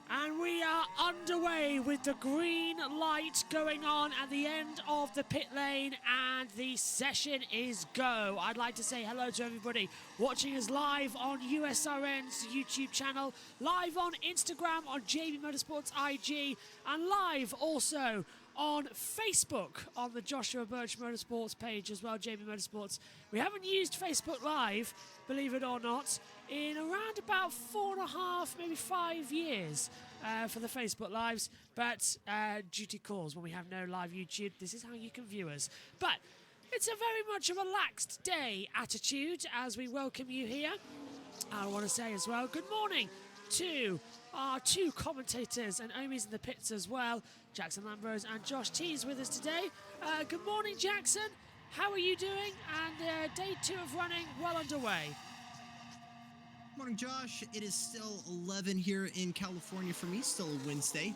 And we are underway with the green light going on at the end of the pit lane, and the session is go. I'd like to say hello to everybody watching us live on USRN's YouTube channel, live on Instagram on JBMotorsports IG, and live also on Facebook on the Joshua Birch Motorsports page as well, JB Motorsports. We haven't used Facebook Live, believe it or not, in around about 4.5, maybe 5 years for the Facebook Lives, but duty calls when we have no live YouTube. This is how you can view us. But it's a very much a relaxed day attitude as we welcome you here. I want to say as well, good morning to our two commentators, and Omi's in the pits as well, Jackson Lambrose and Josh T's with us today. Good morning, Jackson. How are you doing? And day 2 of running well underway. Morning, Josh. It is still 11 here in California for me. Still a Wednesday.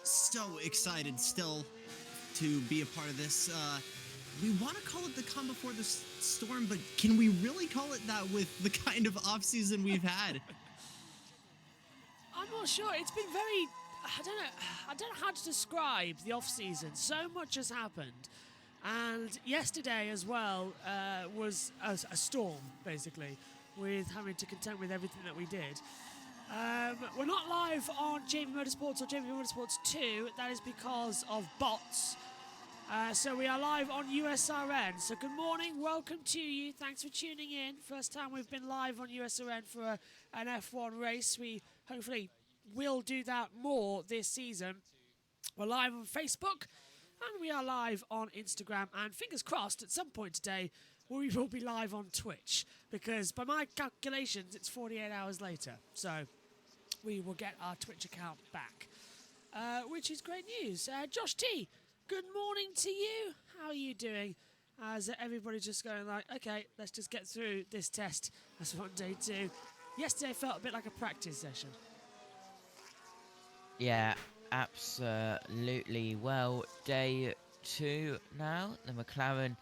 So excited still to be a part of this. We want to call it the calm before the storm, but can we really call it that with the kind of off-season we've had? I'm not sure. It's been very... I don't know how to describe the off-season. So much has happened. And yesterday as well was a storm, basically, with having to contend with everything that we did. We're not live on JB Motorsports or JB Motorsports 2. That is because of bots. So we are live on USRN. So good morning, welcome to you. Thanks for tuning in. First time we've been live on USRN for an F1 race. We hopefully will do that more this season. We're live on Facebook and we are live on Instagram. And fingers crossed, at some point today, we will be live on Twitch. Because by my calculations, it's 48 hours later. So we will get our Twitch account back, which is great news. Josh T, good morning to you. How are you doing? As everybody's just going like, okay, let's just get through this test. That's on day 2. Yesterday felt a bit like a practice session. Yeah, absolutely. Well, day 2 now. The McLaren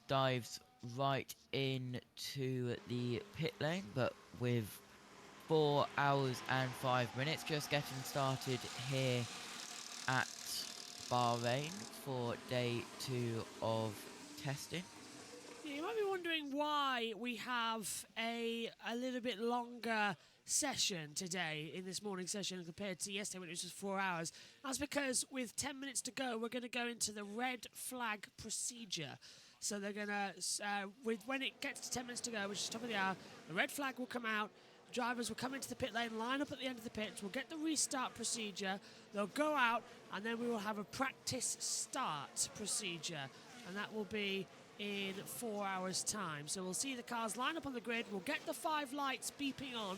dives right into the pit lane, but with 4 hours and 5 minutes, just getting started here at Bahrain for day 2 of testing. Yeah, you might be wondering why we have a little bit longer session today in this morning session compared to yesterday when it was just 4 hours. That's because with 10 minutes to go, we're going to go into the red flag procedure. So they're going to, when it gets to 10 minutes to go, which is top of the hour, the red flag will come out. Drivers will come into the pit lane, line up at the end of the pit. We'll get the restart procedure. They'll go out, and then we will have a practice start procedure. And that will be in 4 hours' time. So we'll see the cars line up on the grid. We'll get the 5 lights beeping on.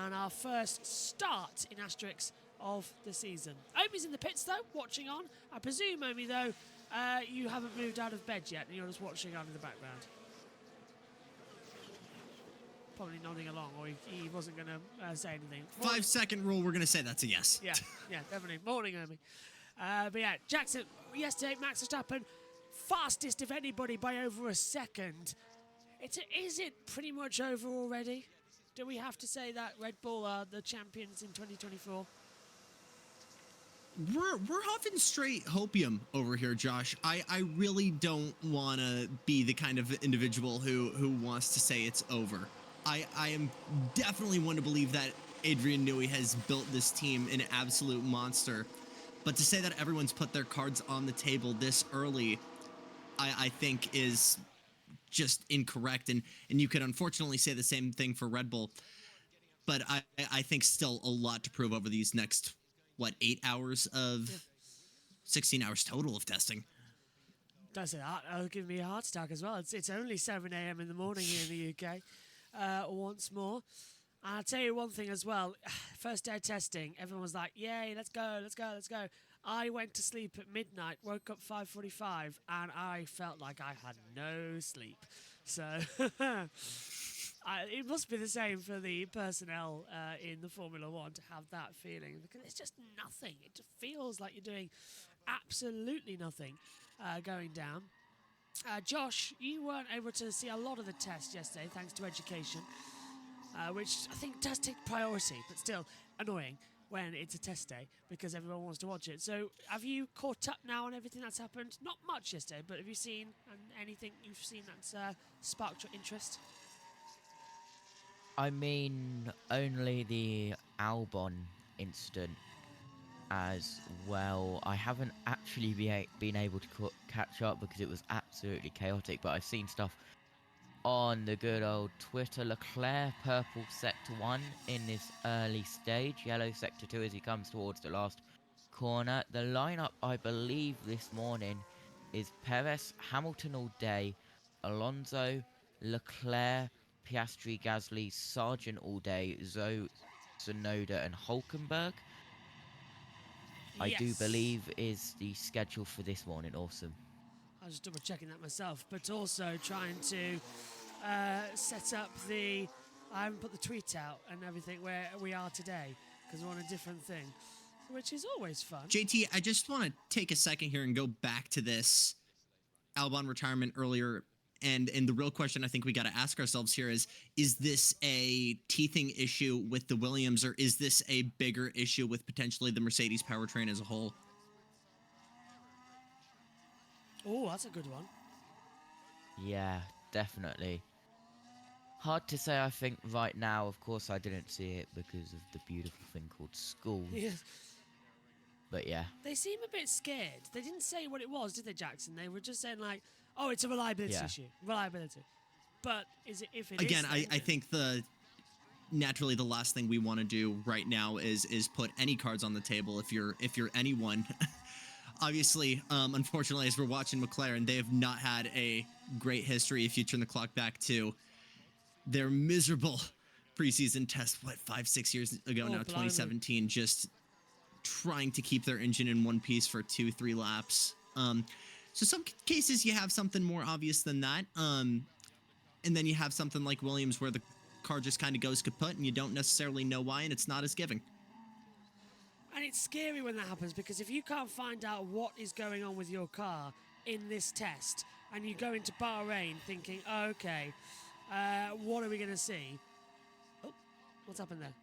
And our first start in asterisks of the season. Omi's in the pits, though, watching on. I presume, Omi, though, you haven't moved out of bed yet, and you're just watching on in the background. Probably nodding along, or he wasn't going to say anything. 5-second rule, we're going to say that's a yes. Yeah, definitely. Morning, Omi. But yeah, Jackson, yesterday, Max Verstappen, fastest of anybody by over a second. Is it pretty much over already? Do we have to say that Red Bull are the champions in 2024? We're huffing straight hopium over here, Josh. I really don't want to be the kind of individual who wants to say it's over. I am definitely one to believe that Adrian Newey has built this team an absolute monster. But to say that everyone's put their cards on the table this early, I think is just incorrect. And you could unfortunately say the same thing for Red Bull. But I think still a lot to prove over these next, 8 hours of 16 hours total of testing. Does it? That'll give me a heart attack as well. It's only 7 a.m. in the morning here in the UK. Once more. And I'll tell you one thing as well. First day of testing, everyone was like, yay, let's go, let's go, let's go. I went to sleep at midnight, woke up 5:45, and I felt like I had no sleep. So it must be the same for the personnel in the Formula One to have that feeling, because it's just nothing. It just feels like you're doing absolutely nothing going down. Josh, you weren't able to see a lot of the test yesterday thanks to education, which I think does take priority, but still annoying when it's a test day because everyone wants to watch it. So have you caught up now on everything that's happened? Not much yesterday, but have you seen anything you've seen that's sparked your interest? I mean, only the Albon incident as well. I haven't actually been able to catch up because it was absolutely chaotic, but I've seen stuff on the good old Twitter. Leclerc purple sector 1 in this early stage, yellow sector 2 as he comes towards the last corner. The lineup, I believe, this morning is Perez, Hamilton all day, Alonso, Leclerc, Piastri, Gasly, Sargent all day, Zoe, Tsunoda and Hulkenberg. I do believe is the schedule for this morning. Awesome. I was just double checking that myself, but also trying to set up the. I haven't put the tweet out and everything where we are today because we're on a different thing, which is always fun. JT, I just want to take a second here and go back to this Albon retirement earlier. And the real question I think we got to ask ourselves here is this a teething issue with the Williams, or is this a bigger issue with potentially the Mercedes powertrain as a whole? Oh, that's a good one. Yeah, definitely. Hard to say, I think, right now. Of course, I didn't see it because of the beautiful thing called school. Yeah. But yeah. They seem a bit scared. They didn't say what it was, did they, Jackson? They were just saying, like, oh, it's a reliability issue. Reliability. But is it if it Again, is... I think naturally the last thing we want to do right now is put any cards on the table if you're anyone. Obviously, unfortunately, as we're watching McLaren, they have not had a great history if you turn the clock back to their miserable preseason test, 5-6 years ago now, 2017, just trying to keep their engine in one piece for 2-3 laps. So some cases you have something more obvious than that. And then you have something like Williams where the car just kind of goes kaput and you don't necessarily know why, and it's not as giving. And it's scary when that happens, because if you can't find out what is going on with your car in this test and you go into Bahrain thinking, oh, okay, what are we going to see? Oh, what's happened there?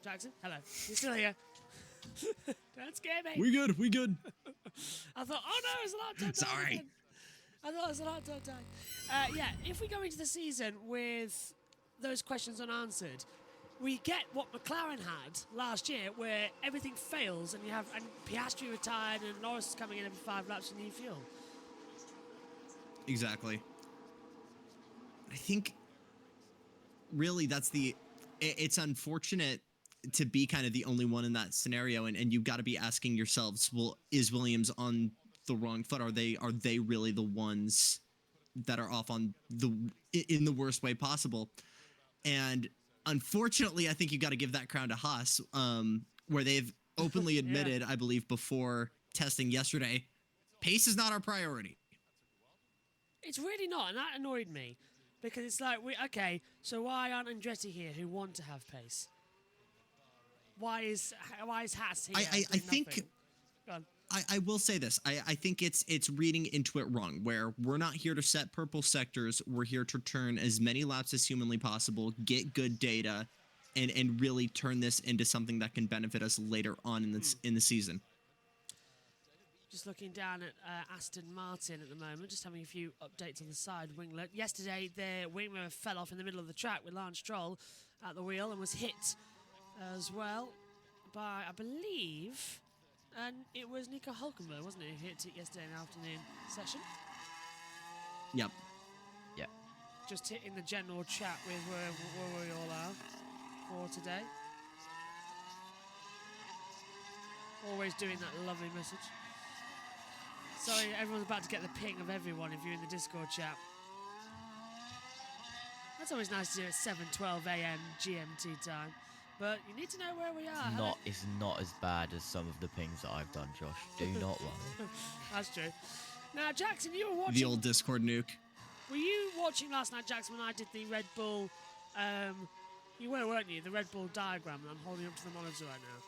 Jackson, hello. You're still here. Don't scare me. We good. I thought, oh no, it's a lot of time. Sorry. I thought it was a lot of time. Yeah, if we go into the season with those questions unanswered, we get what McLaren had last year, where everything fails and Piastri retired and Norris is coming in every 5 laps and new fuel. Exactly. I think really it's unfortunate to be kind of the only one in that scenario, and you've got to be asking yourselves, well, is Williams on the wrong foot? Are they really the ones that are off in the worst way possible? And unfortunately, I think you got to give that crown to Haas, where they've openly admitted, I believe, before testing yesterday, pace is not our priority. It's really not, and that annoyed me, because it's like, okay, so why aren't Andretti here, who want to have pace? Why is Haas here? I think I will say this. I think it's reading into it wrong, where we're not here to set purple sectors. We're here to turn as many laps as humanly possible, get good data, and really turn this into something that can benefit us later on in the season. Just looking down at Aston Martin at the moment, just having a few updates on the side winglet. Yesterday, their winglet fell off in the middle of the track with Lance Stroll at the wheel and was hit as well by, I believe, and it was Nico Hulkenberg, wasn't it, who hit it yesterday in the afternoon session? Yep. Yeah. Just hitting the general chat with where we all are for today. Always doing that lovely message. Sorry, everyone's about to get the ping of everyone if you're in the Discord chat. That's always nice to do at 7:12 a.m. GMT time. But you need to know where we are. It's not as bad as some of the pings that I've done, Josh. Do not worry. That's true. Now, Jackson, you were watching... The old Discord nuke. Were you watching last night, Jackson, when I did the Red Bull... you were, weren't you? The Red Bull diagram that I'm holding up to the monitor right now.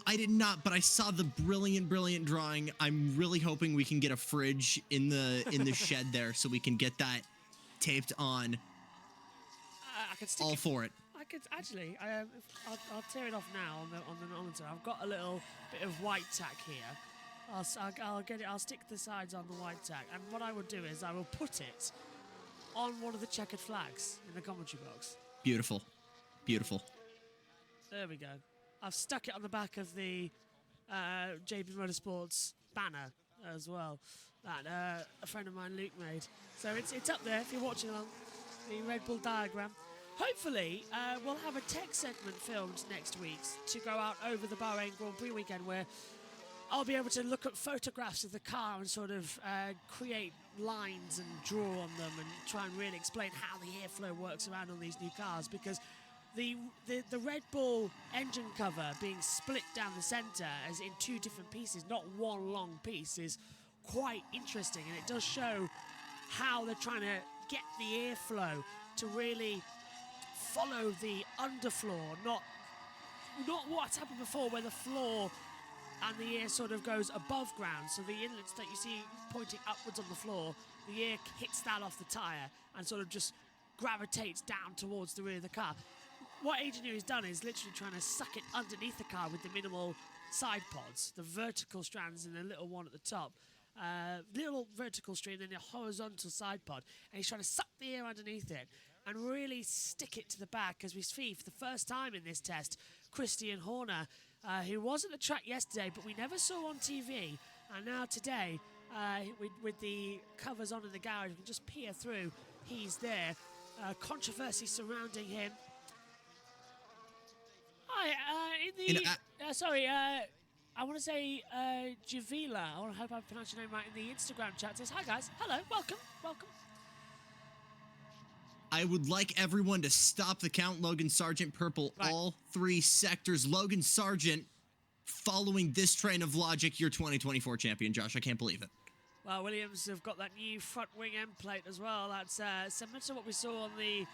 I did not, but I saw the brilliant drawing. I'm really hoping we can get a fridge in the shed there so we can get that taped on. I could stick all for it. I could actually. I'll tear it off now on the monitor. I've got a little bit of white tack here. I'll get it. I'll stick the sides on the white tack, and what I will do is I will put it on one of the checkered flags in the commentary box. Beautiful. There we go. I've stuck it on the back of the JBMotorsports banner as well that a friend of mine, Luke, made. So it's up there if you're watching along, the Red Bull diagram. Hopefully, we'll have a tech segment filmed next week to go out over the Bahrain Grand Prix weekend where I'll be able to look at photographs of the car and sort of create lines and draw on them and try and really explain how the airflow works around on these new cars, because the Red Bull engine cover being split down the centre as in two different pieces, not one long piece, is quite interesting, and it does show how they're trying to get the airflow to really follow the underfloor, not what's happened before where the floor and the air sort of goes above ground, so the inlets that you see pointing upwards on the floor, the air hits that off the tyre and sort of just gravitates down towards the rear of the car. What Engineering's done is literally trying to suck it underneath the car with the minimal side pods, the vertical strands and the little one at the top. Little vertical stream and then a horizontal side pod. And he's trying to suck the air underneath it and really stick it to the back as we see for the first time in this test, Christian Horner, who was at the track yesterday but we never saw on TV. And now today, with the covers on in the garage, we can just peer through. He's there. Controversy surrounding him. Hi, I want to say Javila. I hope I pronounced your name right in the Instagram chat. Says, hi guys, hello, welcome. I would like everyone to stop the count. Logan Sargent, purple, right. All three sectors. Logan Sargent, following this train of logic, your 2024 champion, Josh. I can't believe it. Well, Williams have got that new front wing end plate as well. That's similar to what we saw on the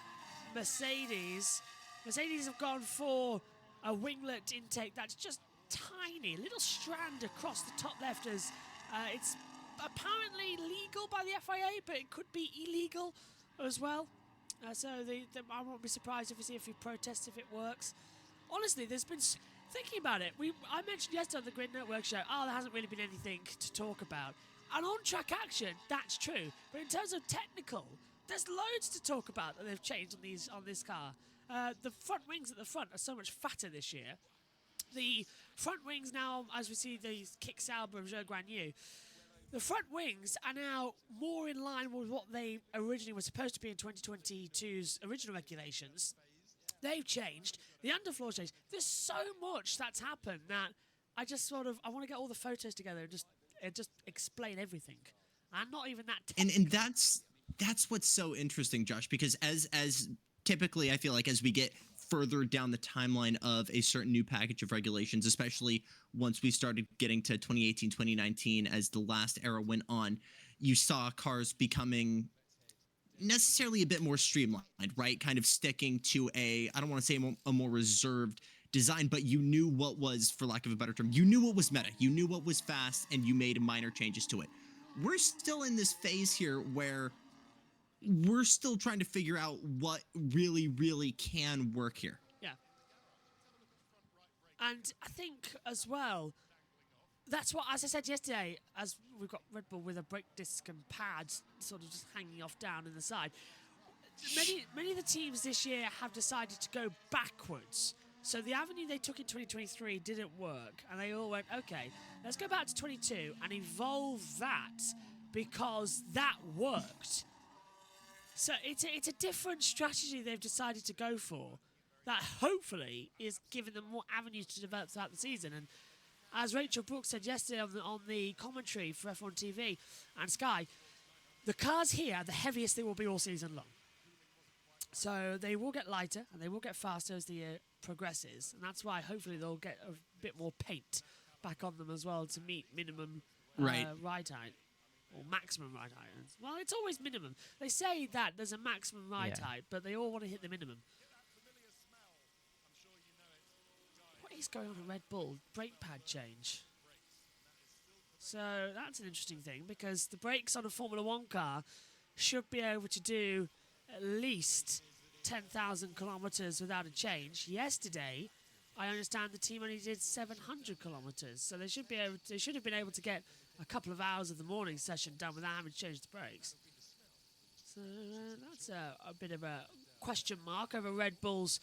Mercedes. Mercedes have gone for a winglet intake that's just tiny, a little strand across the top left, as it's apparently legal by the FIA, but it could be illegal as well. So I won't be surprised if we see a few protests if it works. Honestly, there's been... Thinking about it, I mentioned yesterday on the Grid Network show, there hasn't really been anything to talk about. And on-track action, that's true. But in terms of technical, there's loads to talk about that they've changed on this car. The front wings at the front are so much fatter this year. The front wings now, as we see the Kick Sauber of Joe Granu, the front wings are now more in line with what they originally were supposed to be in 2022's original regulations. They've changed. The underfloor changed. There's so much that's happened that I just I want to get all the photos together and just explain everything. I'm not even that technical. And that's what's so interesting, Josh, because as typically I feel like as we get further down the timeline of a certain new package of regulations, especially once we started getting to 2018, 2019, as the last era went on, you saw cars becoming necessarily a bit more streamlined, right? Kind of sticking to I don't want to say a more reserved design, but you knew what was, for lack of a better term, you knew what was meta, you knew what was fast, and you made minor changes to it. We're still in this phase here where we're still trying to figure out what really, really can work here. Yeah. And I think as well, that's what, as I said yesterday, as we've got Red Bull with a brake disc and pads sort of just hanging off down in the side. Many of the teams this year have decided to go backwards. So the avenue they took in 2023 didn't work, and they all went, okay, let's go back to 22 and evolve that because that worked. So it's a different strategy they've decided to go for that hopefully is giving them more avenues to develop throughout the season. And as Rachel Brooks said yesterday on the commentary for F1 TV and Sky, the cars here are the heaviest they will be all season long. So they will get lighter and they will get faster as the year progresses. And that's why hopefully they'll get a bit more paint back on them as well to meet minimum ride height. Or maximum ride height. Well, it's always minimum. They say that there's a maximum ride height, but they all want to hit the minimum. What is going on at Red Bull? Brake pad change. So that's an interesting thing because the brakes on a Formula 1 car should be able to do at least 10,000 kilometres without a change. Yesterday, I understand the team only did 700 kilometres, so they should have been able to get a couple of hours of the morning session done without having to change the brakes. So that's a bit of a question mark over Red Bull's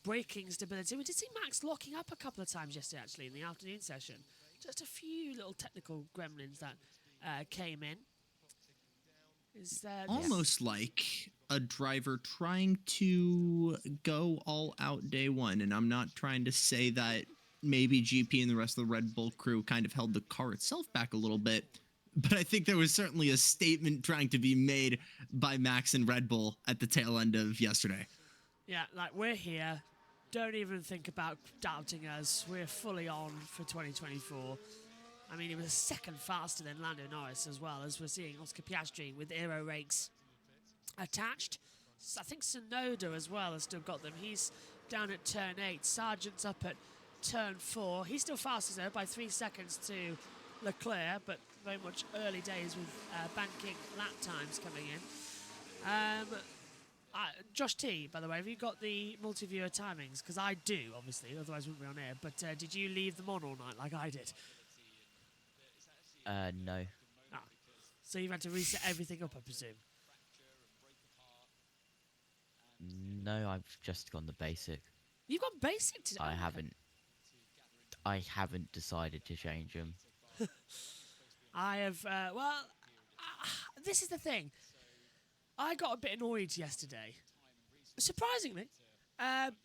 braking stability. We did see Max locking up a couple of times yesterday, actually, in the afternoon session. Just a few little technical gremlins that came in. Almost like a driver trying to go all out day one. And I'm not trying to say that maybe GP and the rest of the Red Bull crew kind of held the car itself back a little bit. But I think there was certainly a statement trying to be made by Max and Red Bull at the tail end of yesterday. Yeah, like, we're here. Don't even think about doubting us. We're fully on for 2024. I mean, he was a second faster than Lando Norris as well, as we're seeing Oscar Piastri with aero rakes attached. I think Tsunoda as well has still got them. He's down at turn 8. Sargent's up at turn 4. He's still faster though by 3 seconds to Leclerc, but very much early days with banking lap times coming in. Josh T, by the way, have you got the multi-viewer timings? Because I do, obviously, otherwise we wouldn't be on air. But did you leave them on all night like I did? No. Ah, so you've had to reset everything up, I presume? No, I've just gone the basic. You've got basic today? I haven't decided to change them. I have, this is the thing. I got a bit annoyed yesterday, surprisingly,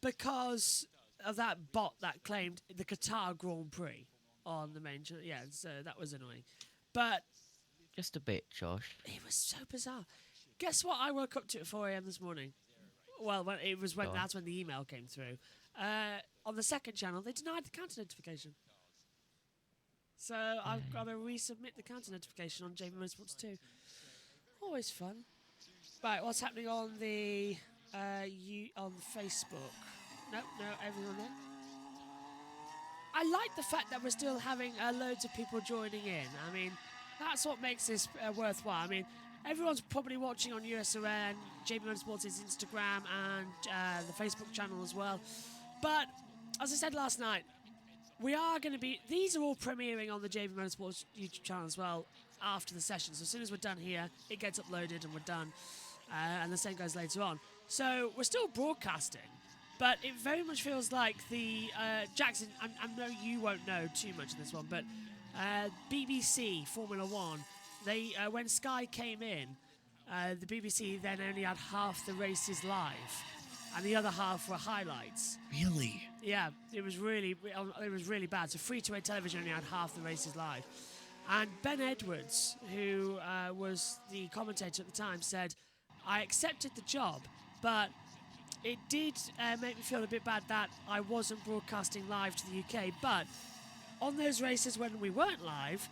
because of that bot that claimed the Qatar Grand Prix on the main channel. Yeah, so that was annoying. But just a bit, Josh. It was so bizarre. Guess what? I woke up to at 4 a.m. this morning. Well, that's when the email came through. On the second channel, they denied the counter notification. So I've got to resubmit the counter notification on JBMotorsports 2. Always fun. Right, what's happening on the on Facebook? No, everyone there. I like the fact that we're still having loads of people joining in. I mean, that's what makes this worthwhile. I mean, everyone's probably watching on USRN, JB Motorsports' Instagram, and the Facebook channel as well. But as I said last night, we are going to be. These are all premiering on the JB Motorsports YouTube channel as well after the session. So as soon as we're done here, it gets uploaded and we're done. And the same goes later on. So we're still broadcasting, but it very much feels like the Jackson. I know you won't know too much of this one, but BBC Formula One. They when Sky came in, the BBC then only had half the races live, and the other half were highlights. Really? Yeah, it was really bad. So free-to-air television only had half the races live, and Ben Edwards, who was the commentator at the time, said, I accepted the job, but it did make me feel a bit bad that I wasn't broadcasting live to the UK. But on those races when we weren't live,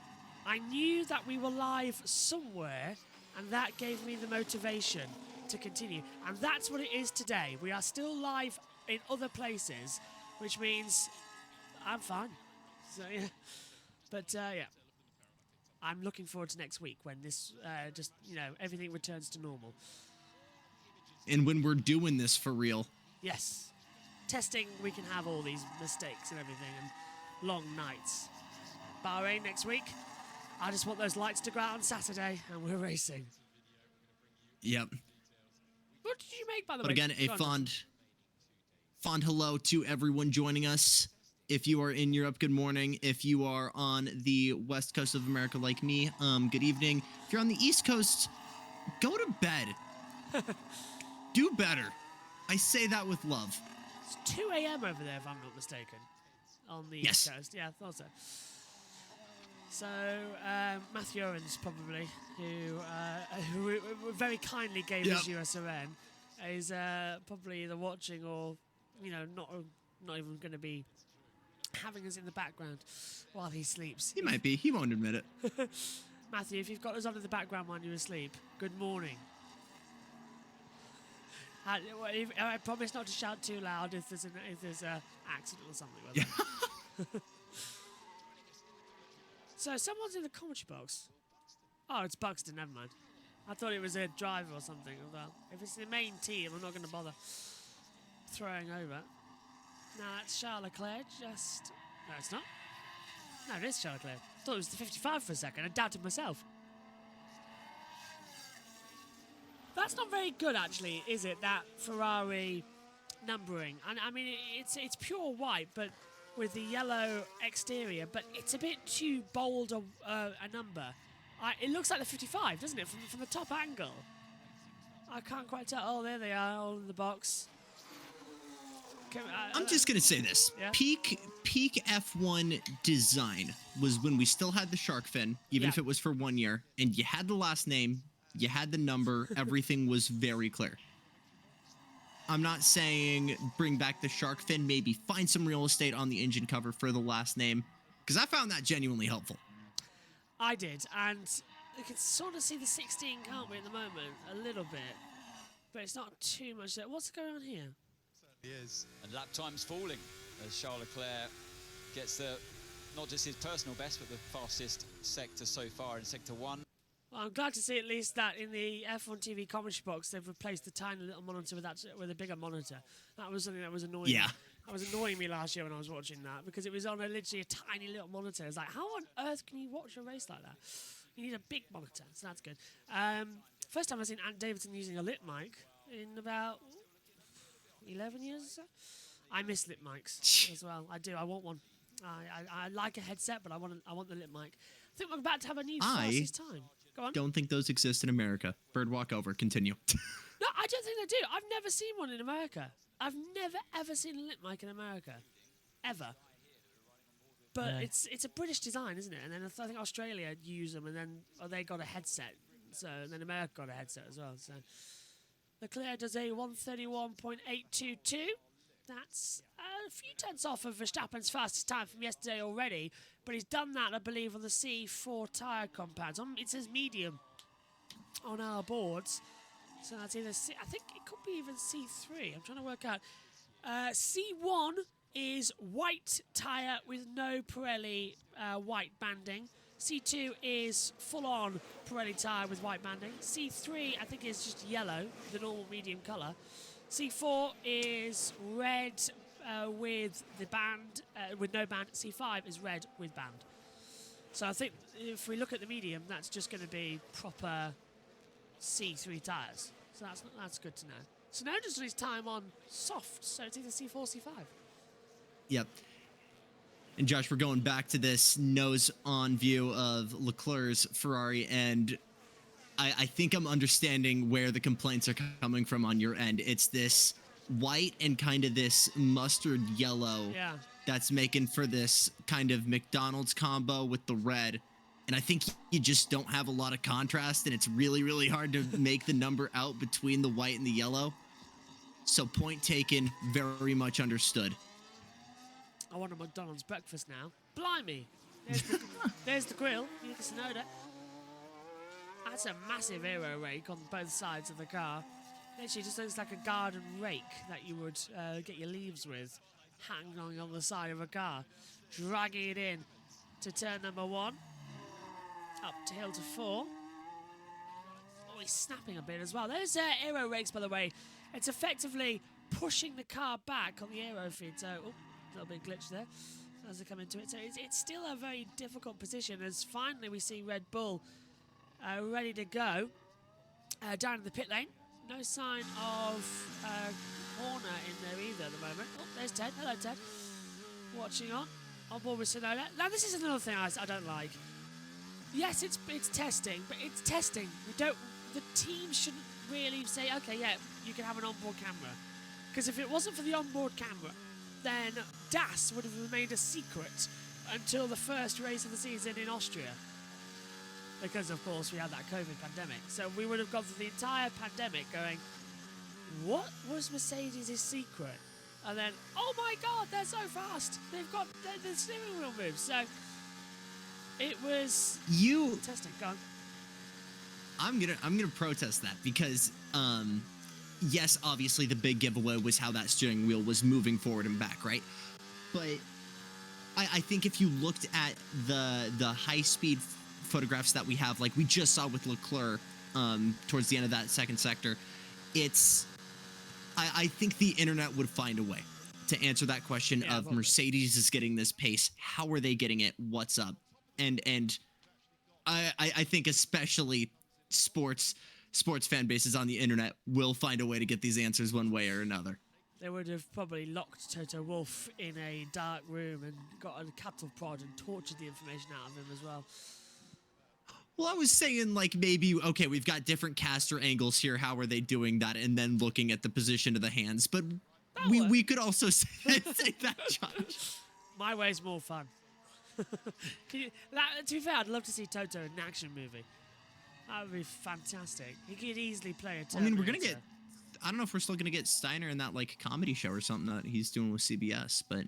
I knew that we were live somewhere, and that gave me the motivation to continue. And that's what it is today. We are still live in other places, which means I'm fine. So, yeah. But, yeah. I'm looking forward to next week when this everything returns to normal. and when we're doing this for real. Yes. Testing, we can have all these mistakes and everything and long nights. Bahrain next week. I just want those lights to go out on Saturday and we're racing. Yep. What did you make, by the But way? again, a Go on. fond hello to everyone joining us. If you are in Europe, good morning. If you are on the west coast of America like me, good evening. If you're on the east coast, go to bed. Do better. I say that with love. It's 2 a.m. over there, if I'm not mistaken, on the Yes. East Coast. Yeah, I thought so. So, Matthew Owens, probably, who very kindly gave us USRN, is probably either watching or, not even going to be having us in the background while he sleeps. He might be. He won't admit it. Matthew, if you've got us on in the background while you're asleep, good morning. I promise not to shout too loud if there's an accident or something like that. So someone's in the commentary box. Oh, it's Buxton. Never mind. I thought it was a driver or something. Well, if it's the main team, I'm not going to bother throwing over. No, it's Charles Leclerc. No, it's not. No, it is Charles Leclerc. I thought it was the 55 for a second. I doubted myself. That's not very good, actually, is it? That Ferrari numbering. And I mean, it's pure white, but with the yellow exterior. But it's a bit too bold a number. It looks like the 55, doesn't it? From the top angle. I can't quite tell. Oh, there they are, all in the box. I'm just gonna say this: Yeah? peak F1 design was when we still had the shark fin, even if it was for 1 year, and you had the last name, you had the number, everything was very clear. I'm not saying bring back the shark fin, maybe find some real estate on the engine cover for the last name, because I found that genuinely helpful. I did, and you can sort of see the 16, can't we, at the moment? A little bit. But it's not too much there. What's going on here? He is. And lap time's falling as Charles Leclerc gets not just his personal best, but the fastest sector so far in Sector 1. Well, I'm glad to see at least that in the F1 TV commentary box, they've replaced the tiny little monitor with a bigger monitor. That was something that was annoying. Yeah. That was annoying me last year when I was watching that, because it was on literally a tiny little monitor. It's like, how on earth can you watch a race like that? You need a big monitor, so that's good. First time I've seen Ant Davidson using a lip mic in about 11 years or so. I miss lip mics as well. I do. I want one. I like a headset, but I want the lip mic. I think we're about to have a new fastest time. Go on. Don't think those exist in America. Bird walk over. Continue. No, I don't think they do. I've never seen one in America. I've never ever seen a lip mic in America, ever. But No. it's a British design, isn't it? And then I think Australia use them, and then they got a headset. And then America got a headset as well. So Leclerc does a 1:31.822. That's a few tenths off of Verstappen's fastest time from yesterday already, but he's done that, I believe, on the C4 tyre compounds. It says medium on our boards, so that's either I think it could be even C3. I'm trying to work out. C1 is white tyre with no Pirelli white banding. C2 is full-on Pirelli tyre with white banding. C3, I think, is just yellow, the normal medium colour. C4 is red with the band, with no band. C5 is red with band. So I think if we look at the medium, that's just going to be proper C3 tyres. So that's good to know. So now just his time on soft, so it's either C4 or C5. Yep. And Josh, we're going back to this nose-on view of Leclerc's Ferrari, and I think I'm understanding where the complaints are coming from on your end. It's this white and kind of this mustard yellow that's making for this kind of McDonald's combo with the red. And I think you just don't have a lot of contrast, and it's really, really hard to make the number out between the white and the yellow. So point taken, very much understood. I want a McDonald's breakfast now. Blimey! There's the grill. You can know that. That's a massive aero rake on both sides of the car. Literally just looks like a garden rake that you would get your leaves with, hanging on the side of a car. Dragging it in to turn number 1. Up to hill to 4. Oh, he's snapping a bit as well. Those aero rakes, by the way, it's effectively pushing the car back on the aero feed. So, a little bit glitch there as they come into it. So it's still a very difficult position as finally we see Red Bull ready to go down in the pit lane. No sign of Horner in there either at the moment. Oh, there's Ted. Hello, Ted. Watching on board with Sonoda. Now, this is another thing I don't like. Yes, it's testing, but it's testing. The team shouldn't really say, okay, yeah, you can have an onboard camera. Because if it wasn't for the onboard camera, then DAS would have remained a secret until the first race of the season in Austria. Because, of course, we had that COVID pandemic. So we would have gone through the entire pandemic going, what was Mercedes' secret? And then, oh my God, they're so fast. They've got the steering wheel moves. So it was testing. Go on. I'm gonna protest that because yes, obviously the big giveaway was how that steering wheel was moving forward and back, right? But I think if you looked at the high speed photographs that we have, like we just saw with Leclerc towards the end of that second sector, I think the internet would find a way to answer that question of probably. Mercedes is getting this pace. How are they getting it? What's up? And I think especially sports fan bases on the internet will find a way to get these answers one way or another. They would have probably locked Toto Wolff in a dark room and got a cattle prod and tortured the information out of him as well. Well, I was saying, like, maybe, okay, we've got different caster angles here. How are they doing that? And then looking at the position of the hands. But we could also say that, Josh. My way's more fun. To be fair, I'd love to see Toto in an action movie. That would be fantastic. He could easily play a Terminator. I mean, we're going to get... I don't know if we're still going to get Steiner in that, like, comedy show or something that he's doing with CBS, but...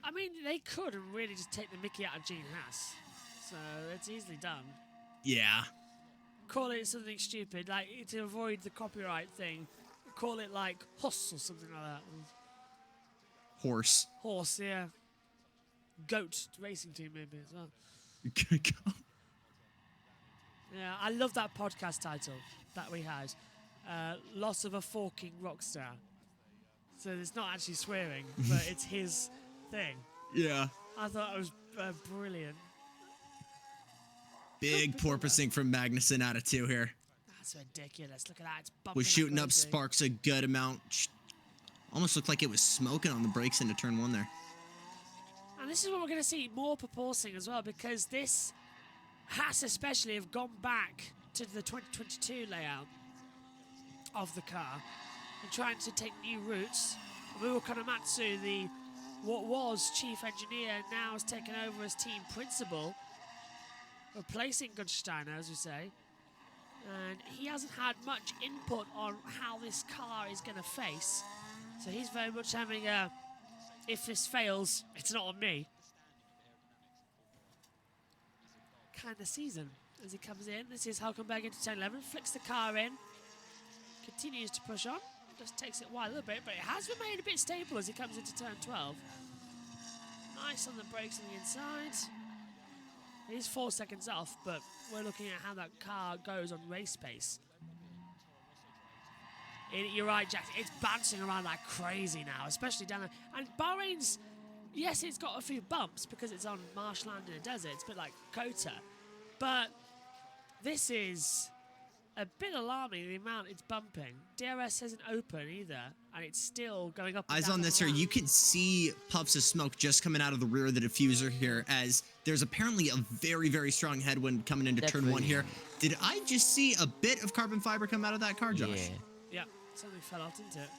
I mean, they could really just take the mickey out of Gene Haas. So it's easily done. Yeah. Call it something stupid, like to avoid the copyright thing. Call it like Huss or something like that. Horse. Horse, yeah. Goat racing team maybe as well. Yeah, I love that podcast title that we had. Loss of a forking rock star. So it's not actually swearing, but it's his thing. Yeah. I thought it was brilliant. Big porpoising from Magnussen out of 2 here. That's ridiculous. Look at that. It's bumping. Was shooting up crazy. sparks a good amount. Almost looked like it was smoking on the brakes into turn 1 there. And this is what we're going to see more proposing as well, because this Haas especially have gone back to the 2022 layout of the car and trying to take new routes. Muro Korematsu, what was chief engineer, now has taken over as team principal, replacing Gunsteiner, as we say. And he hasn't had much input on how this car is going to face. So he's very much having a, if this fails, it's not on me kind of season as he comes in. This is Hulkenberg into turn 11, flicks the car in, continues to push on, just takes it wide a little bit, but it has remained a bit stable as he comes into turn 12. Nice on the brakes on the inside. He's 4 seconds off, but we're looking at how that car goes on race pace. You're right, Jack. It's bouncing around like crazy now, especially down there. And Bahrain's, yes, it's got a few bumps because it's on marshland in a desert. It's a bit like Kota. But this is a bit alarming, the amount it's bumping. DRS isn't open either, and it's still going up and Eyes down on this here. You can see puffs of smoke just coming out of the rear of the diffuser here, as there's apparently a very, very strong headwind coming into turn 1 here. Did I just see a bit of carbon fiber come out of that car, Josh? Yeah. Yeah, something fell out into it.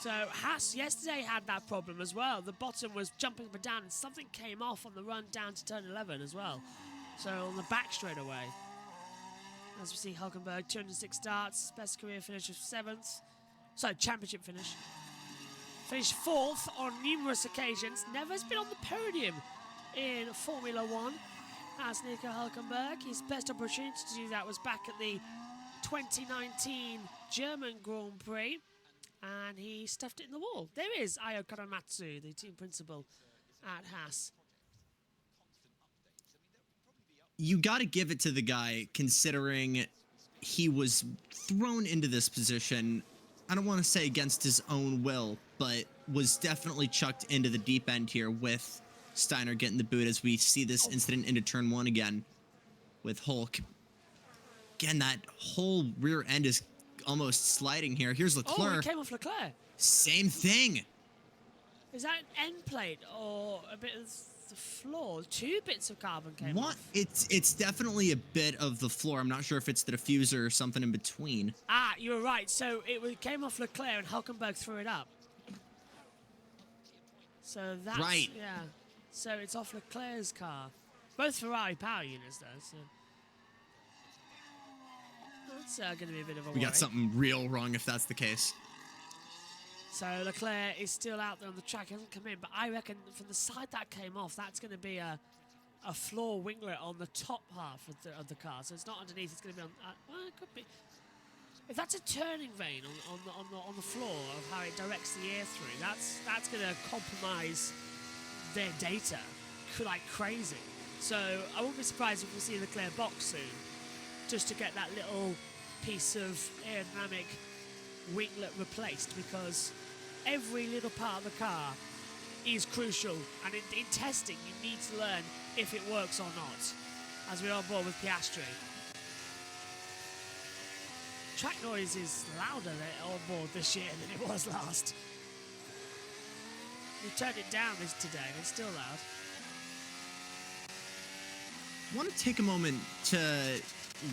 So Haas yesterday had that problem as well. The bottom was jumping up and down, and something came off on the run down to turn 11 as well. So on the back straight away. As we see Hulkenberg, 206 starts, best career finish of 7th. Sorry, championship finish. Finished 4th on numerous occasions. Never has been on the podium in Formula 1. As Nico Hulkenberg, his best opportunity to do that was back at the 2019 German Grand Prix. And he stuffed it in the wall. There is Ayo Karamatsu, the team principal at Haas. You got to give it to the guy, considering he was thrown into this position, I don't want to say against his own will, but was definitely chucked into the deep end here with Steiner getting the boot as we see this incident into turn 1 again with Hulk. Again, that whole rear end is almost sliding here. Here's Leclerc. Oh, it came off Leclerc. Same thing. Is that an end plate or a bit of the floor? 2 bits of carbon came What? off. It's definitely a bit of the floor. I'm not sure if it's the diffuser or something in between. Ah, you were right. So it came off Leclerc and Hulkenberg threw it up. So that's... Right. Yeah. So it's off Leclerc's car. Both Ferrari power units, though, so... That's going to be a bit of a We worry. got something real wrong if that's the case. So Leclerc is still out there on the track. He hasn't come in, but I reckon from the side that came off, that's going to be a floor winglet on the top half of the car. So it's not underneath. It's going to be on. Well, it could be. If that's a turning vane on the floor of how it directs the air through, that's going to compromise their data like crazy. So I wouldn't be surprised if we see Leclerc box soon, just to get that little piece of aerodynamic winglet replaced, because every little part of the car is crucial, and in testing you need to learn if it works or not, as we're on board with Piastri. Track noise is louder on board this year than it was last. We turned it down today and it's still loud. I want to take a moment to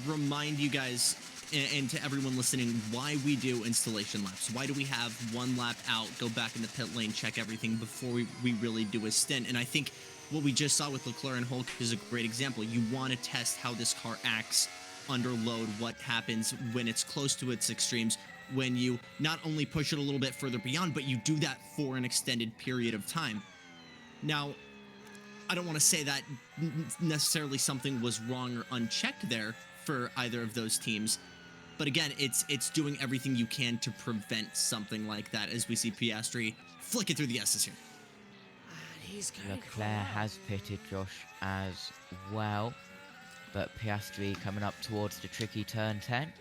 remind you guys and to everyone listening why we do installation laps. Why do we have one lap out, go back in the pit lane, check everything before we really do a stint? And I think what we just saw with Leclerc and Hulk is a great example. You want to test how this car acts under load, what happens when it's close to its extremes, when you not only push it a little bit further beyond, but you do that for an extended period of time. Now, I don't want to say that necessarily something was wrong or unchecked there for either of those teams. But again, it's doing everything you can to prevent something like that, as we see Piastri flick it through the S's here. And he's going Leclerc has pitted, Josh, as well. But Piastri coming up towards the tricky turn 10.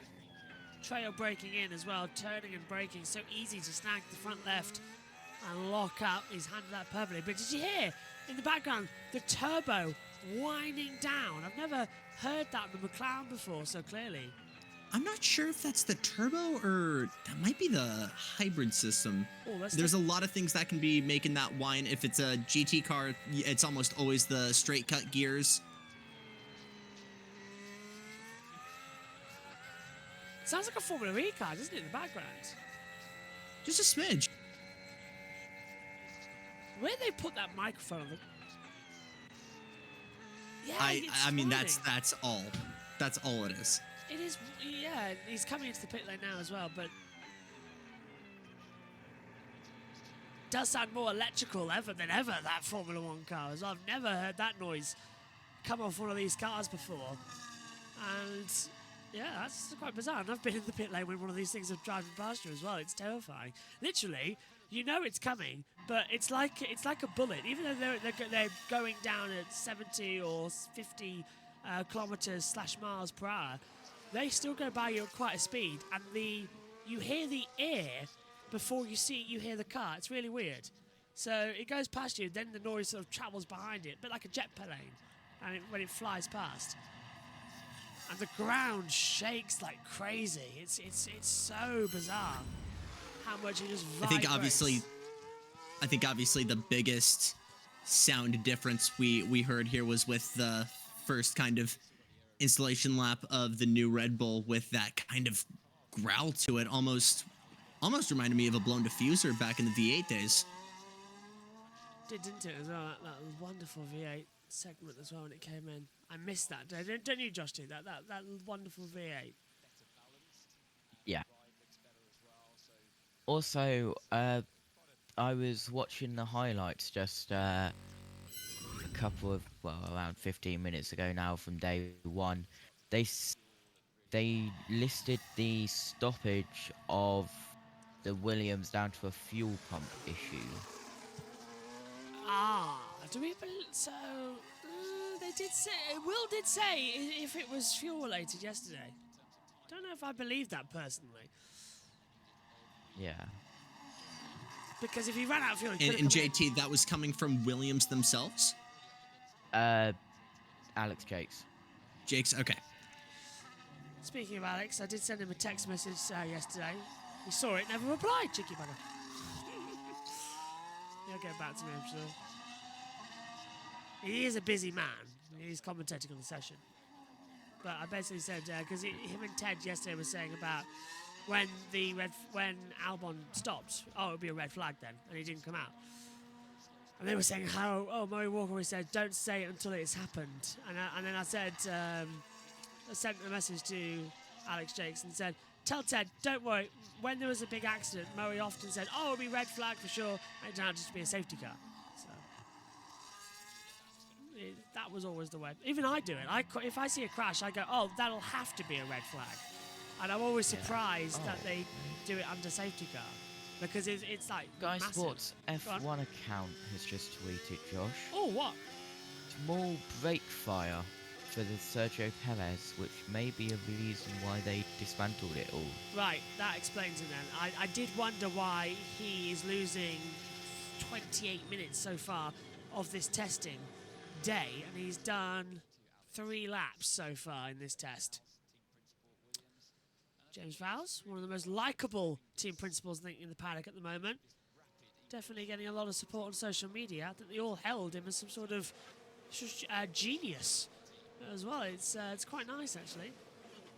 Trail braking in as well, turning and braking. So easy to snag the front left and lock up. He's handled that perfectly. But did you hear in the background the turbo winding down? I've never heard that in the McLaren before so clearly. I'm not sure if that's the turbo or that might be the hybrid system. Oh, There's a lot of things that can be making that whine. If it's a GT car, it's almost always the straight cut gears. Sounds like a Formula E car, doesn't it, in the background? Just a smidge. Where'd they put that microphone on the... Yeah, I mean, it's that's all. That's all it is. It is, yeah, he's coming into the pit lane now as well, but... Does sound more electrical than ever, that Formula 1 car as well. I've never heard that noise come off one of these cars before. And... yeah, that's quite bizarre. And I've been in the pit lane when one of these things are driving past you as well. It's terrifying. Literally, you know it's coming, but it's like a bullet. Even though they're going down at 70 or 50 kilometers / miles per hour, they still go by you at quite a speed. And you hear the air before you hear the car. It's really weird. So it goes past you, then the noise sort of travels behind it, a bit like a jet plane, and when it flies past. And the ground shakes like crazy. It's so bizarre how much it just vibrates. I think obviously the biggest sound difference we heard here was with the first kind of installation lap of the new Red Bull, with that kind of growl to it, almost reminded me of a blown diffuser back in the V8 days. Didn't it as well? That wonderful V8 segment as well when it came in. I missed that. Don't you, Josh, do that wonderful V8? Yeah. Also, I was watching the highlights just a couple of, around 15 minutes ago now from day one. They listed the stoppage of the Williams down to a fuel pump issue. Do we so they did say, Will did say if it was fuel related yesterday. don't know if I believe that personally. Yeah. Because if he ran out of fuel, he And, could've and come in. JT, that was coming from Williams themselves? Alex Jakes. Jake's, okay. Speaking of Alex, I did send him a text message yesterday. He saw it, never replied, cheeky bugger. He'll get back to me, I'm sure. He is a busy man. He's commentating on the session. But I basically said, because him and Ted yesterday were saying about when Albon stopped, oh, it would be a red flag then, and he didn't come out. And they were saying how, Murray Walker always said, don't say it until it's happened. And then I said, I sent a message to Alex Jakes and said, tell Ted, don't worry, when there was a big accident, Murray often said, it'll be red flag for sure, and it turned out just to be a safety car. So that was always the way. Even I do it. If I see a crash, I go, that'll have to be a red flag. And I'm always surprised that they do it under safety car. Because it's like Guy massive. Sports F1 account has just tweeted, Josh. Oh, what? Small brake fire for the Sergio Perez, which may be a reason why they dismantled it all. Right, that explains it then. I did wonder why he is losing 28 minutes so far of this testing day, and he's done 3 laps so far in this test. James Vowles, one of the most likeable team principals I think in the paddock at the moment. Definitely getting a lot of support on social media. I think they all held him as some sort of genius as well. It's quite nice actually.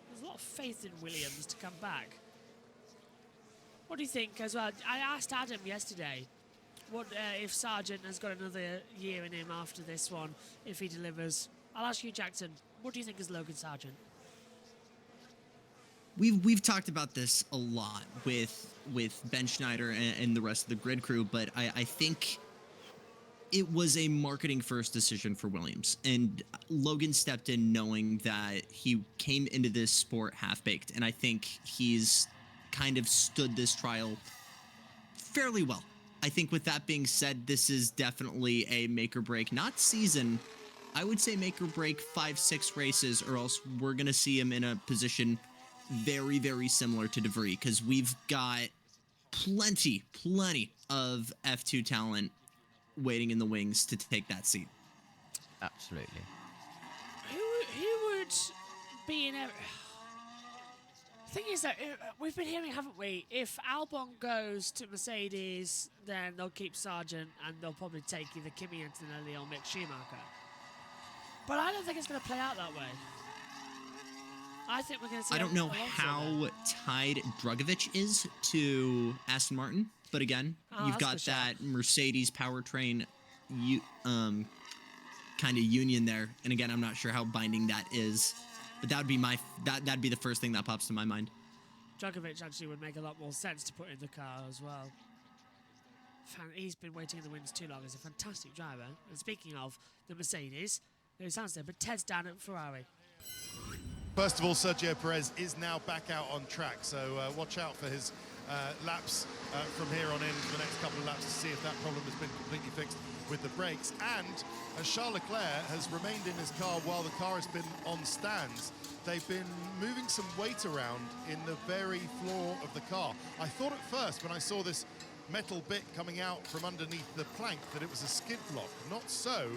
There's a lot of faith in Williams to come back. What do you think as well? I asked Adam yesterday, what if Sargent has got another year in him after this one, if he delivers? I'll ask you, Jackson, what do you think is Logan Sargent? We've talked about this a lot with Ben Schneider and the rest of the grid crew, but I think it was a marketing first decision for Williams, and Logan stepped in knowing that he came into this sport half-baked, and I think he's kind of stood this trial fairly well. I think with that being said, this is definitely a make or break, not season. I would say make or break 5-6 races, or else we're going to see him in a position very, very similar to DeVries, because we've got plenty of F2 talent waiting in the wings to take that seat. Absolutely. Who would be in? Thing is that we've been hearing, haven't we? If Albon goes to Mercedes, then they'll keep Sargent, and they'll probably take either Kimi Antonelli or Mick Schumacher. But I don't think it's going to play out that way. I think we're going to see. I don't know Alonso how there. tied Drugovich is to Aston Martin, but again, you've got that Mercedes powertrain, kind of union there. And again, I'm not sure how binding that is, but that'd be the first thing that pops to my mind. Drugovich actually would make a lot more sense to put in the car as well. He's been waiting in the wings too long. He's a fantastic driver. And speaking of the Mercedes, it sounds there, but Ted's down at Ferrari. First of all, Sergio Perez is now back out on track, so watch out for his laps from here on in for the next couple of laps to see if that problem has been completely fixed with the brakes. And as Charles Leclerc has remained in his car while the car has been on stands, they've been moving some weight around in the very floor of the car. I thought at first when I saw this metal bit coming out from underneath the plank that it was a skid block. Not so.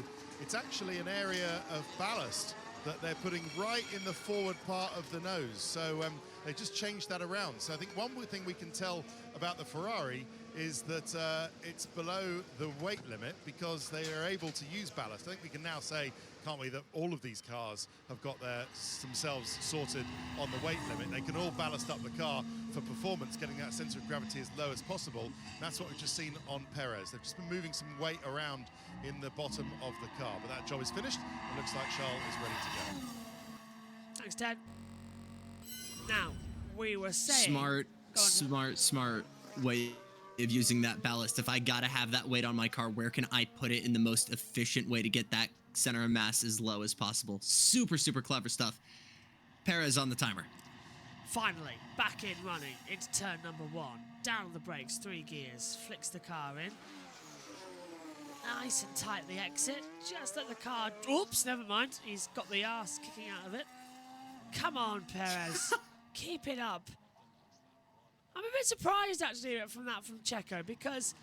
It's actually an area of ballast that they're putting right in the forward part of the nose. So they just changed that around. So I think one thing we can tell about the Ferrari is that it's below the weight limit because they are able to use ballast. I think we can now say, can't we, that all of these cars have got themselves sorted on the weight limit. They can all ballast up the car for performance, getting that center of gravity as low as possible. And that's what we've just seen on Perez. They've just been moving some weight around in the bottom of the car. But that job is finished. It looks like Charles is ready to go. Thanks, Ted. Now, we were saying... Smart way of using that ballast. If I gotta have that weight on my car, where can I put it in the most efficient way to get that center of mass as low as possible? Super clever stuff. Perez on the timer. Finally, back in running into turn number 1. Down on the brakes, 3 gears, flicks the car in. Nice and tight the exit. Just let the car... Oops, never mind. He's got the arse kicking out of it. Come on, Perez. keep it up. I'm a bit surprised actually from Checo, because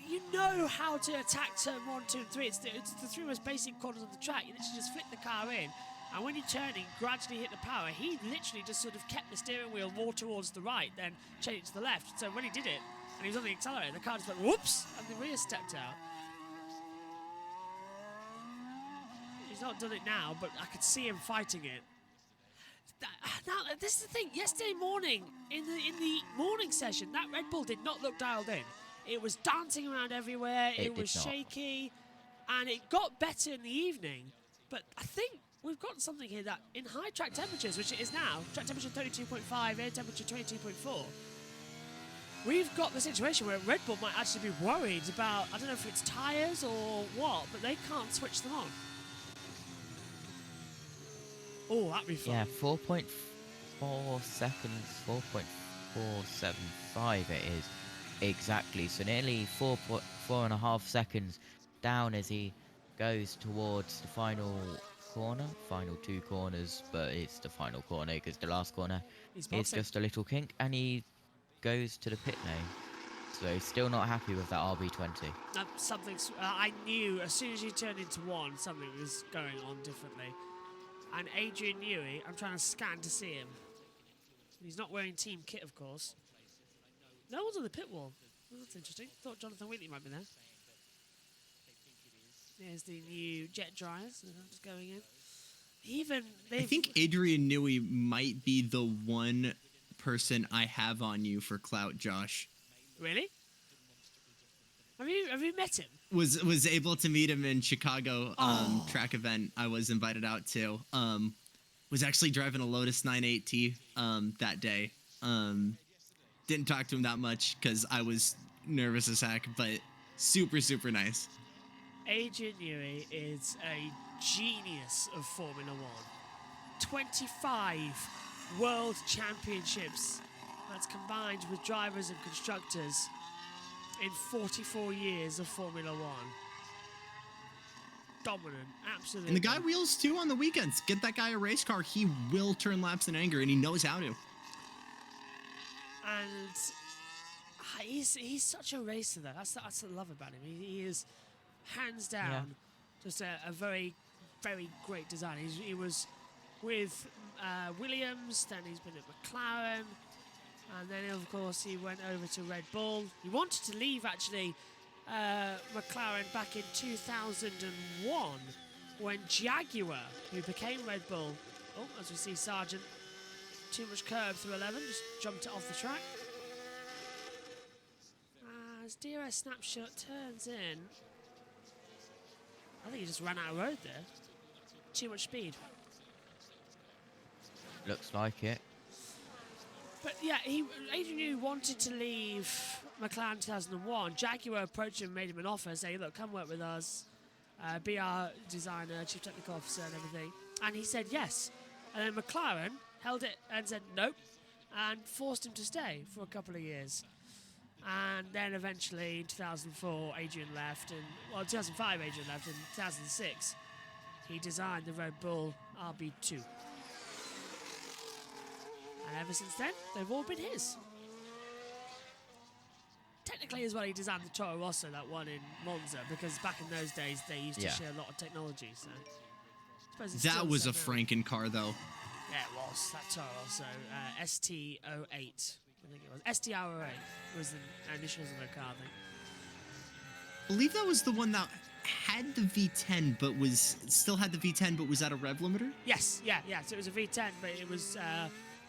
you know how to attack turn 1, 2 and 3. It's the three most basic corners of the track. You literally just flick the car in, and when you're turning, gradually hit the power. He literally just sort of kept the steering wheel more towards the right, then changed it to the left. So when he did it, and he was on the accelerator, the car just went whoops, and the rear stepped out. He's not done it now, but I could see him fighting it. Now, this is the thing. Yesterday morning, in the morning session, that Red Bull did not look dialed in. It was dancing around everywhere. It was shaky, and it got better in the evening. But I think we've got something here that, in high track temperatures, which it is now, track temperature 32.5, air temperature 22.4, we've got the situation where Red Bull might actually be worried about, I don't know if it's tyres or what, but they can't switch them on. Oh, that'd be fun. Yeah, 4.4 seconds, 4.475 it is exactly. So nearly 4.5 seconds down as he goes towards the final corner, final 2 corners, but it's the final corner because the last corner is just a little kink, and he goes to the pit lane. So still not happy with that RB20. I knew as soon as you turned into 1, something was going on differently. And Adrian Newey, I'm trying to scan to see him. He's not wearing team kit, of course. No one's on the pit wall. Oh, that's interesting. Thought Jonathan Wheatley might be there. There's the new jet dryers. Just going in. I think Adrian Newey might be the one person I have on you for clout, Josh. Really? Have you met him? Was able to meet him in Chicago track event I was invited out to. Was actually driving a Lotus 980 that day. Didn't talk to him that much because I was nervous as heck, but super, super nice. Adrian Newey is a genius of Formula 1. 25 World Championships. That's combined with drivers and constructors in 44 years of Formula 1. Dominant, absolutely. And the guy wheels too on the weekends. Get that guy a race car, he will turn laps in anger, and he knows how to. And he's such a racer, though. That's what I love about him. He is, hands down, just a very, very great designer. He was with Williams, then he's been at McLaren, and then, of course, he went over to Red Bull. He wanted to leave, actually, McLaren back in 2001 when Jaguar, who became Red Bull, as we see Sargent, too much curb through 11, just jumped it off the track. As DRS snapshot turns in, I think he just ran out of road there. Too much speed. Looks like it. But yeah, Adrian Newey wanted to leave McLaren 2001. Jaguar approached him and made him an offer, saying, look, come work with us, be our designer, chief technical officer and everything. And he said yes. And then McLaren held it and said nope, and forced him to stay for a couple of years. And then eventually in 2004, Adrian left, and 2005 Adrian left, and 2006 he designed the Red Bull RB2. And ever since then, they've all been his. Technically as well, he designed the Toro Rosso, that one in Monza, because back in those days they used to share a lot of technology. So that was a Franken car, though. Yeah, it was. That Toro Rosso, ST08, I think it was. STR08 was the initials of the car, I think. I believe that was the one that had the V10, but still had the V10, but was at a rev limiter? Yes, yeah. So it was a V10, but it was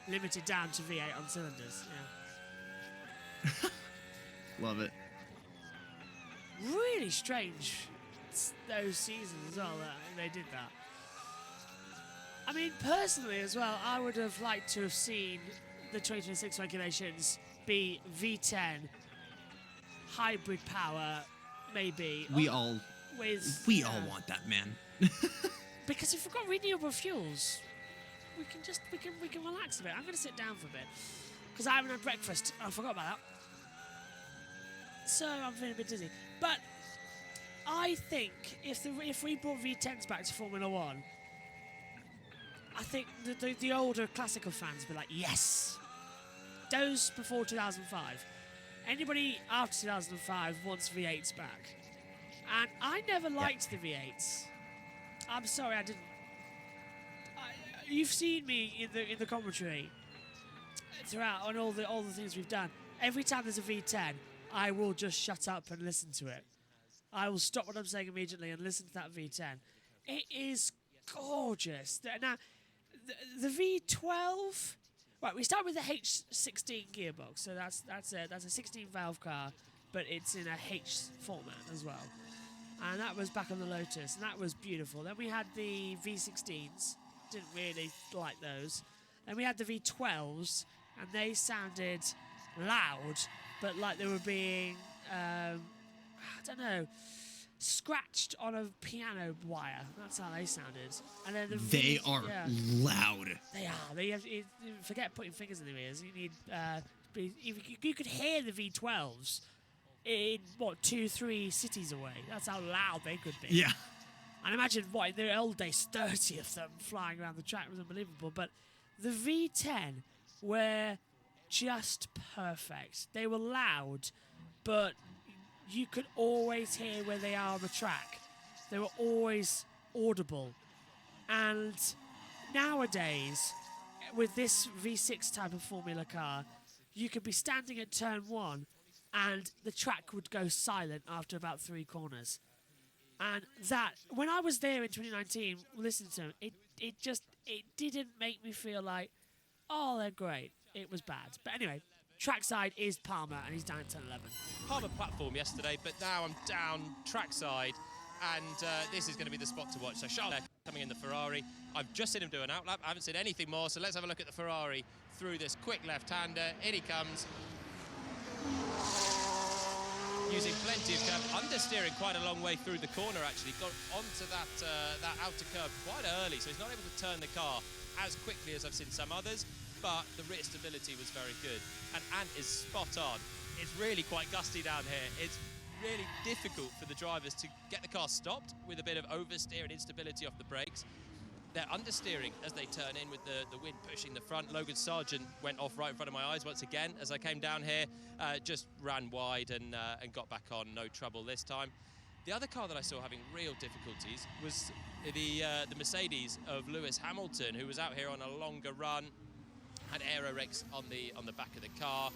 limited down to V8 on cylinders. Yeah. Love it. Really strange those seasons as well that they did that. I mean, personally as well, I would have liked to have seen the 2026 regulations be V10, hybrid power, maybe. We all want that, man. Because if we've got renewable fuels, we can relax a bit. I'm going to sit down for a bit because I haven't had breakfast. I forgot about that. So I'm feeling a bit dizzy. But I think if we brought V10s back to Formula 1, I think the older classical fans will be like, yes. Those before 2005. Anybody after 2005 wants V8s back. And I never liked the V8s. I'm sorry, I didn't. You've seen me in the commentary throughout on all the things we've done. Every time there's a V10, I will just shut up and listen to it. I will stop what I'm saying immediately and listen to that V10. It is gorgeous. Now, the V12. Right, we start with the H16 gearbox, so that's a 16 valve car, but it's in a H format as well. And that was back on the Lotus, and that was beautiful. Then we had the V16s, didn't really like those. Then we had the V12s, and they sounded loud, but like they were being, I don't know, scratched on a piano wire. That's how they sounded. And then They are loud. They are. Forget putting fingers in their ears. You need. You could hear the V12s in 2-3 cities away. That's how loud they could be. Yeah. And imagine what in the old days, 30 of them flying around the track was unbelievable. But the V10 were just perfect. They were loud, but you could always hear where they are on the track. They were always audible. And nowadays, with this V6 type of Formula car, you could be standing at turn 1 and the track would go silent after about 3 corners. And that, when I was there in 2019, listening to them, it didn't make me feel like, oh, they're great. It was bad. But anyway, trackside is Palmer, and he's down at turn 11. Palmer platform yesterday, but now I'm down trackside, and this is going to be the spot to watch. So Charles coming in the Ferrari. I've just seen him do an outlap. I haven't seen anything more, so let's have a look at the Ferrari through this quick left-hander. In he comes. Using plenty of curve, understeering quite a long way through the corner actually, got onto that outer curve quite early, so he's not able to turn the car as quickly as I've seen some others, but the rear stability was very good. And Ant is spot on. It's really quite gusty down here. It's really difficult for the drivers to get the car stopped with a bit of oversteer and instability off the brakes. They're understeering as they turn in with the wind pushing the front. Logan Sargent went off right in front of my eyes once again as I came down here. Just ran wide and got back on, no trouble this time. The other car that I saw having real difficulties was the Mercedes of Lewis Hamilton, who was out here on a longer run, had aero wrecks on the back of the car,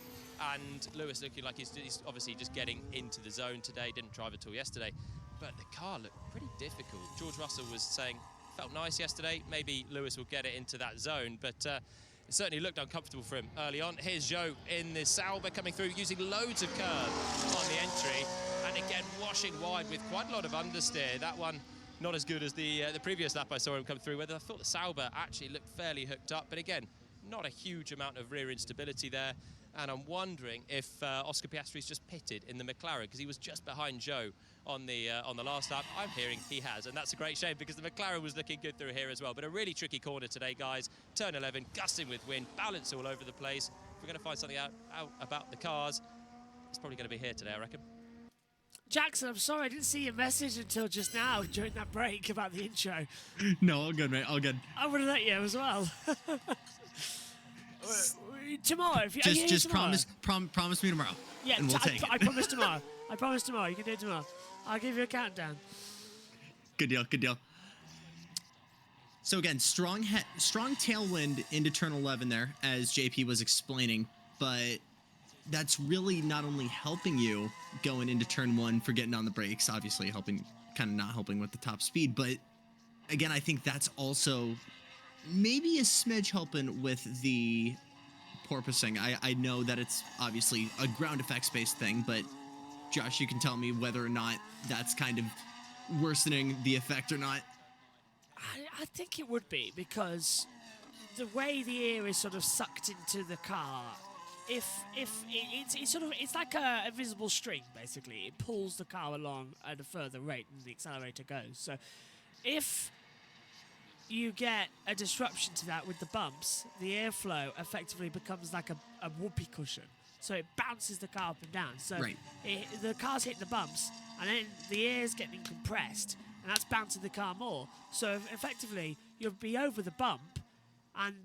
and Lewis looking like he's obviously just getting into the zone today, didn't drive at all yesterday, but the car looked pretty difficult. George Russell was saying, felt nice yesterday, maybe Lewis will get it into that zone, but it certainly looked uncomfortable for him early on. Here's Joe in the Sauber coming through, using loads of curve on the entry, and again washing wide with quite a lot of understeer. That one not as good as the previous lap I saw him come through with. I thought the Sauber actually looked fairly hooked up, but again, not a huge amount of rear instability there. And I'm wondering if Oscar Piastri's just pitted in the McLaren, because he was just behind Joe on the last lap. I'm hearing he has, and that's a great shame because the McLaren was looking good through here as well. But a really tricky corner today, guys. Turn 11, gusting with wind, balance all over the place. If we're going to find something out about the cars, it's probably going to be here today, I reckon. Jackson, I'm sorry, I didn't see your message until just now during that break about the intro. No, all good, mate. All good. I would have let you as well. Tomorrow, if you just tomorrow? promise me tomorrow. Yeah, and we'll take it. I promise tomorrow. I promise tomorrow. You can do it tomorrow. I'll give you a countdown. Good deal. Good deal. So again, strong tailwind into turn 11 there, as JP was explaining, but that's really not only helping you going into turn 1 for getting on the brakes, obviously kind of not helping with the top speed, but again, I think that's also maybe a smidge helping with the porpoising. I know that it's obviously a ground effects based thing, but Josh, you can tell me whether or not that's kind of worsening the effect or not. I think it would be, because the way the air is sort of sucked into the car, it's like a invisible string basically. It pulls the car along at a further rate than the accelerator goes. So if you get a disruption to that with the bumps, the airflow effectively becomes like a whoopee cushion. So it bounces the car up and down. So right. The car's hitting the bumps, and then the air's getting compressed, and that's bouncing the car more. So effectively, you'll be over the bump,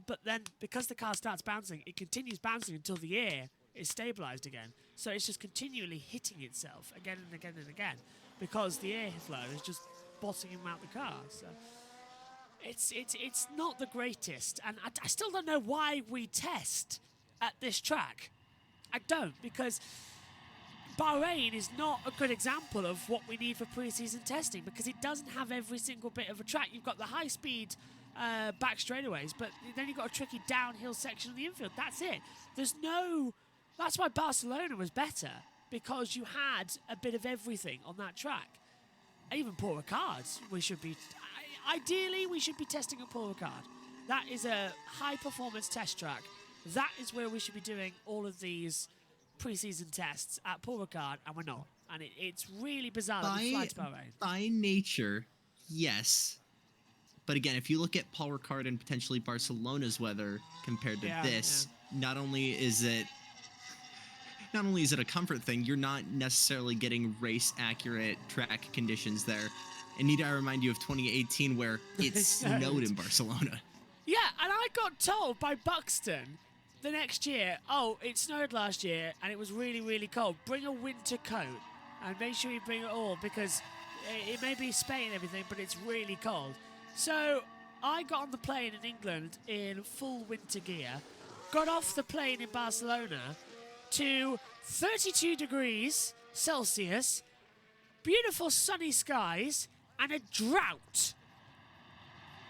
But then because the car starts bouncing, it continues bouncing until the air is stabilized again. So it's just continually hitting itself again and again and again because the airflow is just bottoming out the car. So it's not the greatest, and I still don't know why we test at this track. I don't, because Bahrain is not a good example of what we need for pre-season testing because it doesn't have every single bit of a track. You've got the high-speed back straightaways, but then you've got a tricky downhill section of the infield. That's it. That's why Barcelona was better, because you had a bit of everything on that track. Even Paul Ricard, ideally we should be testing at Paul Ricard. That is a high-performance test track. That is where we should be doing all of these pre-season tests at Paul Ricard, and we're not. And it's really bizarre that we fly to Bahrain. By nature, yes. But again, if you look at Paul Ricard and potentially Barcelona's weather compared to this, not only is it a comfort thing, you're not necessarily getting race-accurate track conditions there. And need I remind you of 2018 where it snowed in Barcelona. Yeah, and I got told by Buxton the next year, oh, it snowed last year and it was really, really cold. Bring a winter coat and make sure you bring it all because it may be Spain and everything, but it's really cold. So I got on the plane in England in full winter gear, got off the plane in Barcelona to 32 degrees Celsius, beautiful sunny skies, and a drought.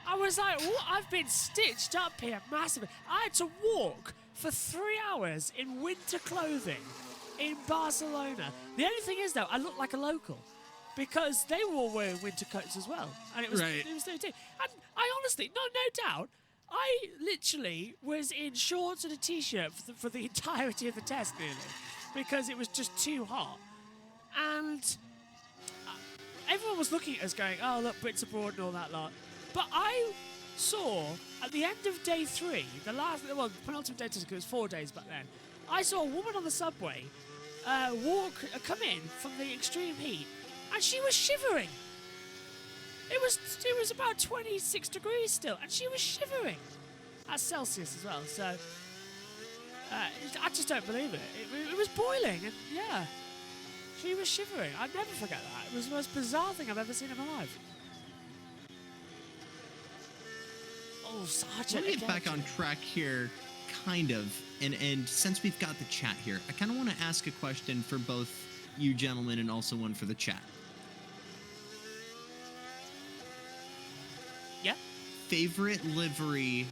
I was like, what? I've been stitched up here massively. I had to walk for 3 hours in winter clothing in Barcelona. The only thing is, though, I looked like a local because they were all wearing winter coats as well. And it was 32. And I honestly, no doubt, I literally was in shorts and a T-shirt for the entirety of the test, nearly, because it was just too hot. And everyone was looking at us going, oh, look, Brits abroad and all that lot. But I saw, at the end of day 3, penultimate day, because it was 4 days back then, I saw a woman on the subway come in from the extreme heat, and she was shivering. It was about 26 degrees still, and she was shivering. That's Celsius as well, so I just don't believe it. It was boiling, and yeah, she was shivering. I'd never forget that. It was the most bizarre thing I've ever seen in my life. Oh, Sergeant. Let me get back on track here, kind of. And since we've got the chat here, I kind of want to ask a question for both you gentlemen and also one for the chat. Yeah? Favorite livery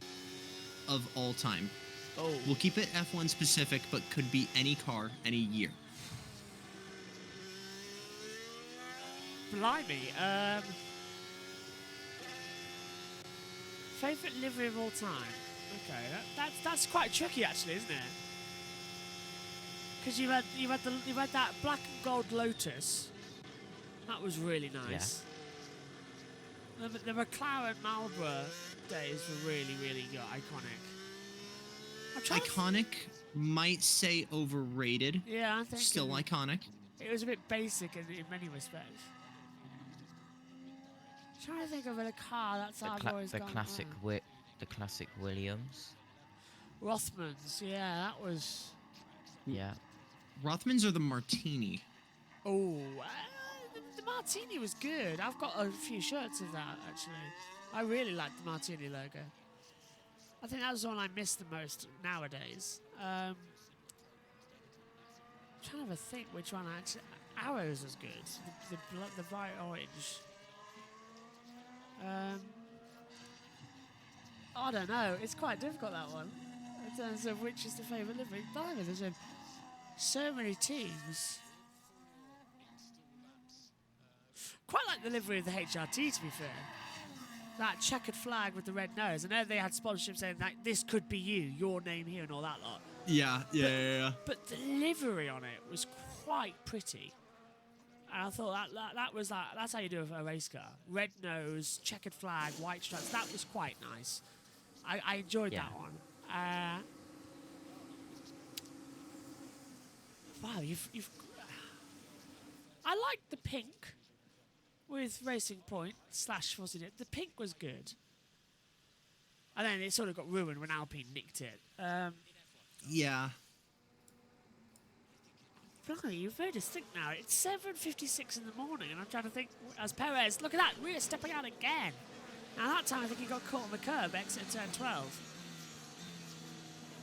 of all time? Oh. We'll keep it F1 specific, but could be any car, any year. Blimey. Favorite livery of all time? Okay, that's quite tricky actually, isn't it? Because you had that black and gold Lotus. That was really nice. Yeah. The McLaren Marlboro days were really, really good, iconic. Iconic, might say overrated. Yeah, I think still iconic. It was a bit basic in many respects. I'm trying to think of a car that's always gone. The classic Williams. Rothmans, yeah, that was. Yeah. Rothmans or the Martini? Oh, the Martini was good. I've got a few shirts of that actually. I really liked the Martini logo. I think that was the one I miss the most nowadays. I'm trying to think which one actually. Arrows was good. The bright orange. I don't know. It's quite difficult, that one, in terms of which is the favourite livery. Blimey, there's so many teams. Quite like the livery of the HRT, to be fair. That checkered flag with the red nose. I know they had sponsorship saying that this could be you, your name here, and all that lot. Yeah. But the livery on it was quite pretty. And I thought that's how you do a race car. Red nose, checkered flag, white stripes. That was quite nice. I enjoyed that one. Wow, you've. I liked the pink with Racing Point / wasn't it? The pink was good. And then it sort of got ruined when Alpine nicked it. Yeah. Blimey, you've made us think now. It's 7:56 in the morning, and I'm trying to think, as Perez, look at that, rear stepping out again. Now that time I think he got caught on the curb, exit turn 12.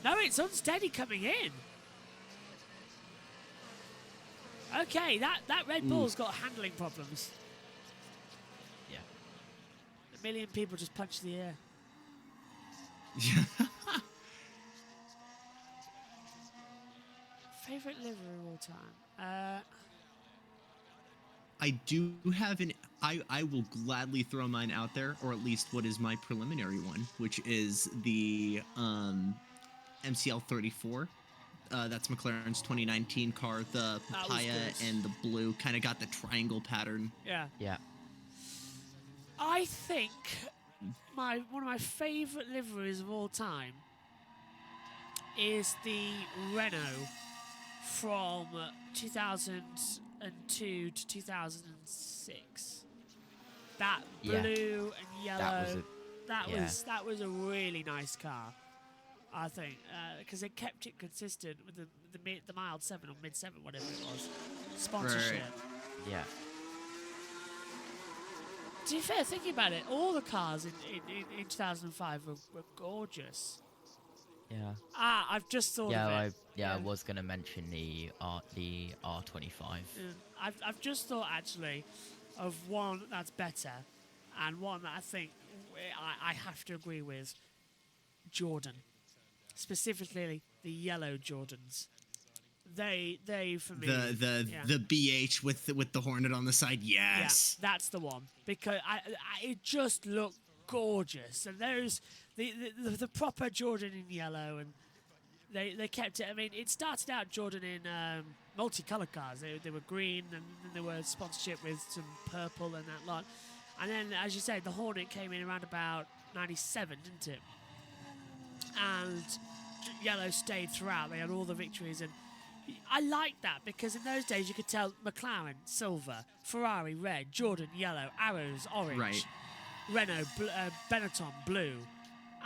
No, it's unsteady coming in. Okay, that Red Bull's got handling problems. Yeah. A million people just punched the air. Favorite livery of all time? I do have an. I will gladly throw mine out there, or at least what is my preliminary one, which is the MCL 34. That's McLaren's 2019 car. The papaya and the blue kind of got the triangle pattern. Yeah. Yeah. I think one of my favourite liveries of all time is the Renault from 2002 to 2006. That blue and yellow. That was a really nice car, I think, because it kept it consistent with the mild 7 or mid 7, whatever it was, sponsorship. Right. Yeah. To be fair, thinking about it, all the cars in 2005 were gorgeous. Yeah. I've just thought of it. I was gonna mention the R25. Yeah. I've just thought actually of one that's better, and one that I think I have to agree with. Jordan, specifically the yellow Jordans. They for me the BH with the Hornet on the side. Yes, yeah, that's the one, because it just looked gorgeous, and there's the proper Jordan in yellow, and they kept it. I mean, it started out Jordan in multicolored cars. They were green, and then there were sponsorship with some purple and that lot. And then, as you say, the Hornet came in around about 97, didn't it? And yellow stayed throughout. They had all the victories, and I like that because in those days you could tell McLaren silver, Ferrari red, Jordan yellow, Arrows orange, right. Renault Benetton blue,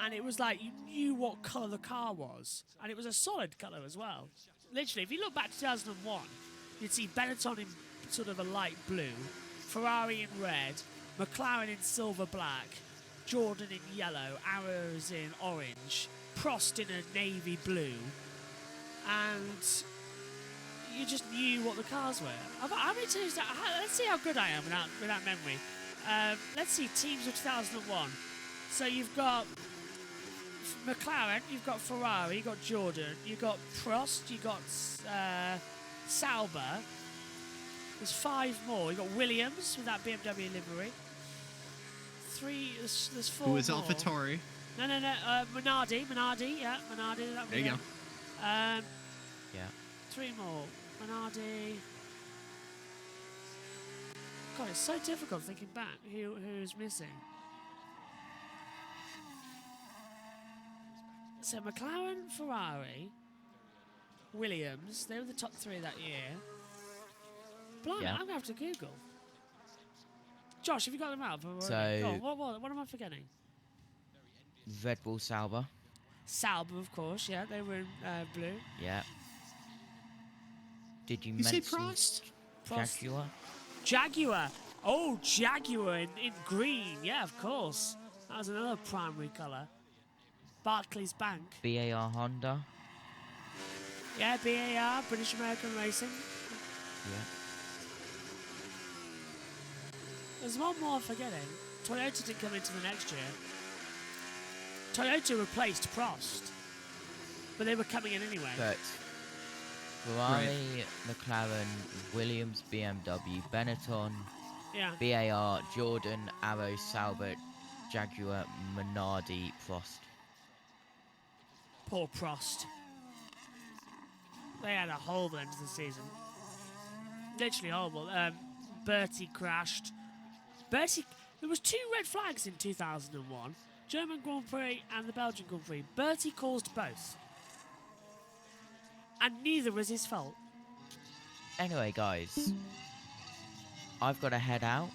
and it was like you knew what colour the car was, and it was a solid colour as well. Literally, if you look back to 2001, you'd see Benetton in sort of a light blue, Ferrari in red, McLaren in silver black, Jordan in yellow, Arrows in orange, Prost in a navy blue, and you just knew what the cars were. How many teams? Let's see how good I am without memory. Let's see, teams of 2001. So you've got McLaren, you've got Ferrari, you've got Jordan, you've got Prost, you've got Sauber. There's 5 more. You've got Williams with that BMW livery. 3. There's 4 Who was more. AlphaTauri? No. Minardi. Yeah, Minardi. There you go. Yeah. 3 more. Minardi. God, it's so difficult thinking back. Who's missing? So McLaren, Ferrari, Williams. They were the top 3 that year. Blimey, Yeah. I'm gonna have to Google. Josh, have you got them out? So- Go on, what am I forgetting? Red Bull Sauber. Sauber, of course. Yeah, they were in blue. Yeah. Did you You say mention Prost? Prost. Jaguar? Jaguar. Oh, Jaguar in green. Yeah, of course. That was another primary colour. Barclays Bank. BAR Honda? Yeah, BAR, British American Racing. Yeah. There's one more I'm forgetting. Toyota didn't come into the next year. Toyota replaced Prost, but they were coming in anyway. But Ferrari, McLaren, Williams, BMW, Benetton, Yeah. BAR, Jordan, Arrow, Sauber, Jaguar, Minardi, Prost. Poor Prost. They had a horrible end to the season. Literally horrible. Bertie crashed. There was 2 red flags in 2001. German Grand Prix and the Belgian Grand Prix. Bertie caused both. And neither was his fault. Anyway, guys, I've got to head out.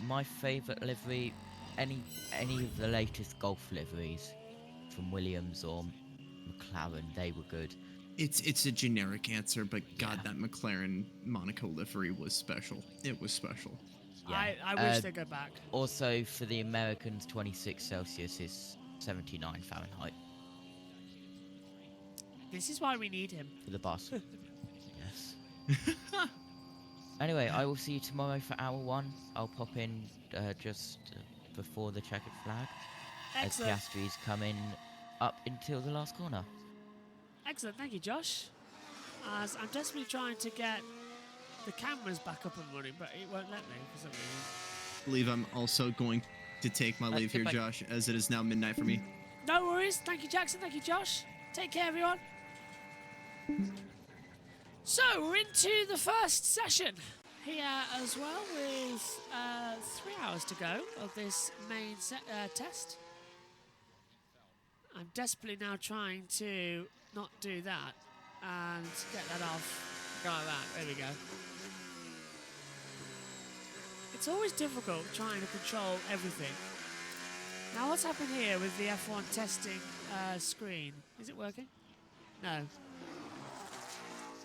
My favourite livery any of the latest Golf liveries from Williams or McLaren, they were good. It's a generic answer, but God, Yeah. that McLaren Monaco livery was special. It was special. Yeah. I wish they'd go back. Also, for the Americans, 26 Celsius is 79 Fahrenheit This is why we need him. for the bus. Yes. Anyway, I will see you tomorrow for hour 1. I'll pop in just before the checkered flag, Excellent. as Piastri's coming up until the last corner. Excellent, thank you, Josh. As I'm desperately trying to get the cameras back up and running, but it won't let me for some reason. I believe I'm also going to take my leave here, goodbye. Josh, as it is now midnight for me. No worries. Thank you, Jackson. Thank you, Josh. Take care, everyone. So, we're into the first session here as well with 3 hours to go of this main test. I'm desperately now trying to not do that and get that off. Go like that. There we go. It's always difficult trying to control everything. Now, what's happened here with the F1 testing screen? Is it working? No.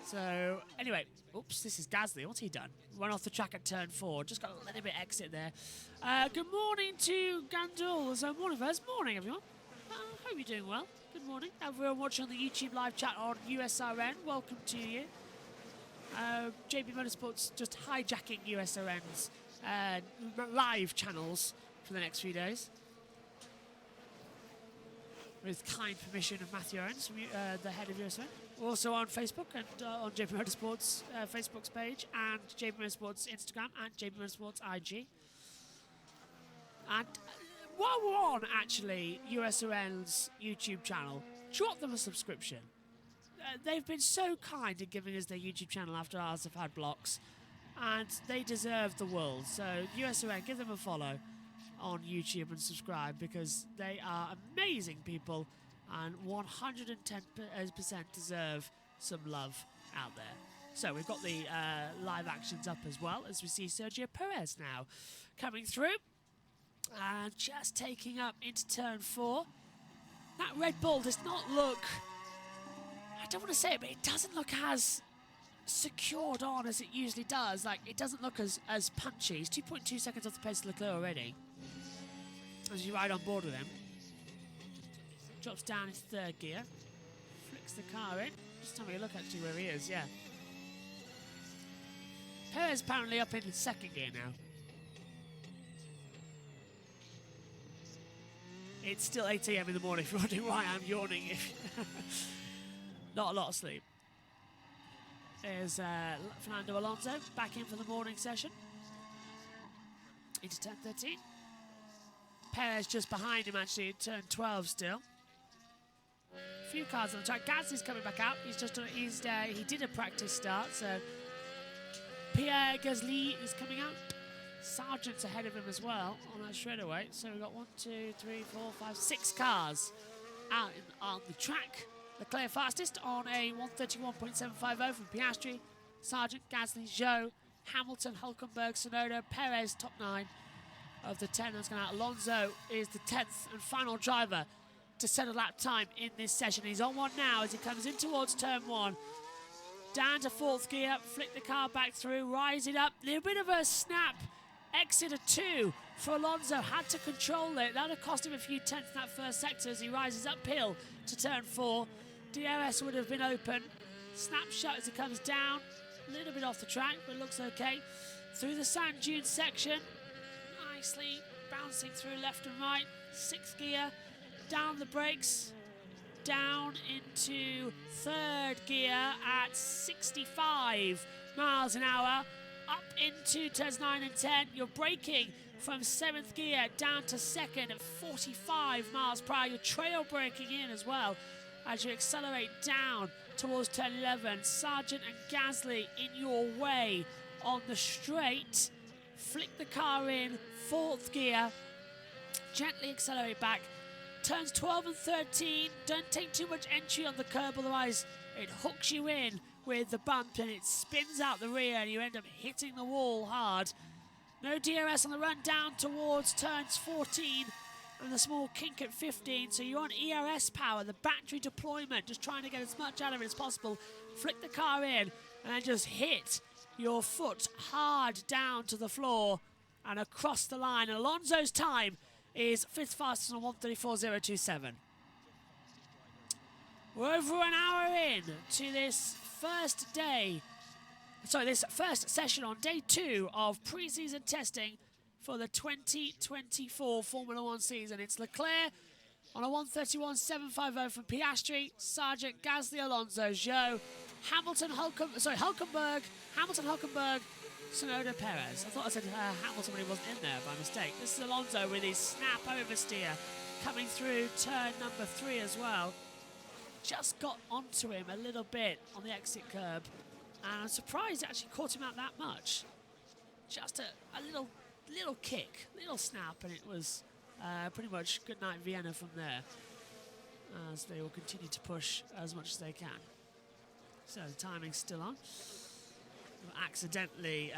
So, anyway, oops, this is Gasly. What's he done? Went off the track at turn 4. Just got a little bit exit there. Good morning to Gandul. So, morning, first. Morning, everyone. Hope you're doing well. Good morning. Everyone watching on the YouTube live chat on USRN, welcome to you. JB Motorsports just hijacking USRN's live channels for the next few days. With kind permission of Matthew Owens, the head of USRN. We're also on Facebook and on JB Motorsports Facebook's page, and JB Motorsports Instagram, and JB Motorsports IG. And while we're on, actually, USRN's YouTube channel, drop them a subscription. They've been so kind in giving us their YouTube channel after ours have had blocks, and they deserve the world. So, USRN, give them a follow on YouTube and subscribe, because they are amazing people and 110% deserve some love out there. So, we've got the live actions up as well, as we see Sergio Perez now coming through. And just taking up into turn 4. That Red Bull does not look, I don't want to say it, but it doesn't look as secured on as it usually does. Like, it doesn't look as punchy. It's 2.2 seconds off the pace of Leclerc already, as you ride on board with him. Drops down into 3rd gear. Flicks the car in. Just having a look actually where he is, yeah. Perez apparently up in 2nd gear now. It's still 8 AM in the morning, if you're wondering why I'm yawning. Not a lot of sleep. There's Fernando Alonso back in for the morning session. Into turn 13. Perez just behind him, actually, at turn 12 still. A few cars on the track. Gasly's coming back out. He's just he did a practice start, so Pierre Gasly is coming out. Sargent's ahead of him as well on that straightaway. So we've got 1, 2, 3, 4, 5, 6 cars out on the track. Leclerc fastest on a 131.750 from Piastri. Sargent, Gasly, Zhou, Hamilton, Hülkenberg, Tsunoda, Perez, top 9 of the 10 that's going out. Alonso is the 10th and final driver to set a lap time in this session. He's on one now as he comes in towards turn 1. Down to 4th gear, flick the car back through, rise it up. A little bit of a snap. Exit of 2 for Alonso, had to control it. That would have cost him a few tenths in that first sector as he rises uphill to turn 4. DRS would have been open. Snapshot as it comes down. A little bit off the track, but looks okay. Through the sand dune section. Nicely bouncing through left and right. 6th gear. Down the brakes. Down into 3rd gear at 65 miles an hour. Up into turns 9 and 10. You're braking from 7th gear down to 2nd at 45 miles per hour. You're trail braking in as well as you accelerate down towards turn 11. Sargent and Gasly in your way on the straight. Flick the car in 4th gear. Gently accelerate back. Turns 12 and 13. Don't take too much entry on the curb, otherwise it hooks you in with the bump and it spins out the rear and you end up hitting the wall hard. No DRS on the run down towards turns 14 and the small kink at 15. So you're on ERS power, the battery deployment, just trying to get as much out of it as possible. Flick the car in and then just hit your foot hard down to the floor and across the line. Alonso's time is 5th fastest on 1:34.027. We're over an hour in to this first day. Sorry, this first session on day 2 of pre-season testing for the 2024 Formula 1 season. It's Leclerc on a 1:31.750 from Piastri, Sargent, Gasly, Alonso, Zhou, Hamilton, Hulkenberg, Hamilton, Hulkenberg, Tsunoda, Perez. I thought I said Hamilton when he wasn't in there by mistake. This is Alonso with his snap oversteer coming through turn number 3 as well. Just got onto him a little bit on the exit curb. And I'm surprised it actually caught him out that much. Just a little kick, little snap, and it was pretty much good night Vienna from there. As they will continue to push as much as they can. So the timing's still on. Accidentally,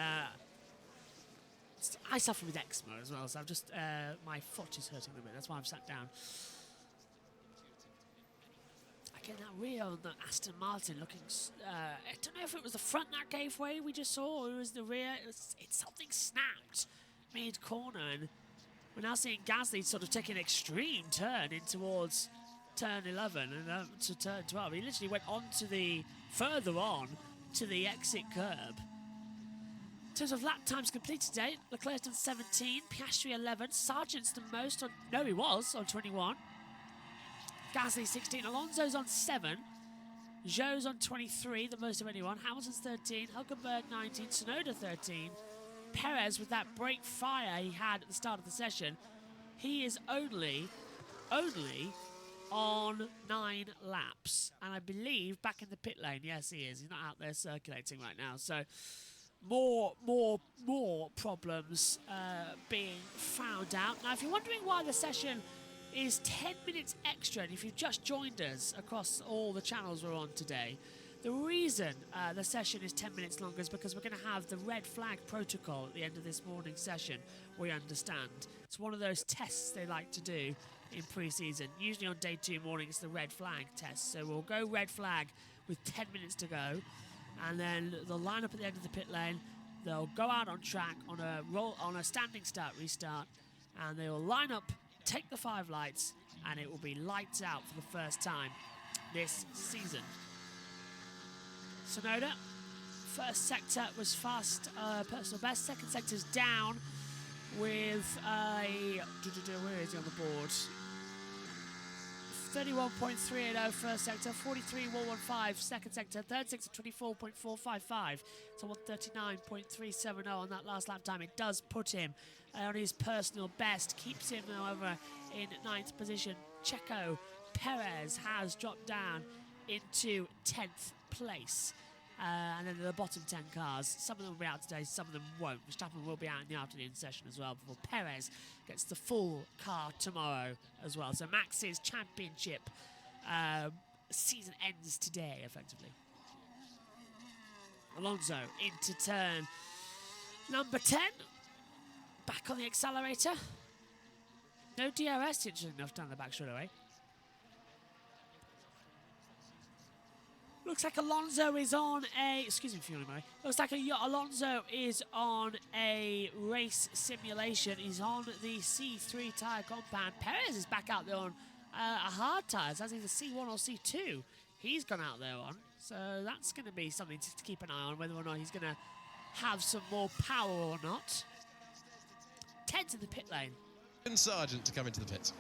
I suffer with eczema as well, so I've just, my foot is hurting a bit, that's why I've sat down. Again, that rear on the Aston Martin looking, I don't know if it was the front that gave way we just saw, or it was the rear. It's something snapped mid-corner, and we're now seeing Gasly sort of take an extreme turn in towards turn 11 and to turn 12. He literally went further on to the exit curb. In terms of lap times completed today, Leclerc's done 17, Piastri 11, Sargent's the most on, no he was, on 21. Gasly 16, Alonso's on 7, Zhou's on 23, the most of anyone, Hamilton's 13, Hulkenberg 19, Tsunoda 13, Perez with that brake fire he had at the start of the session, he is only on 9 laps, and I believe back in the pit lane. Yes, he is. He's not out there circulating right now. So more problems being found out. Now, if you're wondering why the session is 10 minutes extra, and if you've just joined us across all the channels we're on today, the reason the session is 10 minutes longer is because we're going to have the red flag protocol at the end of this morning's session, we understand. It's one of those tests they like to do in pre-season. Usually on day 2 morning it's the red flag test. So we'll go red flag with 10 minutes to go, and then they'll line up at the end of the pit lane. They'll go out on track on a standing start restart, and they will line up, take the 5 lights, and it will be lights out for the first time this season. Tsunoda, first sector was fast, personal best. Second sector's down with a, where is he on the board? 31.380 first sector, 43.115 second sector, third sector 24.455. So 139.370 on that last lap time. It does put him on his personal best, keeps him however in 9th position. Checo Perez has dropped down into 10th place. And then the bottom 10 cars, some of them will be out today, some of them won't. Verstappen will be out in the afternoon session as well before Perez gets the full car tomorrow as well. So Max's championship season ends today, effectively. Alonso into turn number 10. Back on the accelerator. No DRS, interesting enough, down the back straight away. Looks like Alonso is on a... Excuse me, Fiona Murray. Looks like Alonso is on a race simulation. He's on the C3 tyre compound. Perez is back out there on a hard tyres, as either C1 or C2. He's gone out there on. So that's going to be something to keep an eye on, whether or not he's going to have some more power or not. 10 to the pit lane. And Sargent to come into the pits.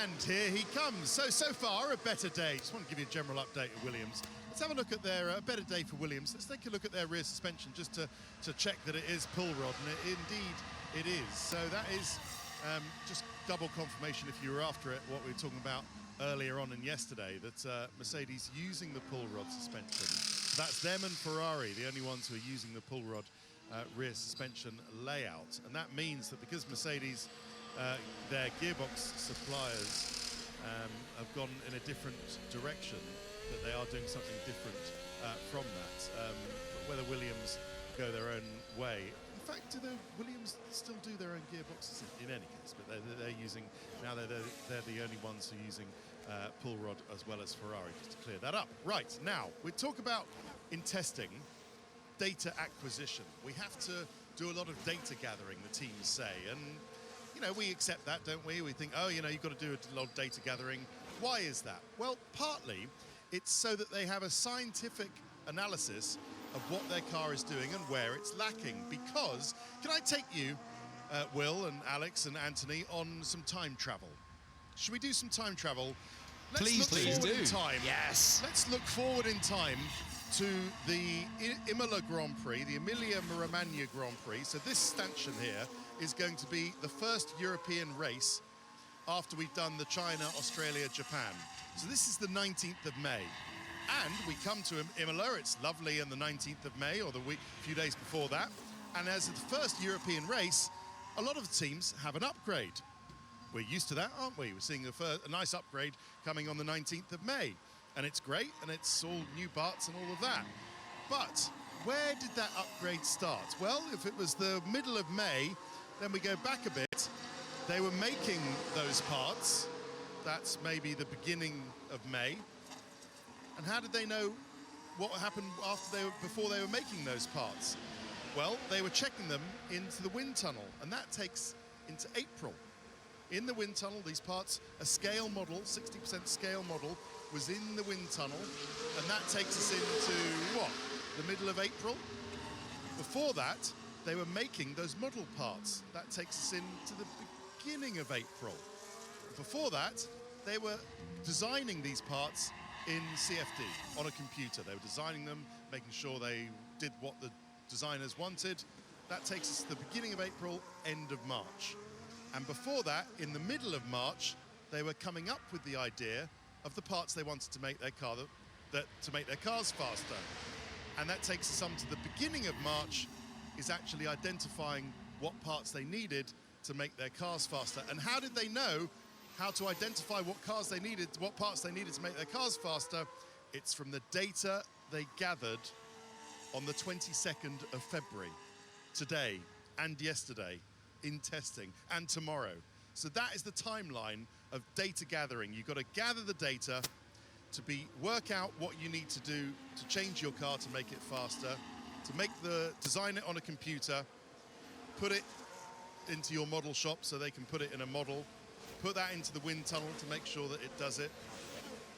And here he comes. So far, a better day. Just want to give you a general update of Williams. Let's have a look at their better day for Williams. Let's take a look at their rear suspension just to check that it is pull rod, and indeed it is. So that is just double confirmation, if you were after it, what we were talking about earlier on and yesterday, that Mercedes using the pull rod suspension. So that's them and Ferrari, the only ones who are using the pull rod rear suspension layout. And that means that because Mercedes their gearbox suppliers have gone in a different direction, that they are doing something different from that. But whether Williams go their own way. In fact, do the Williams still do their own gearboxes in any case? But they're using, now they're the only ones who are using pull rod as well as Ferrari, just to clear that up. Right, now, we talk about, in testing, data acquisition. We have to do a lot of data gathering, the teams say, and you know, we accept that, don't we? We think, oh, you know, you've got to do a lot of data gathering. Why is that? Well, partly it's so that they have a scientific analysis of what their car is doing and where it's lacking. Because, can I take you, Will and Alex and Anthony, on some time travel? Should we do some time travel? Please forward do. in time. Yes. Let's look forward in time to the Imola Grand Prix, the Emilia-Romagna Grand Prix. So this stanchion here is going to be the first European race after we've done the China, Australia, Japan. So this is the 19th of May. And we come to Imola, it's lovely on the 19th of May, or the few days before that. And as the first European race, a lot of the teams have an upgrade. We're used to that, aren't we? We're seeing a nice upgrade coming on the 19th of May. And it's great, and it's all new parts and all of that. But where did that upgrade start? Well, if it was the middle of May, then we go back a bit. They were making those parts. That's maybe the beginning of May. And how did they know what happened before they were making those parts? Well, they were checking them into the wind tunnel, and that takes into April. In the wind tunnel, these parts, a scale model, 60% scale model, was in the wind tunnel, and that takes us into, what, the middle of April? Before that, they were making those model parts. That takes us into the beginning of April. Before that, they were designing these parts in CFD on a computer. They were designing them, making sure they did what the designers wanted. That takes us to the beginning of April, end of March. And before that, in the middle of March, they were coming up with the idea of the parts they wanted to make their car to make their cars faster. And that takes us to the beginning of March, is actually identifying what parts they needed to make their cars faster. And how did they know how to identify what parts they needed to make their cars faster? It's from the data they gathered on the 22nd of February, today and yesterday, in testing, and tomorrow. So that is the timeline of data gathering. You've got to gather the data to work out what you need to do to change your car to make it faster, to design it on a computer, put it into your model shop so they can put it in a model, put that into the wind tunnel to make sure that it does it,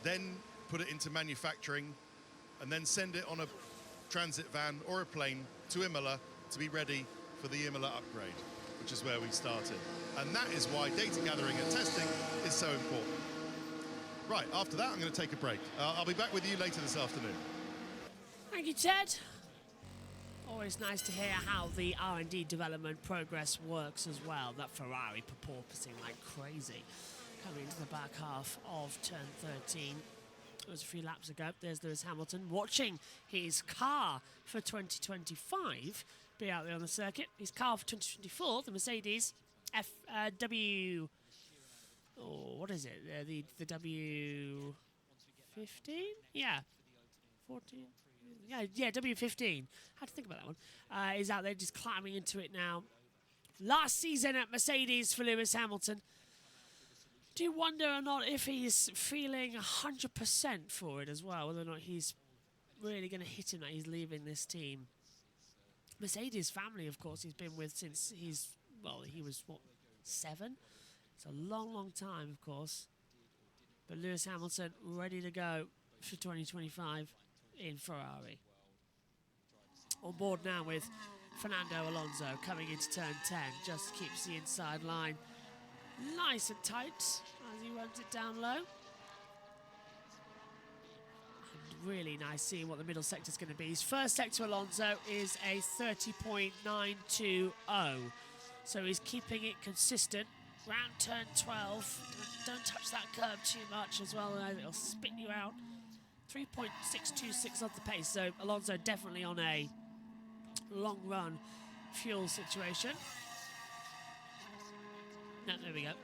then put it into manufacturing, and then send it on a transit van or a plane to Imola to be ready for the Imola upgrade, which is where we started. And that is why data gathering and testing is so important. Right, after that, I'm going to take a break. I'll be back with you later this afternoon. Thank you, Ted. Always nice to hear how the R&D development progress works as well. That Ferrari porpoising like crazy coming into the back half of turn 13. It was a few laps ago. There's Lewis Hamilton watching his car for 2025 be out there on the circuit. His car for 2024, the Mercedes what is it? The W15? Yeah. 14? Yeah, W15. Had to think about that one. Is out there just climbing into it now. Last season at Mercedes for Lewis Hamilton. Do you wonder or not if he's feeling 100% for it as well, whether or not he's really going to hit him that he's leaving this team. Mercedes family, of course, he's been with since he was, what, 7? It's a long, long time, of course. But Lewis Hamilton ready to go for 2025 in Ferrari. On board now with Fernando Alonso coming into turn 10. Just keeps the inside line nice and tight as he runs it down low. And really nice seeing what the middle sector is going to be. His first sector, Alonso, is a 30.920. So he's keeping it consistent. Round turn 12. Don't touch that curb too much as well, it'll spit you out. 3.626 off the pace. So Alonso definitely on a long run fuel situation. No, there we go.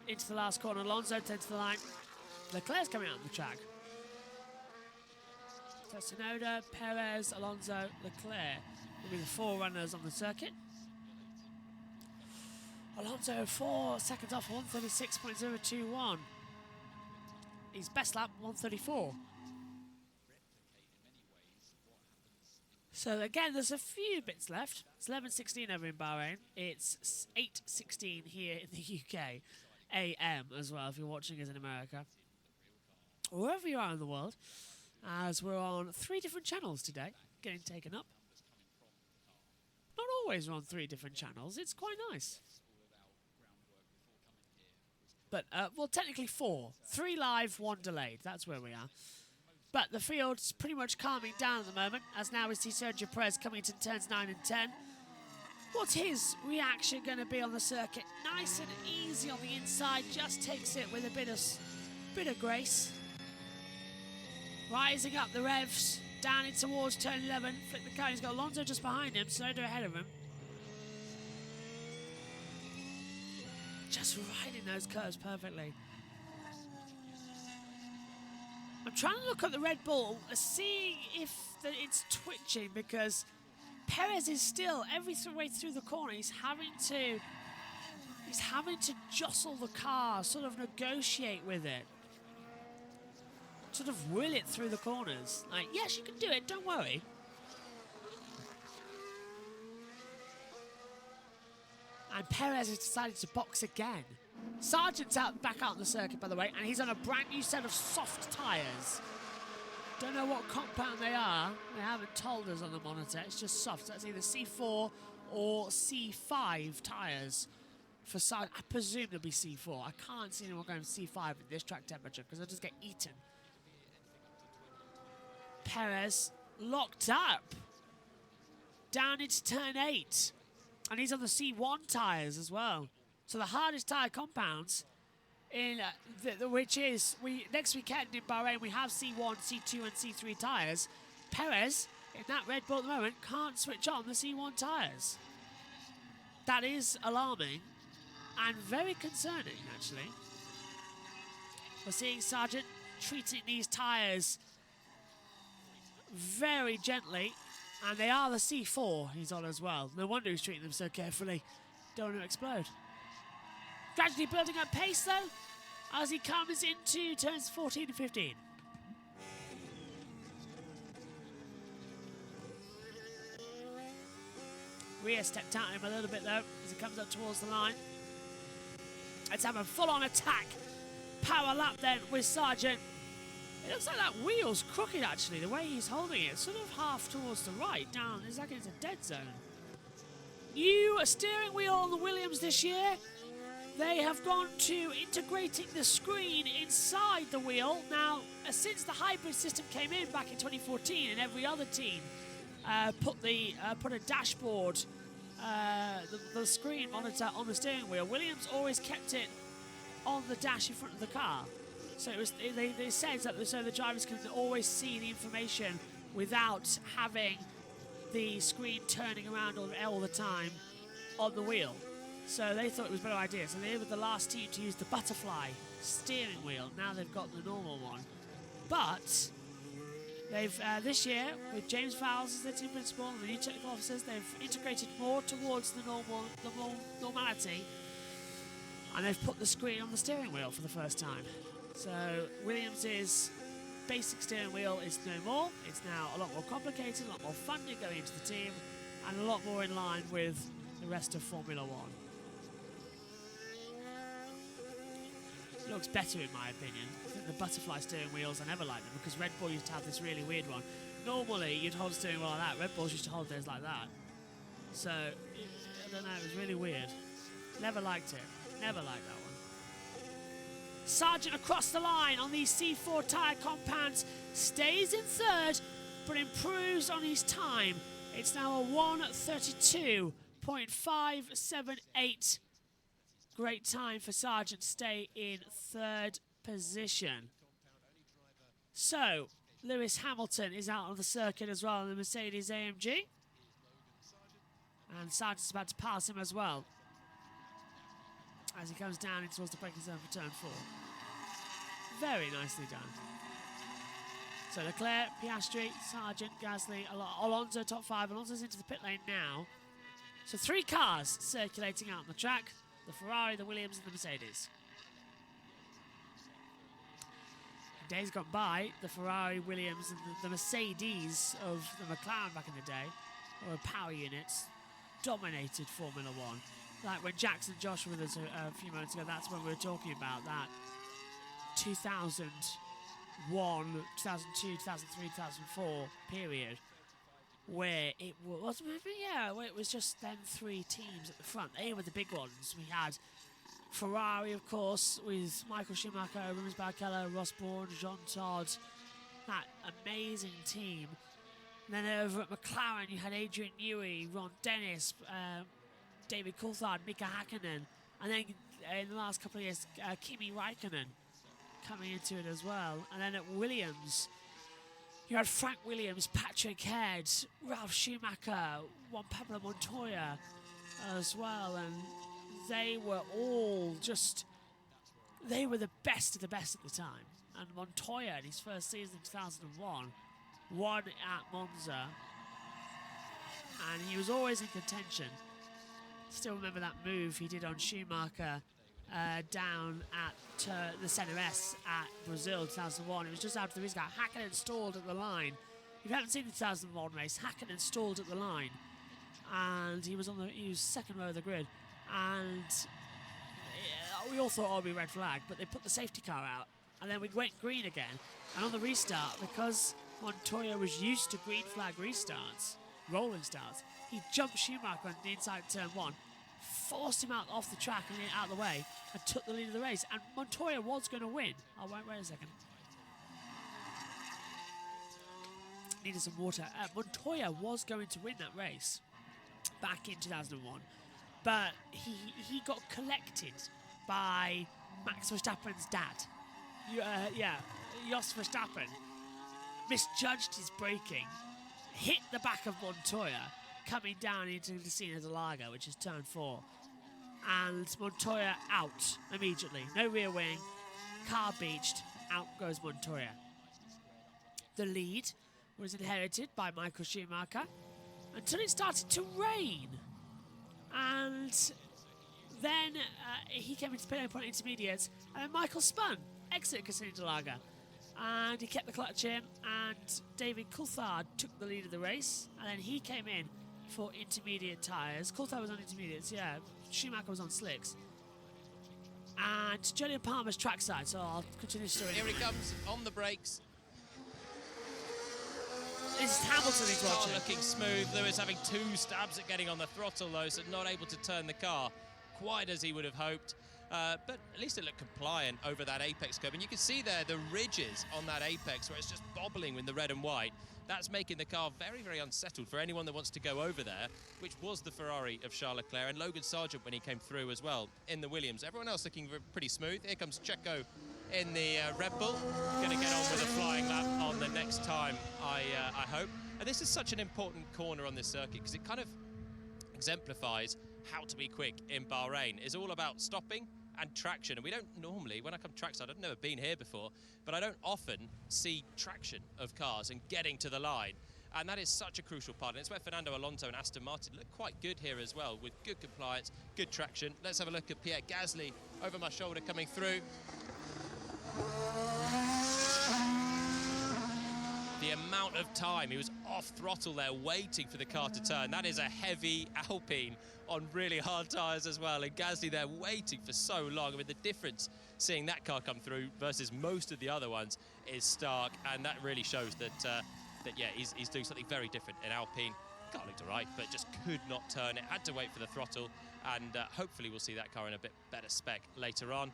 Into the last corner, Alonso tends to the line. Leclerc's coming out on the track. So Tsunoda, Perez, Alonso, Leclerc will be the 4 runners on the circuit. Alonso 4 seconds off, 136.021. His best lap, 134. So again, there's a few bits left. It's 11:16 over in Bahrain. It's 8:16 here in the UK. AM as well, if you're watching us in America. Or wherever you are in the world, as we're on 3 different channels today, getting taken up. Not always we're on 3 different channels. It's quite nice. But, well, technically 4. 3 live, 1 delayed. That's where we are. But the field's pretty much calming down at the moment, as now we see Sergio Perez coming into turns 9 and 10. What's his reaction going to be on the circuit? Nice and easy on the inside, just takes it with a bit of grace. Rising up the revs, down in towards turn 11. Flick the car, he's got Alonso just behind him, Tsunoda ahead of him. Just riding those curves perfectly. I'm trying to look at the Red Bull, seeing if it's twitching, because Perez is still, every way through the corner, he's having to jostle the car, sort of negotiate with it. Sort of will it through the corners. Like, yes, you can do it, don't worry. And Perez has decided to box again. Sargent's back out on the circuit, by the way, and he's on a brand new set of soft tyres. Don't know what compound they are. They haven't told us on the monitor. It's just soft. So that's either C4 or C5 tyres for Sargent. I presume they'll be C4. I can't see anyone going C5 at this track temperature because they'll just get eaten. Perez locked up. Down into turn 8. And he's on the C1 tyres as well. So the hardest tyre compounds, in which is, next weekend in Bahrain, we have C1, C2 and C3 tyres. Perez, in that Red Bull at the moment, can't switch on the C1 tyres. That is alarming and very concerning, actually. We're seeing Sargent treating these tyres very gently. And they are the C4 he's on as well. No wonder he's treating them so carefully. Don't want to explode. Gradually building up pace, though, as he comes into turns 14 and 15. Rhea stepped out him a little bit, though, as he comes up towards the line. Let's have a full-on attack. Power lap, then, with Sargent. It looks like that wheel's crooked, actually, the way he's holding it. Sort of half towards the right, down. It's like it's a dead zone. New steering wheel on the Williams this year. They have gone to integrating the screen inside the wheel. Now, since the hybrid system came in back in 2014, and every other team put a dashboard, the screen monitor on the steering wheel, Williams always kept it on the dash in front of the car. So they said that so the drivers can always see the information without having the screen turning around all the time on the wheel. So they thought it was a better idea. So they were the last team to use the butterfly steering wheel. Now they've got the normal one. But they've this year, with James Fowles as their team principal and the new technical officers, they've integrated more towards the normality, and they've put the screen on the steering wheel for the first time. So Williams' basic steering wheel is no more. It's now a lot more complicated, a lot more funding going into the team, and a lot more in line with the rest of Formula One. It looks better in my opinion. I think the butterfly steering wheels, I never liked them because Red Bull used to have this really weird one. Normally you'd hold steering wheel like that. Red Bulls used to hold theirs like that. So, I don't know, it was really weird. Never liked it. Never liked that one. Sargent across the line on these C4 tyre compounds, stays in third, but improves on his time. It's now a 1:32.578. Great time for Sargent to stay in third position. So, Lewis Hamilton is out on the circuit as well in the Mercedes AMG. And Sargent's about to pass him as well, as he comes down in towards the braking zone for turn 4. Very nicely done. So Leclerc, Piastri, Sargent, Gasly, Alonso top 5. Alonso's into the pit lane now. So 3 cars circulating out on the track. The Ferrari, the Williams and the Mercedes. In days gone by, the Ferrari, Williams and the Mercedes of the McLaren back in the day, or power units, dominated Formula 1. Like when Jackson and Josh were with us a few moments ago, that's when we were talking about that 2001, 2002, 2003, 2004 period where it was, where it was just them 3 teams at the front. They were the big ones. We had Ferrari, of course, with Michael Schumacher, Rubens Barrichello, Ross Brawn, Jean Todt, that amazing team. And then over at McLaren, you had Adrian Newey, Ron Dennis, David Coulthard, Mika Hakkinen, and then in the last couple of years, Kimi Räikkönen coming into it as well. And then at Williams, you had Frank Williams, Patrick Head, Ralf Schumacher, Juan Pablo Montoya as well. And they were all just, they were the best of the best at the time. And Montoya, in his first season in 2001, won at Monza. And he was always in contention. Still remember that move he did on Schumacher down at the Centre S at Brazil 2001. It was just after the restart. Hakkinen stalled at the line. If you haven't seen the 2001 race, Hakkinen stalled at the line, and he was second row of the grid. And we all thought, oh, it'd be red flag, but they put the safety car out, and then we went green again. And on the restart, because Montoya was used to green flag restarts, rolling starts, he jumped Schumacher on the inside turn 1, forced him out off the track and out of the way, and took the lead of the race. And Montoya was going to win. Oh, wait a second. Needed some water. Montoya was going to win that race back in 2001, but he got collected by Max Verstappen's dad. Jos Verstappen misjudged his braking, hit the back of Montoya, coming down into the Casino de Lago, which is turn 4. And Montoya out immediately. No rear wing, car beached, out goes Montoya. The lead was inherited by Michael Schumacher until it started to rain. And then he came into pit lane intermediates, and then Michael spun, exit Casino de Lago. And he kept the clutch in, and David Coulthard took the lead of the race, and then he came in for intermediate tyres. Coulthard was on intermediates, yeah. Schumacher was on slicks. And Julian Palmer's trackside, so I'll continue the story. Here he comes on the brakes. This is Hamilton he's Car watching. looking smooth. Lewis having 2 stabs at getting on the throttle though, so not able to turn the car quite as he would have hoped. But at least it looked compliant over that apex curve. And you can see there the ridges on that apex where it's just bobbling with the red and white. That's making the car very, very unsettled for anyone that wants to go over there, which was the Ferrari of Charles Leclerc and Logan Sargent when he came through as well in the Williams. Everyone else looking pretty smooth. Here comes Checo in the Red Bull. Going to get on with a flying lap on the next time, I hope. And this is such an important corner on this circuit because it kind of exemplifies how to be quick in Bahrain. It's all about stopping and traction, and we don't normally, when I come trackside, I've never been here before, but I don't often see traction of cars and getting to the line, and that is such a crucial part, and it's where Fernando Alonso and Aston Martin look quite good here as well, with good compliance, good traction. Let's have a look at Pierre Gasly over my shoulder coming through. The amount of time he was off throttle there waiting for the car to turn. That is a heavy Alpine on really hard tyres as well. And Gasly there waiting for so long. I mean, the difference seeing that car come through versus most of the other ones is stark. And that really shows that, he's doing something very different in Alpine. Car looked all right, but just could not turn it. Had to wait for the throttle. And hopefully we'll see that car in a bit better spec later on.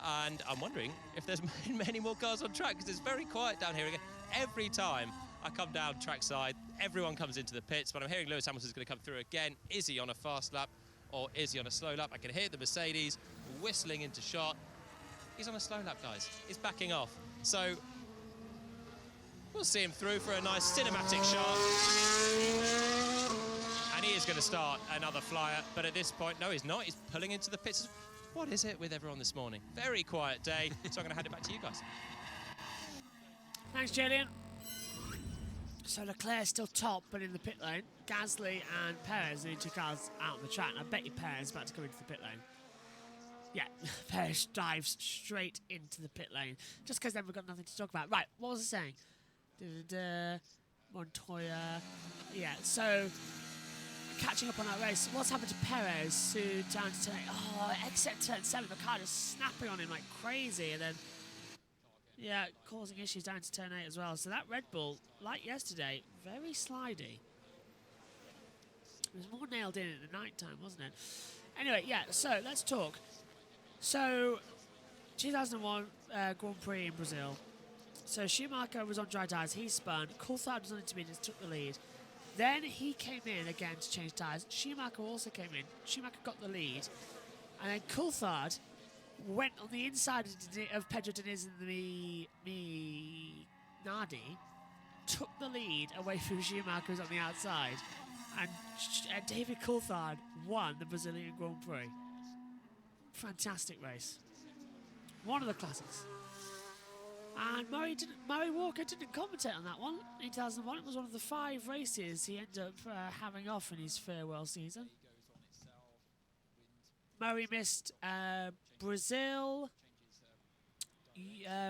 And I'm wondering if there's many more cars on track because it's very quiet down here again. Every time I come down trackside, everyone comes into the pits, but I'm hearing Lewis Hamilton's going to come through again. Is he on a fast lap or is he on a slow lap? I can hear the Mercedes whistling into shot. He's on a slow lap, guys. He's backing off. So we'll see him through for a nice cinematic shot. And he is going to start another flyer, but at this point, no, he's not. He's pulling into the pits. What is it with everyone this morning? Very quiet day, so I'm going to hand it back to you guys. Thanks, Julian. So Leclerc still top, but in the pit lane. Gasly and Perez, the only 2 cars out on the track. And I bet you Perez is about to come into the pit lane. Yeah, Perez dives straight into the pit lane. Just because then we've got nothing to talk about. Right, what was I saying? Montoya. Yeah, so catching up on that race. What's happened to Perez, who down to turn 8? Oh, exit turn 7. The car just snapping on him like crazy. And then, yeah, causing issues down to turn 8 as well. So that Red Bull, like yesterday, very slidey. It was more nailed in at the night time, wasn't it? Anyway, yeah, so let's talk. So, 2001 Grand Prix in Brazil. So Schumacher was on dry tyres, he spun. Coulthard was on intermediates, took the lead. Then he came in again to change tyres. Schumacher also came in. Schumacher got the lead. And then Coulthard went on the inside of Pedro Diniz and the Minardi, took the lead away from Schumacher, who was on the outside. And David Coulthard won the Brazilian Grand Prix. Fantastic race. One of the classics. And Murray Walker didn't commentate on that one in 2001. It was one of the 5 races he ended up having off in his farewell season. Murray missed Brazil,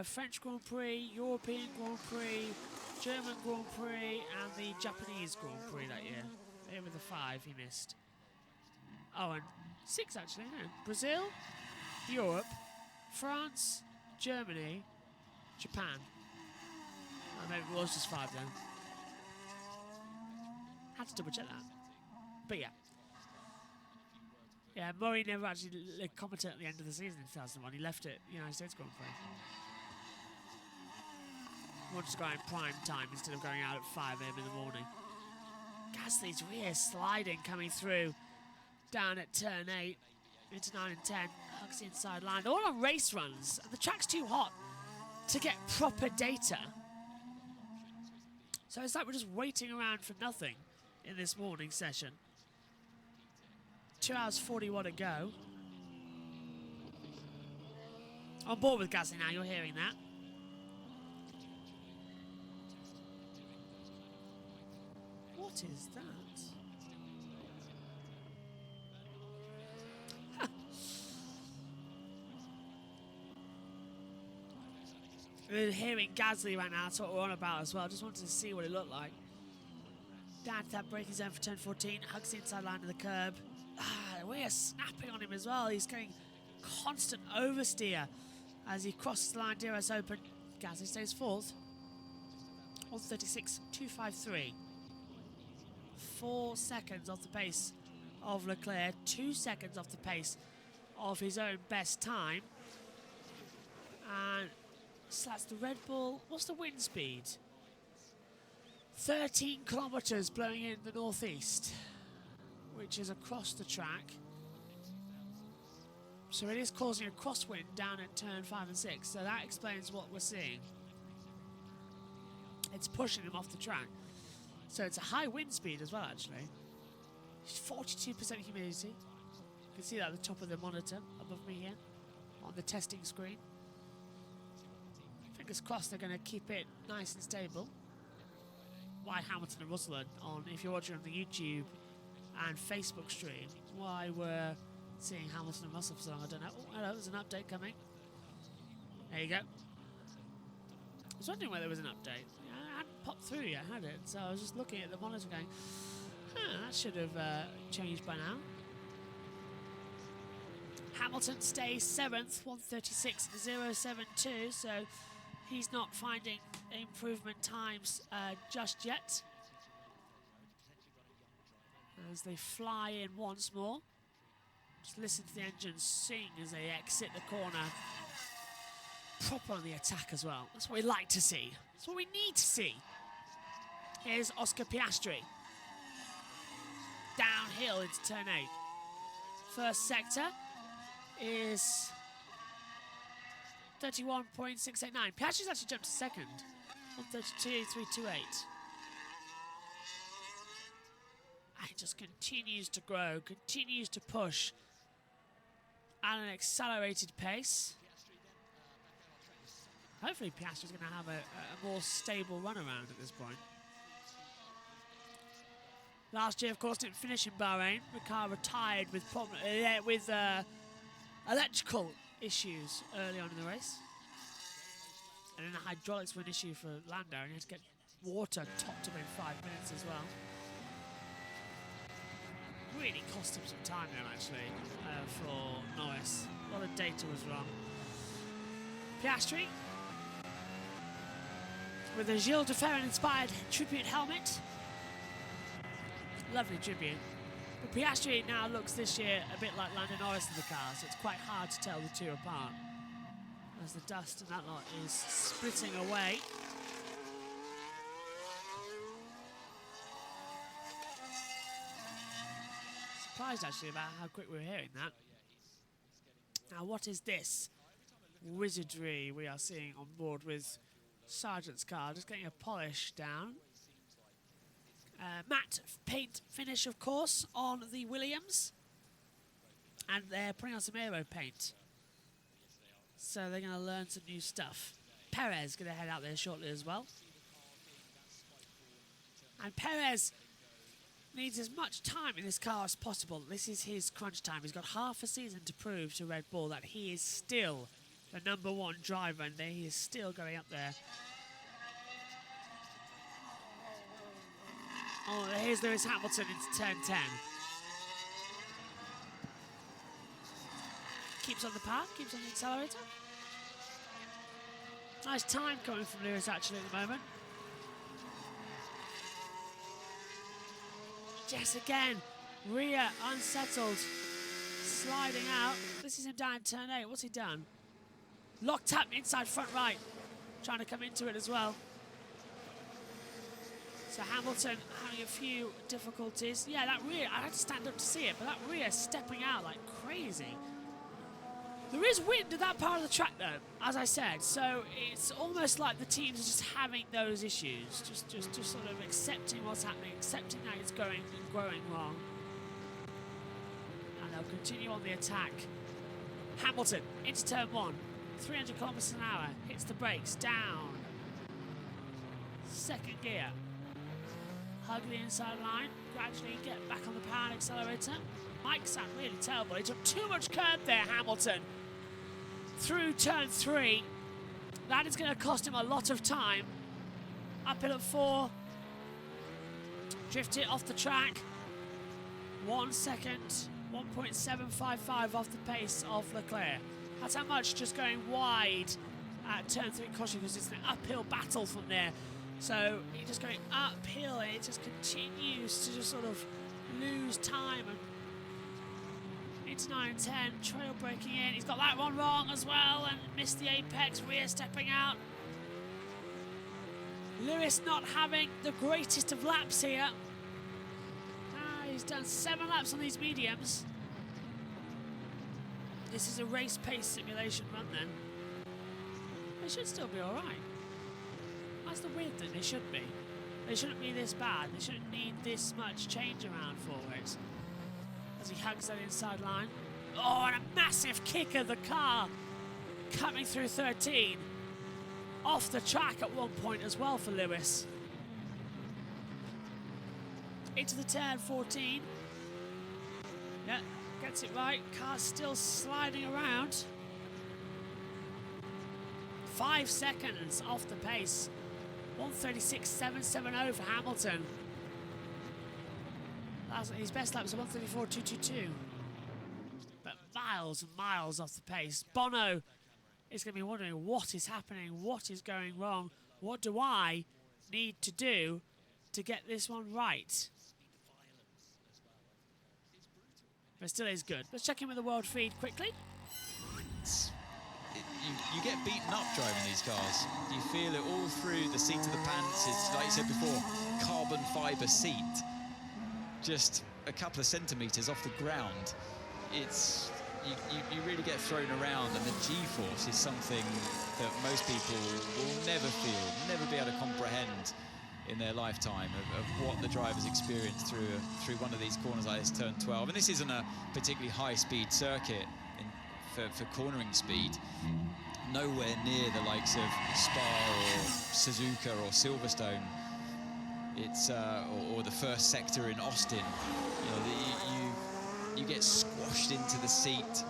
French Grand Prix, European Grand Prix, German Grand Prix, and the Japanese Grand Prix that year. They were the 5 he missed. Oh, and 6 actually, no. Brazil, Europe, France, Germany, Japan. Oh, maybe it was just 5 then. Had to double check that. But yeah. Yeah, Murray never actually commented at the end of the season in 2001. He left it United States Grand Prix. Wanted to go out in prime time instead of going out at 5 a.m. in the morning. Gasly's rear sliding coming through down at turn 8 into 9 and 10. Hugs the inside line. All on race runs. And the track's too hot to get proper data. So it's like we're just waiting around for nothing in this morning session. 2 hours 41 to go. On board with Gasly now, you're hearing that. What is that? We're hearing Gasly right now, that's what we're on about as well. Just wanted to see what it looked like. Down to that braking zone for turn 14, hugs the inside line of the curb. We are snapping on him as well. He's getting constant oversteer as he crosses the line. DRS open. Gasly stays 4th. 136.253. 4 seconds off the pace of Leclerc. 2 seconds off the pace of his own best time. And so that's the Red Bull. What's the wind speed? 13 kilometres blowing in the northeast, which is across the track. So it is causing a crosswind down at turn 5 and 6. So that explains what we're seeing. It's pushing him off the track. So it's a high wind speed as well, actually. 42% humidity. You can see that at the top of the monitor above me here on the testing screen. Fingers crossed they're going to keep it nice and stable. Why Hamilton and Russell on, if you're watching on the YouTube and Facebook stream, why we're seeing Hamilton and Russell for so long, I don't know. Oh, hello, there's an update coming. There you go. I was wondering whether there was an update. I hadn't popped through yet, had it? So I was just looking at the monitor going, that should have changed by now. Hamilton stays 7th, 136.072, so he's not finding improvement times just yet. As they fly in once more. Just listen to the engines sing as they exit the corner. Proper on the attack as well. That's what we like to see. That's what we need to see. Here's Oscar Piastri. Downhill into turn 8. First sector is 31.689. Piastri's actually jumped to second. 132.328. And it just continues to grow, continues to push at an accelerated pace. Hopefully Piastri's going to have a more stable run around at this point. Last year, of course, didn't finish in Bahrain. The car retired with electrical issues early on in the race. And then the hydraulics were an issue for Lando, and he had to get water topped up in 5 minutes as well. Really cost him some time there, actually, for Norris. A lot of data was wrong. Piastri, with a Gilles de Ferran-inspired tribute helmet. Lovely tribute. But Piastri now looks this year a bit like Lando Norris in the car, so it's quite hard to tell the two apart. As the dust in that lot is splitting away. Surprised actually about how quick we were hearing that. Now what is this wizardry we are seeing on board with Sargent's car? Just getting a polish down. Matte paint finish, of course, on the Williams. And they're putting on some aero paint. So they're going to learn some new stuff. Perez going to head out there shortly as well. And Perez needs as much time in this car as possible. This is his crunch time. He's got half a season to prove to Red Bull that he is still the #1 driver and that he is still going up there. Oh, here's Lewis Hamilton into turn 10. Keeps on the path, keeps on the accelerator. Nice time coming from Lewis actually at the moment. Jess again, rear unsettled, sliding out. This is him down in turn 8. What's he done? Locked up inside front right, trying to come into it as well. So Hamilton having a few difficulties. Yeah, that rear, I had to stand up to see it, but that rear stepping out like crazy. There is wind at that part of the track though, as I said, so it's almost like the teams are just having those issues, just sort of accepting what's happening, accepting that it's going and growing wrong. And they'll continue on the attack. Hamilton into turn 1, 300 kilometers an hour, hits the brakes, down. Second gear. Hug the inside line, gradually get back on the power and accelerator. Might sound really terrible. He took too much curb there, Hamilton. Through turn 3. That is going to cost him a lot of time. Uphill at 4. Drift it off the track. 1 second. 1.755 off the pace of Leclerc. That's how much just going wide at turn 3 cost you, because it's an uphill battle from there. So you're just going uphill and it just continues to just sort of lose time. And into 9 and 10, trail breaking in. He's got that one wrong as well and missed the apex, rear stepping out. Lewis not having the greatest of laps here. He's done 7 laps on these mediums. This is a race pace simulation run then. They should still be all right. That's the weird thing, they should be. They shouldn't be this bad. They shouldn't need this much change around for it. As he hugs that inside line. Oh, and a massive kick of the car coming through 13. Off the track at one point as well for Lewis. Into the turn 14. Yeah, gets it right. Car's still sliding around. 5 seconds off the pace. 136.770 for Hamilton. His best lap was 134.222. But miles and miles off the pace. Bono is going to be wondering what is happening, what is going wrong, what do I need to do to get this one right? But it still is good. Let's check in with the world feed quickly. You get beaten up driving these cars. You feel it all through the seat of the pants. It's, like you said before, carbon fibre seat. Just a couple of centimetres off the ground. It's you really get thrown around, and the G-force is something that most people will never feel, never be able to comprehend in their lifetime of what the drivers experience through one of these corners like this, turn 12. And this isn't a particularly high-speed circuit for cornering speed. Nowhere near the likes of Spa or Suzuka or Silverstone It's or the first sector in Austin. You know, you get squashed into the seat.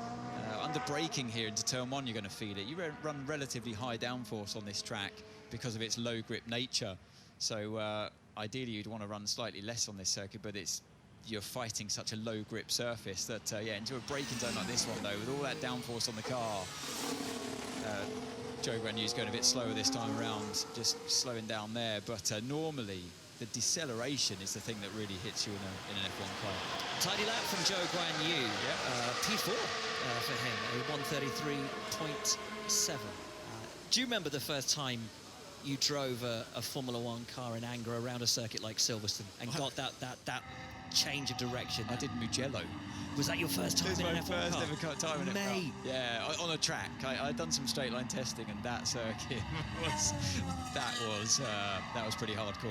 Under braking here into turn 1, you're going to feel it. You run relatively high downforce on this track because of its low grip nature. So ideally, you'd want to run slightly less on this circuit, but you're fighting such a low grip surface that yeah, into a braking zone like this one though, with all that downforce on the car, Joe Granew's going a bit slower this time around, just slowing down there. But normally the deceleration is the thing that really hits you in an F1 car. Tidy lap from Joe Guan Yu. P4 for him, a 133.7. Do you remember the first time you drove a Formula One car in anger around a circuit like Silverstone and got that change of direction? I did Mugello. Was that your first time in an F1 first car? ever time in a car. Mate. Yeah, on a track. I'd done some straight line testing, and that circuit was pretty hardcore.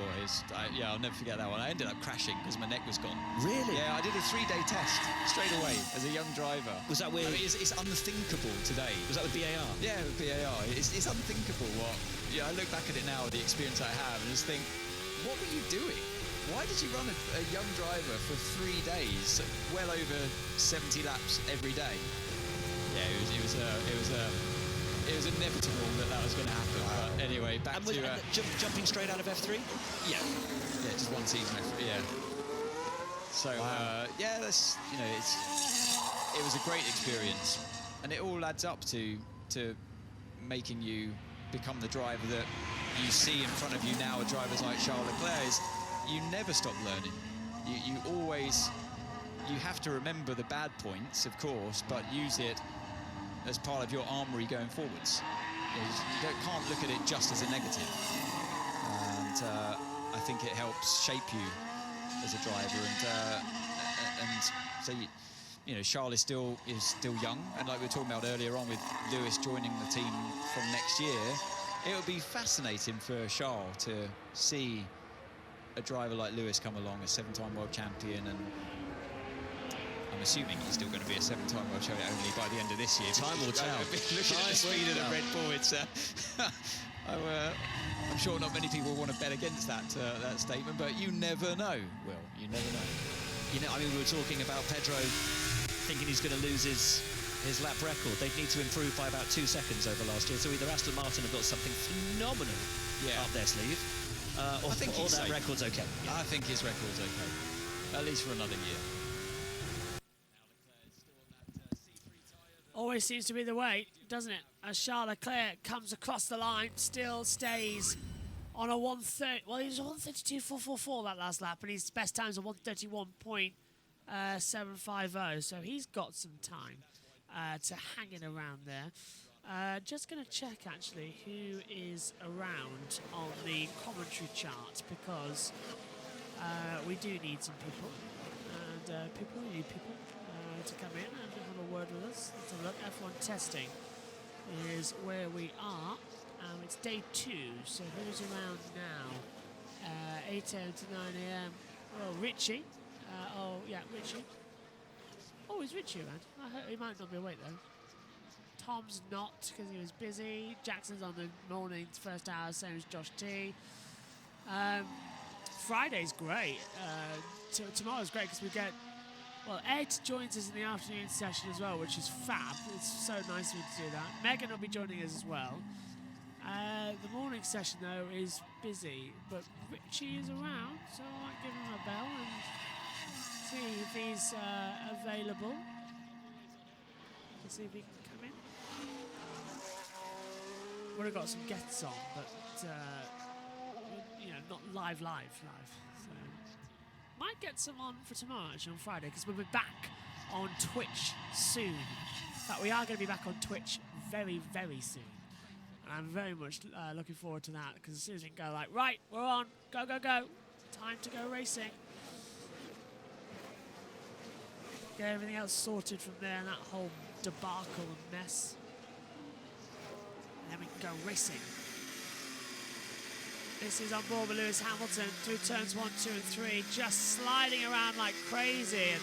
Yeah, I'll never forget that one. I ended up crashing because my neck was gone. Really? Yeah, I did a 3-day test straight away as a young driver. Was that with? I mean, it's unthinkable today. Was that with BAR? Yeah, with BAR. It's unthinkable what. Yeah, I look back at it now with the experience I have and just think, what were you doing? Why did you run a young driver for 3 days, well over 70 laps every day? Yeah, it was inevitable that was going to happen. Wow. But anyway, back to jumping straight out of F3. Yeah, just one season F3. Yeah. So yeah, that's it was a great experience, and it all adds up to making you become the driver that you see in front of you now. Drivers like Charles Leclerc. You never stop learning. You have to remember the bad points, of course, but use it as part of your armory going forwards. You can't look at it just as a negative. And I think it helps shape you as a driver. And so Charles is still young, and like we were talking about earlier on with Lewis joining the team from next year, it would be fascinating for Charles to see a driver like Lewis come along, a 7-time world champion, and I'm assuming he's still going to be a 7-time world champion only by the end of this year. Time will tell. Looking at the speed of the Red Bull, it's I'm sure not many people want to bet against that statement, but you never know. Will, you never know. I mean, we were talking about Pedro thinking he's going to lose his lap record. They'd need to improve by about 2 seconds over last year. So either Aston Martin have got something phenomenal up their sleeve, or that record's okay. Yeah. I think his record's okay, at least for another year. Always seems to be the way, doesn't it? As Charles Leclerc comes across the line, still stays on a 130. Well, he was a 132.444 that last lap, and his best time's a 131.750. So he's got some time to hang it around there. Just going to check actually who is around on the commentary chart, because we do need some people, and we need people to come in and have a word with us. Let's have a look. F1 testing is where we are. It's day 2, so who's around now? 8 a.m. to 9 a.m. Oh, Richie. Richie. Oh, is Richie around? He might not be awake though. Tom's not, because he was busy. Jackson's on the morning's first hour, same as Josh T. Friday's great. Tomorrow's great because we get, Ed joins us in the afternoon session as well, which is fab. It's so nice of you to do that. Megan will be joining us as well. The morning session, though, is busy, but Richie is around, so I might give him a bell and see if he's available. Let's see if he can come in. Would have got some guests on, but not live. So might get some on for tomorrow, actually, on Friday, because we'll be back on Twitch soon. In fact, we are going to be back on Twitch very, very soon. And I'm very much looking forward to that, because as soon as we can go, right, we're on, go, time to go racing. Get everything else sorted from there, and that whole debacle and mess. And then we can go racing. This is on board with Lewis Hamilton through turns 1, 2, and 3, just sliding around like crazy. And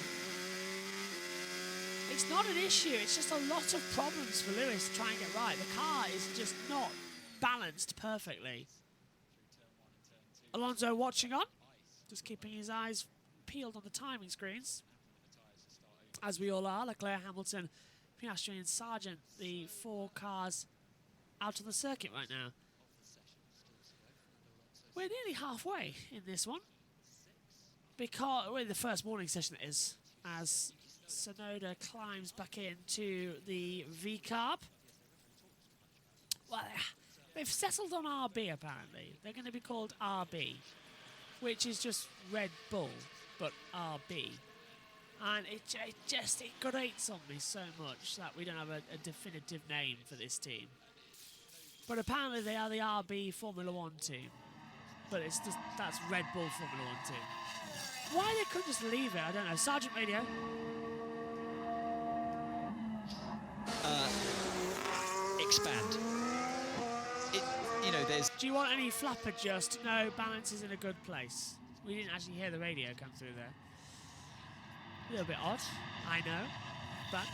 it's not an issue, it's just a lot of problems for Lewis to try and get right. The car is just not balanced perfectly. Alonso watching on. Just keeping his eyes peeled on the timing screens, as we all are. Leclerc, Hamilton, Piastri and Sargent, the 4 cars out on the circuit right now. We're nearly halfway in this one, because well, the first morning session it is, as Tsunoda climbs back into the V-carb. Well, they've settled on RB apparently. They're going to be called RB, which is just Red Bull, but RB. And it grates on me so much that we don't have a definitive name for this team. But apparently they are the RB Formula 1 team. But it's just, that's Red Bull Formula 1 team. Why they couldn't just leave it, I don't know. Sergeant Radio. Expand. You know, there's... Do you want any flap adjust? No, balance is in a good place. We didn't actually hear the radio come through there. A little bit odd, I know, but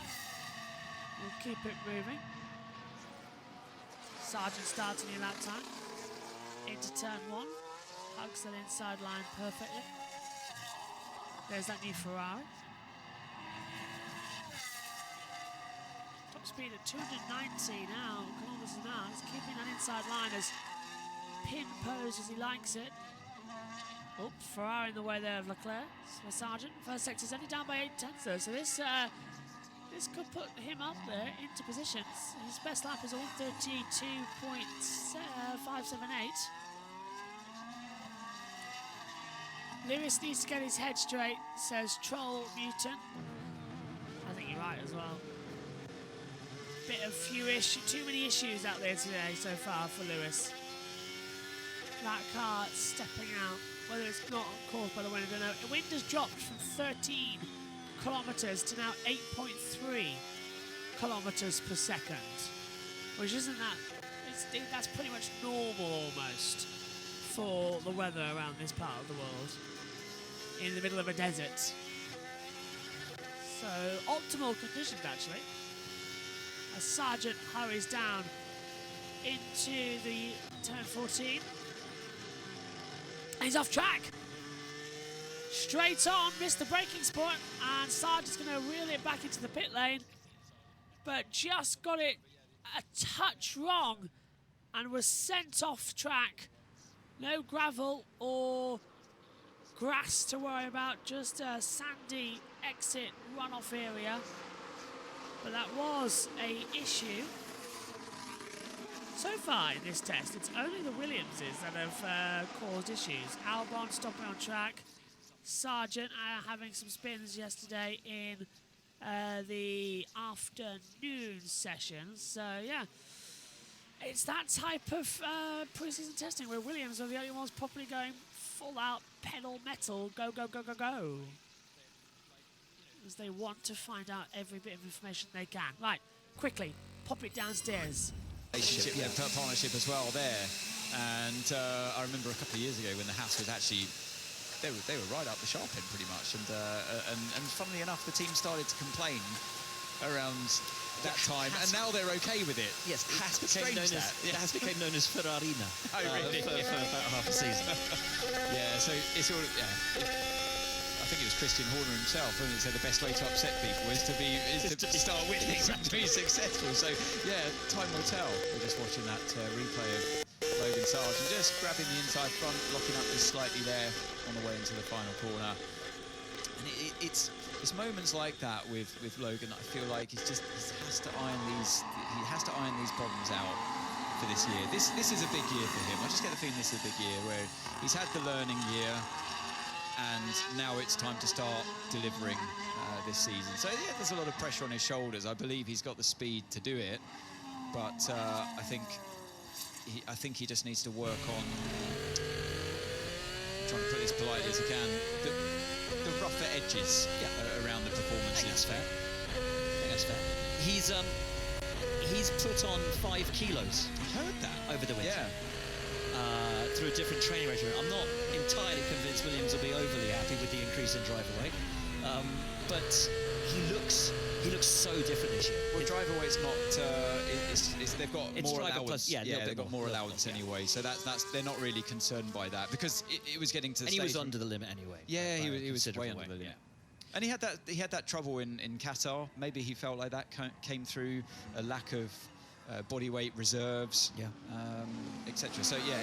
we'll keep it moving. Sargent starts a new lap time. Into turn 1. Hugs that inside line perfectly. There's that new Ferrari. Top speed at 290 now, kilometers an hour. He's keeping that inside line as pin posed as he likes it. Oh, Ferrari in the way there of Leclerc for Sargent. First sector's only down by 8 tenths though, so this could put him up there into positions. His best lap is a 132.578. Lewis needs to get his head straight, says Troll Mutant. I think you're right as well. Bit of too many issues out there today so far for Lewis. That car stepping out, whether it's not caused by the wind, I don't know. The wind has dropped from 13 kilometres to now 8.3 kilometres per second, which isn't that, that's pretty much normal almost for the weather around this part of the world, in the middle of a desert. So optimal conditions actually, as Sargent hurries down into the turn 14. He's off track. Straight on, missed the braking spot, and Sargent's going to reel it back into the pit lane, but just got it a touch wrong and was sent off track. No gravel or grass to worry about, just a sandy exit runoff area. But that was an issue. So far in this test, it's only the Williamses that have caused issues. Albon stopping on track. Sargent having some spins yesterday in the afternoon sessions. So, yeah, it's that type of pre-season testing where Williams are the only ones properly going full out pedal metal, go, go, go, go, go. As they want to find out every bit of information they can. Right, quickly, pop it downstairs. Partnership as well there, and I remember a couple of years ago when the Haas was actually they were right up the sharp end pretty much, and funnily enough the team started to complain around that time, and now they're okay with it. Yes, it has became known as Ferrarina. Oh, really? For about half a season. Yeah, so it's all I think it was Christian Horner himself who said the best way to upset people is to start winning, to be successful. So yeah, time will tell. We're just watching that replay of Logan Sargent just grabbing the inside front, locking up just slightly there on the way into the final corner. And it's moments like that with Logan that I feel like he has to iron these problems out for this year. This is a big year for him. I just get the feeling this is a big year where he's had the learning year, and now it's time to start delivering this season. So yeah, there's a lot of pressure on his shoulders. I believe he's got the speed to do it, but I think he just needs to work on, I'm trying to put this politely as I can, the rougher edges around the performances. I think that's fair. He's put on 5 kilos. I heard that over the winter. Yeah. Through a different training regimen. I'm not entirely convinced Williams will be overly happy with the increase in drive away. But he looks so different this year. Well, driver weight's not. They've got It's more driver allowance. plus, yeah, a little they've bit got more, more little allowance bit, yeah. anyway. So that's they're not really concerned by that because it was getting to the And he stage was where- under the limit anyway. Yeah, by a he was way considerable under way, the limit. yeah. And he had that trouble in Qatar. Maybe he felt like that came through a lack of body weight reserves, Yeah. etc. So yeah,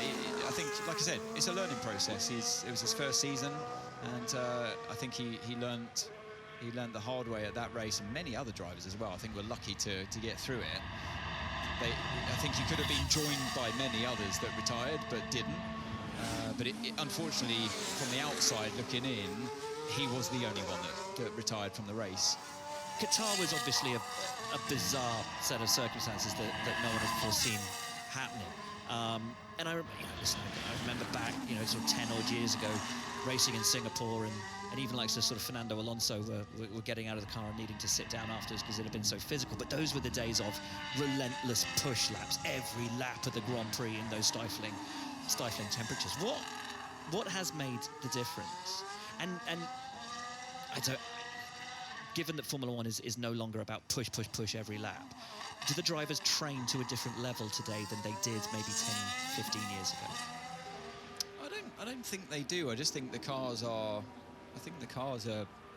I think, like I said, it's a learning process. It was his first season, and I think he learned the hard way at that race, and many other drivers as well. I think were lucky to get through it. I think he could have been joined by many others that retired but didn't. But unfortunately, from the outside looking in, he was the only one that retired from the race. Qatar was obviously a bizarre set of circumstances that no one had foreseen happening. And I remember back, sort of 10 odd years ago, racing in Singapore, and even like sort of Fernando Alonso were getting out of the car and needing to sit down afterwards because it had been so physical. But those were the days of relentless push laps, every lap of the Grand Prix in those stifling temperatures. What has made the difference? And I don't. Given that Formula One is no longer about push every lap, do the drivers train to a different level today than they did maybe 10, 15 years ago? I don't think they do. I just think the cars are.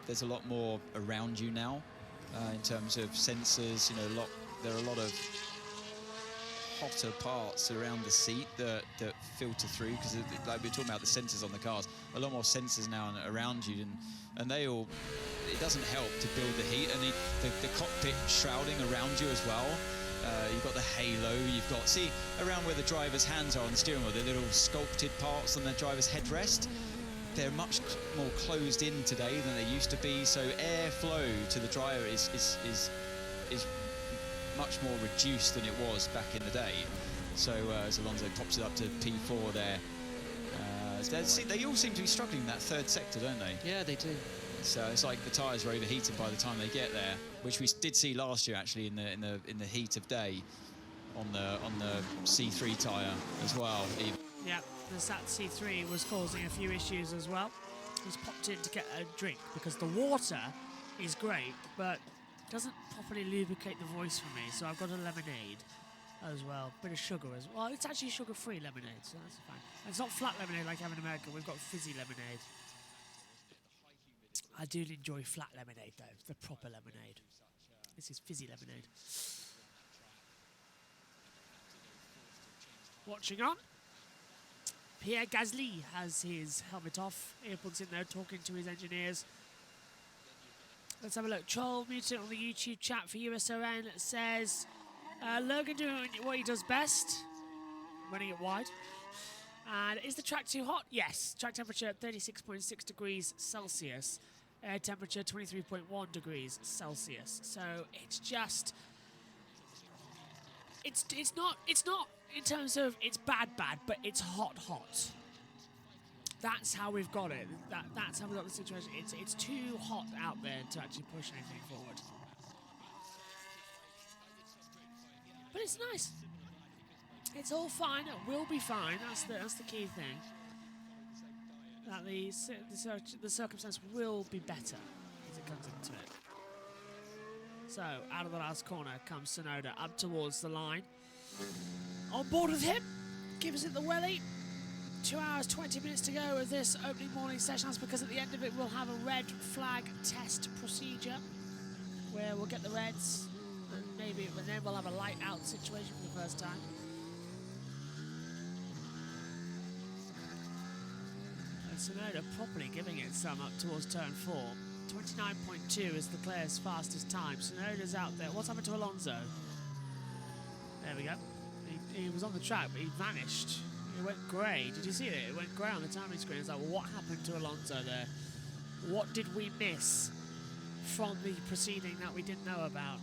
There's a lot more around you now, in terms of sensors. There are a lot of hotter parts around the seat that filter through, because like we were talking about the sensors on the cars, a lot more sensors now around you, and they all. It doesn't help to build the heat, and the cockpit shrouding around you as well. You've got the halo, you've got, see, around where the driver's hands are on the steering wheel, the little sculpted parts on the driver's headrest. They're much more closed in today than they used to be, so airflow to the driver is much more reduced than it was back in the day. So as Alonso pops it up to P4 there, they all seem to be struggling in that third sector, don't they? Yeah, they do. So it's like the tyres are overheated by the time they get there, which we did see last year actually in the heat of day on the C3 tyre as well. Yeah, the SAT C3 was causing a few issues as well. He's popped in to get a drink because the water is great, but doesn't properly lubricate the voice for me. So I've got a lemonade as well, bit of sugar as well. It's actually sugar-free lemonade, so that's fine. And it's not flat lemonade like I have in America. We've got fizzy lemonade. I do enjoy flat lemonade though, the proper lemonade. This is fizzy lemonade. Watching on. Pierre Gasly has his helmet off. Earbuds in there talking to his engineers. Let's have a look. Troll Mutant on the YouTube chat for USON says Logan doing what he does best, running it wide. And is the track too hot? Yes. Track temperature at 36.6 degrees Celsius. Air temperature 23.1 degrees Celsius. So it's just, it's not in terms of it's bad, but it's hot. That's how we've got it. That's how we got the situation. It's too hot out there to actually push anything forward. But it's nice. It's all fine. It will be fine. That's the key thing. That the circumstance will be better as it comes into it. So, out of the last corner comes Tsunoda up towards the line. On board with him, gives it the welly. 2 hours, 20 minutes to go of this opening morning session. That's because at the end of it we'll have a red flag test procedure where we'll get the reds and then we'll have a light out situation for the first time. Tsunoda properly giving it some up towards turn 4. 29.2 is Leclerc's fastest time. Tsunoda's out there. What's happened to Alonso? There we go. He was on the track, but he vanished. It went grey. Did you see it? It went grey on the timing screen. It's like, well, what happened to Alonso there? What did we miss from the proceeding that we didn't know about?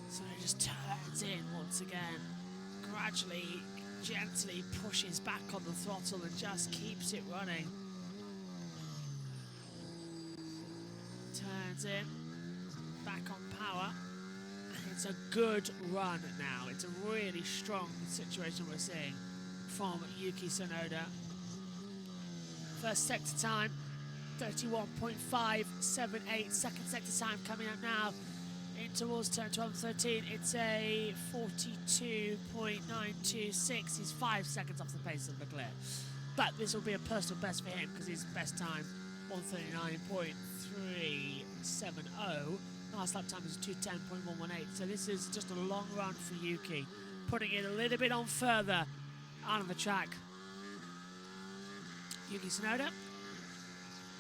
So he just turns in once again. Gradually, gently pushes back on the throttle and just keeps it running. Turns in, back on power, and it's a good run now. It's a really strong situation we're seeing from Yuki Tsunoda. First sector time, 31.578. Second sector time coming up now in towards turn 12 and 13. It's a 42.926. He's 5 seconds off the pace of Leclerc. But this will be a personal best for him because his best time, 139.370. Last lap time is 210.118. So this is just a long run for Yuki, putting it a little bit on further out of the track. Yuki Tsunoda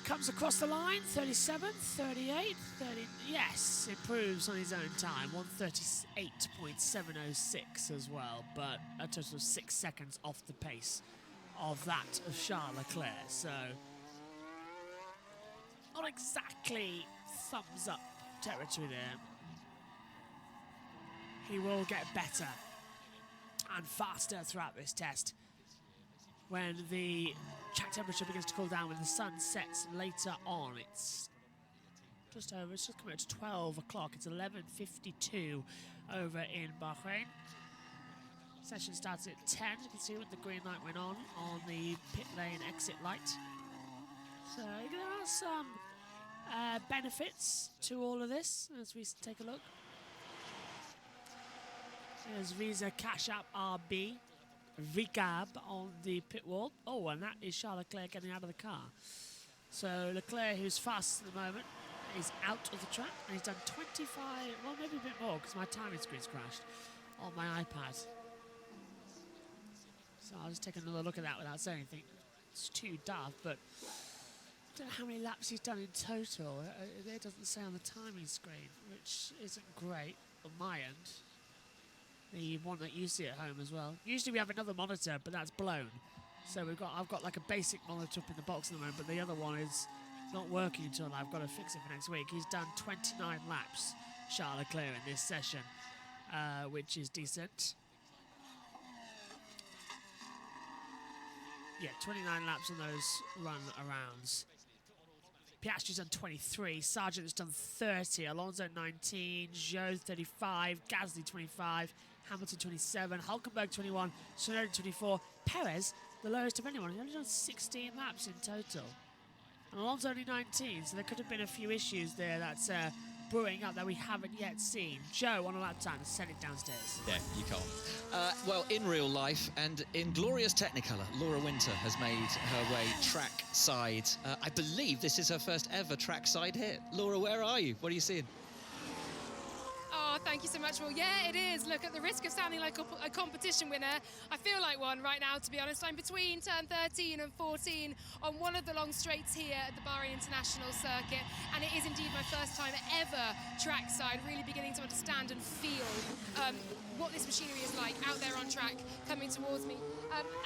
comes across the line, 37, 38, 30, yes, improves on his own time, 138.706 as well, but a total of 6 seconds off the pace of that of Charles Leclerc, so not exactly thumbs up territory there. He will get better and faster throughout this test when the track temperature begins to cool down, when the sun sets later on. It's just coming up to 12 o'clock. It's 11:52 over in Bahrain. Session starts at 10. You can see when the green light went on the pit lane exit light. So there are some benefits to all of this as we take a look. There's Visa Cash App RB. VCAB on the pit wall. Oh, and that is Charles Leclerc getting out of the car. So Leclerc, who's fast at the moment, is out of the track, and he's done 25, well, maybe a bit more, because my timing screen's crashed on my iPad. So I'll just take another look at that without saying anything. It's too daft, but I don't know how many laps he's done in total. It doesn't say on the timing screen, which isn't great on my end. The one that you see at home as well. Usually we have another monitor, but that's blown. So I've got like a basic monitor up in the box at the moment, but the other one is not working until I've got to fix it for next week. He's done 29 laps, Charles Leclerc, in this session, which is decent. Yeah, 29 laps on those run-arounds. Piastri's done 23, Sargent has done 30, Alonso 19, Zhou 35, Gasly 25, Hamilton 27, Hulkenberg 21, Tsunoda 24, Perez, the lowest of anyone, he's only done 16 laps in total. And Alonso only 19, so there could have been a few issues there that's brewing up that we haven't yet seen. Joe, on a lap time, send it downstairs. Yeah, you can't. Well, in real life and in glorious Technicolor, Laura Winter has made her way track side. I believe this is her first ever track side hit. Laura, where are you? What are you seeing? Oh, thank you so much. Well, yeah, it is. Look, at the risk of sounding like a competition winner, I feel like one right now, to be honest. I'm between turn 13 and 14 on one of the long straights here at the Bahrain International Circuit, and it is indeed my first time ever trackside, really beginning to understand and feel what this machinery is like out there on track coming towards me.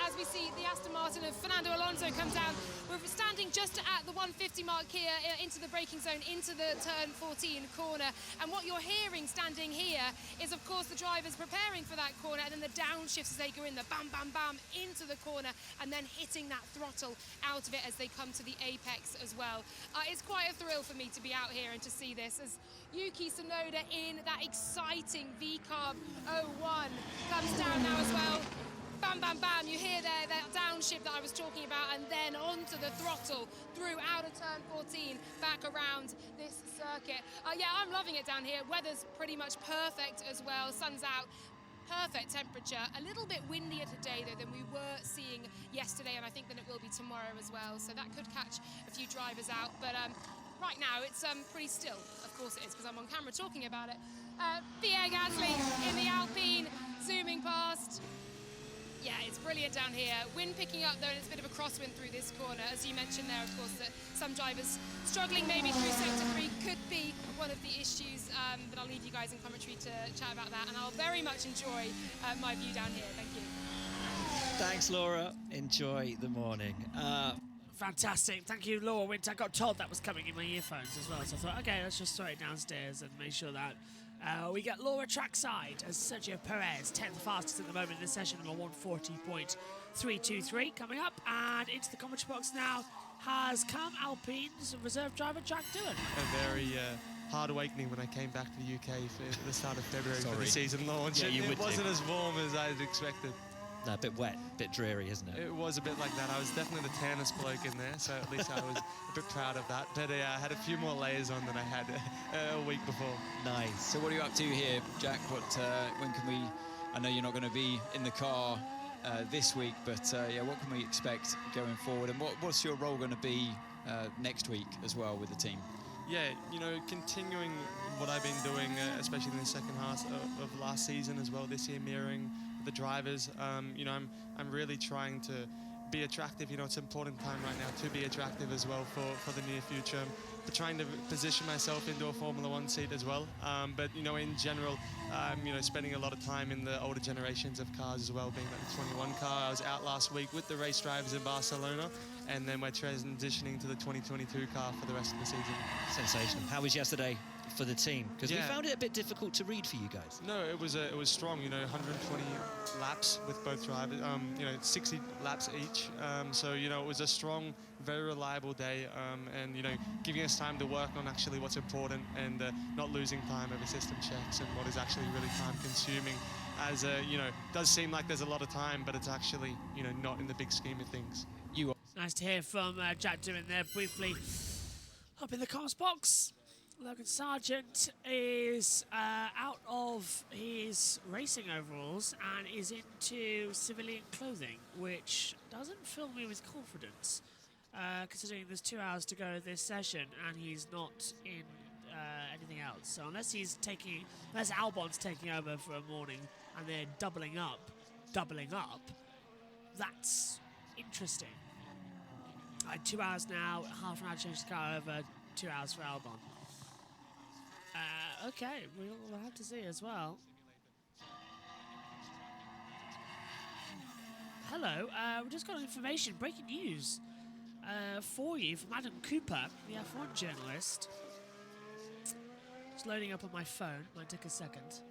As we see the Aston Martin of Fernando Alonso come down, we're standing just at the 150 mark here into the braking zone, into the turn 14 corner, and what you're hearing standing here is of course the drivers preparing for that corner, and then the downshifts as they go in, the bam bam bam into the corner, and then hitting that throttle out of it as they come to the apex as well. It's quite a thrill for me to be out here and to see this as Yuki Tsunoda in that exciting VCARB 01 comes down now as well. Bam, bam, bam, you hear there that downshift that I was talking about, and then onto the throttle through out of turn 14, back around this circuit. Yeah, I'm loving it down here. Weather's pretty much perfect as well. Sun's out, perfect temperature. A little bit windier today, though, than we were seeing yesterday, and I think that it will be tomorrow as well. So that could catch a few drivers out. But right now, it's pretty still. Of course it is, because I'm on camera talking about it. Pierre Gasly in the Alpine, zooming past. Yeah, it's brilliant down here. Wind picking up though, and it's a bit of a crosswind through this corner. As you mentioned there, of course, that some drivers struggling maybe through sector 3 could be one of the issues, but I'll leave you guys in commentary to chat about that, and I'll very much enjoy my view down here. Thank you. Thanks, Laura. Enjoy the morning. Fantastic. Thank you, Laura Winter. I got told that was coming in my earphones as well, so I thought, okay, let's just throw it downstairs and make sure that we get Laura trackside as Sergio Perez, 10th fastest at the moment in the session, on 140.323. Coming up and into the commentary box now has come Alpine's reserve driver Jack Doohan. A very hard awakening when I came back to the UK for the start of February for the season launch. Yeah, it wasn't as warm as I had expected. a bit wet, a bit dreary, isn't it? It was a bit like that. I was definitely the tannest bloke in there, so at least I was a bit proud of that. But I had a few more layers on than I had a week before. Nice. So what are you up to here, Jack? When can we? I know you're not going to be in the car this week, but yeah, what can we expect going forward? And what's your role going to be next week as well with the team? Yeah, you know, continuing what I've been doing, especially in the second half of last season as well, this year, mirroring the drivers. You know, I'm really trying to be attractive. You know, it's an important time right now to be attractive as well for the near future. But trying to position myself into a Formula One seat as well. But, you know, in general, you know, spending a lot of time in the older generations of cars as well, being like the 21 car. I was out last week with the race drivers in Barcelona, and then we're transitioning to the 2022 car for the rest of the season. Sensational. How was yesterday for the team? Because we Yeah. found it a bit difficult to read for you guys. No, it was strong. You know, 120 laps with both drivers. You know, 60 laps each. So you know, it was a strong, very reliable day. And you know, giving us time to work on actually what's important and not losing time over system checks and what is actually really time-consuming. As you know, does seem like there's a lot of time, but it's actually, you know, not in the big scheme of things. Nice to hear from Jack doing there briefly. Up in the comms box, Logan Sargent is out of his racing overalls and is into civilian clothing, which doesn't fill me with confidence, considering there's 2 hours to go this session and he's not in anything else. So unless Albon's taking over for a morning and they're doubling up, that's interesting. 2 hours now, half an hour to change the car over, 2 hours for Albon. Okay, we'll have to see as well. Hello, we just got information, breaking news for you from Adam Cooper, the F1 journalist. It's loading up on my phone, might take a second.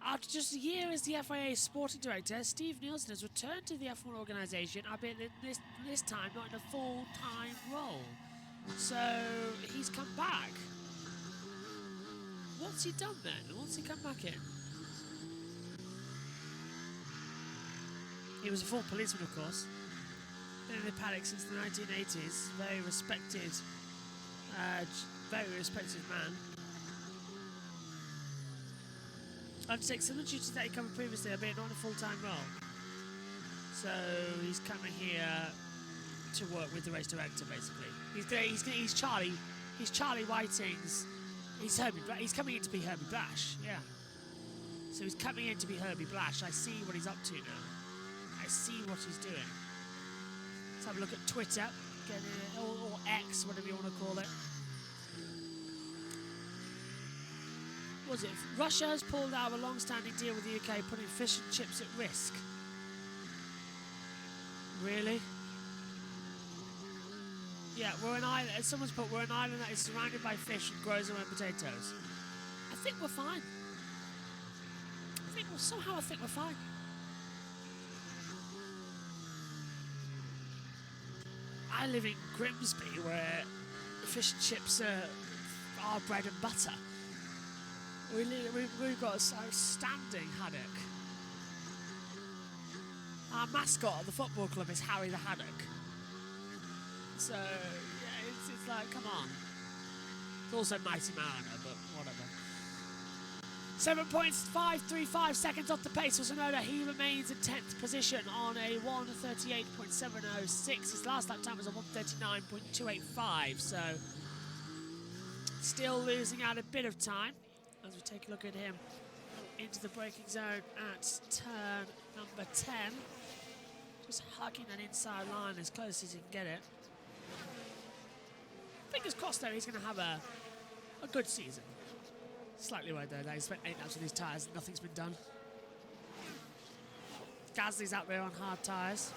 After just a year as the FIA's sporting director, Steve Nielsen has returned to the F1 organisation, albeit this time not in a full-time role. So he's come back. What's he done then? What's he come back in? He was a former policeman, of course. Been in the paddock since the 1980s. Very respected man. Undertakes similar duties that he covered previously, albeit not in a full-time role. So he's coming here to work with the race director, basically. He's Charlie. He's Charlie Whiting's. He's coming in to be Herbie Blash. Yeah. So he's coming in to be Herbie Blash. I see what he's up to now. I see what he's doing. Let's have a look at Twitter, or X, whatever you want to call it. Was it? Russia has pulled out of a long-standing deal with the UK, putting fish and chips at risk. Really? Yeah, we're an island. Someone's put, we're an island that is surrounded by fish and grows our own potatoes. I think we're fine. I think we're fine. I live in Grimsby, where fish and chips are our bread and butter. We've got a outstanding haddock. Our mascot of the football club is Harry the Haddock. So, yeah, it's like, come on. It's also Mighty Mariner, but whatever. 7.535 seconds off the pace for Tsunoda. He remains in 10th position on a 1:38.706. His last lap time was a 1:39.285, so still losing out a bit of time as we take a look at him into the braking zone at turn number 10. Just hugging that inside line as close as he can get it. Fingers crossed though, he's going to have a good season. Slightly worried though, he spent 8 laps with his tyres and nothing's been done. Gasly's out there on hard tyres.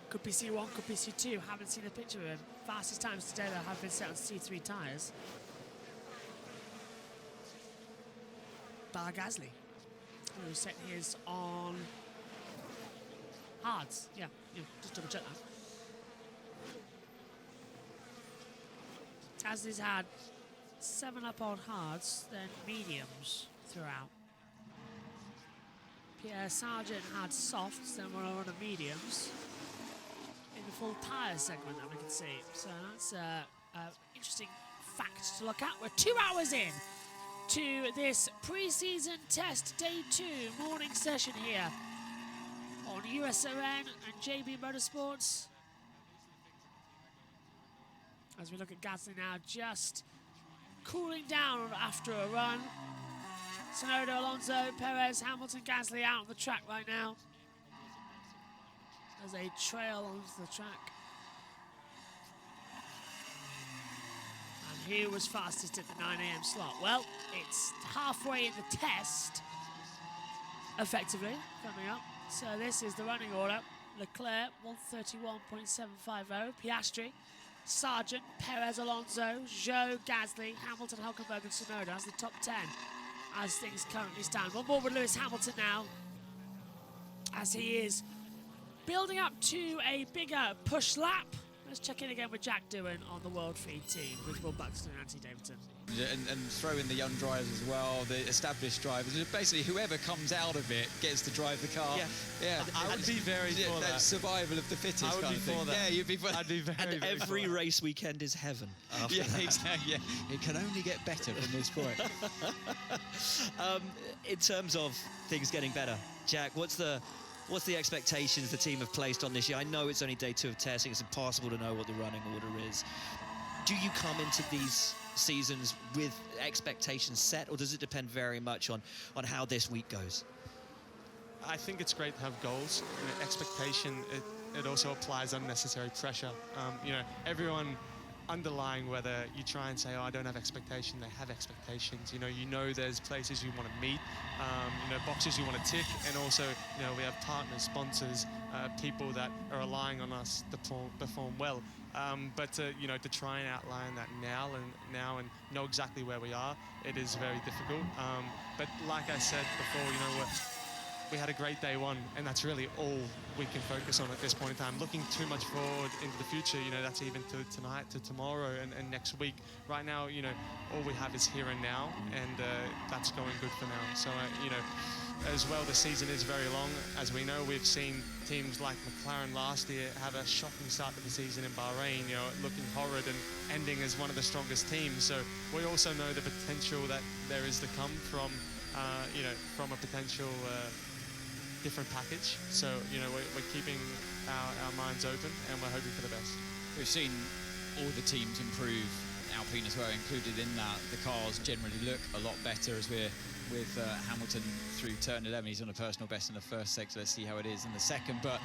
Could be C1, could be C2, haven't seen a picture of him. Fastest times today though have been set on C3 tyres. Bar Gasly, who set his on hards. Yeah, just double check that. Gasly's had 7 up on hards, then mediums throughout. Pierre Sargent had softs, then we're on the mediums in the full tyre segment that we can see. So that's an interesting fact to look at. We're 2 hours in to this pre-season test day 2 morning session here on USON and JB Motorsports. As we look at Gasly now, just cooling down after a run. Tsunoda, Alonso, Perez, Hamilton, Gasly out on the track right now as they trail onto the track. And who was fastest at the 9 AM slot? Well, it's halfway in the test, effectively, coming up. So this is the running order. Leclerc, 131.750. Piastri, Sargent, Perez, Alonso, Zhou, Gasly, Hamilton, Hülkenberg and Tsunoda as the top 10 as things currently stand. One more with Lewis Hamilton now as he is building up to a bigger push lap. Let's check in again with Jack Doohan on the World Feed team with Will Buxton and Anthony Davidson. And throw in the young drivers as well, the established drivers. Basically, whoever comes out of it gets to drive the car. Yeah. I would be very for that. Survival of the fittest. I would be for that. Yeah, you'd be for that. I'd be very, And very every for that. race weekend is heaven. After Yeah, that. exactly. Yeah. It can only get better from this point. In terms of things getting better, Jack, what's the expectations the team have placed on this year? I know it's only day 2 of testing. It's impossible to know what the running order is. Do you come into these seasons with expectations set, or does it depend very much on how this week goes? I think it's great to have goals. You know, expectation, it also applies unnecessary pressure. Everyone underlying, whether you try and say, oh, I don't have expectation, they have expectations. You know there's places you want to meet, boxes you want to tick, and also, we have partners, sponsors, people that are relying on us to perform well. But to try and outline that now and know exactly where we are, it is very difficult. But like I said before, we had a great day 1, and that's really all we can focus on at this point in time. Looking too much forward into the future, that's even to tonight, to tomorrow, and next week. Right now, all we have is here and now, and that's going good for now. So, as well, the season is very long. As we know, we've seen teams like McLaren last year have a shocking start to the season in Bahrain, looking horrid and ending as one of the strongest teams. So we also know the potential that there is to come from a potential different package. So, we're keeping our minds open, and we're hoping for the best. We've seen all the teams improve, Alpine as well included in that. The cars generally look a lot better as we're with Hamilton through turn 11. He's on a personal best in the first sector. Let's see how it is in the second. But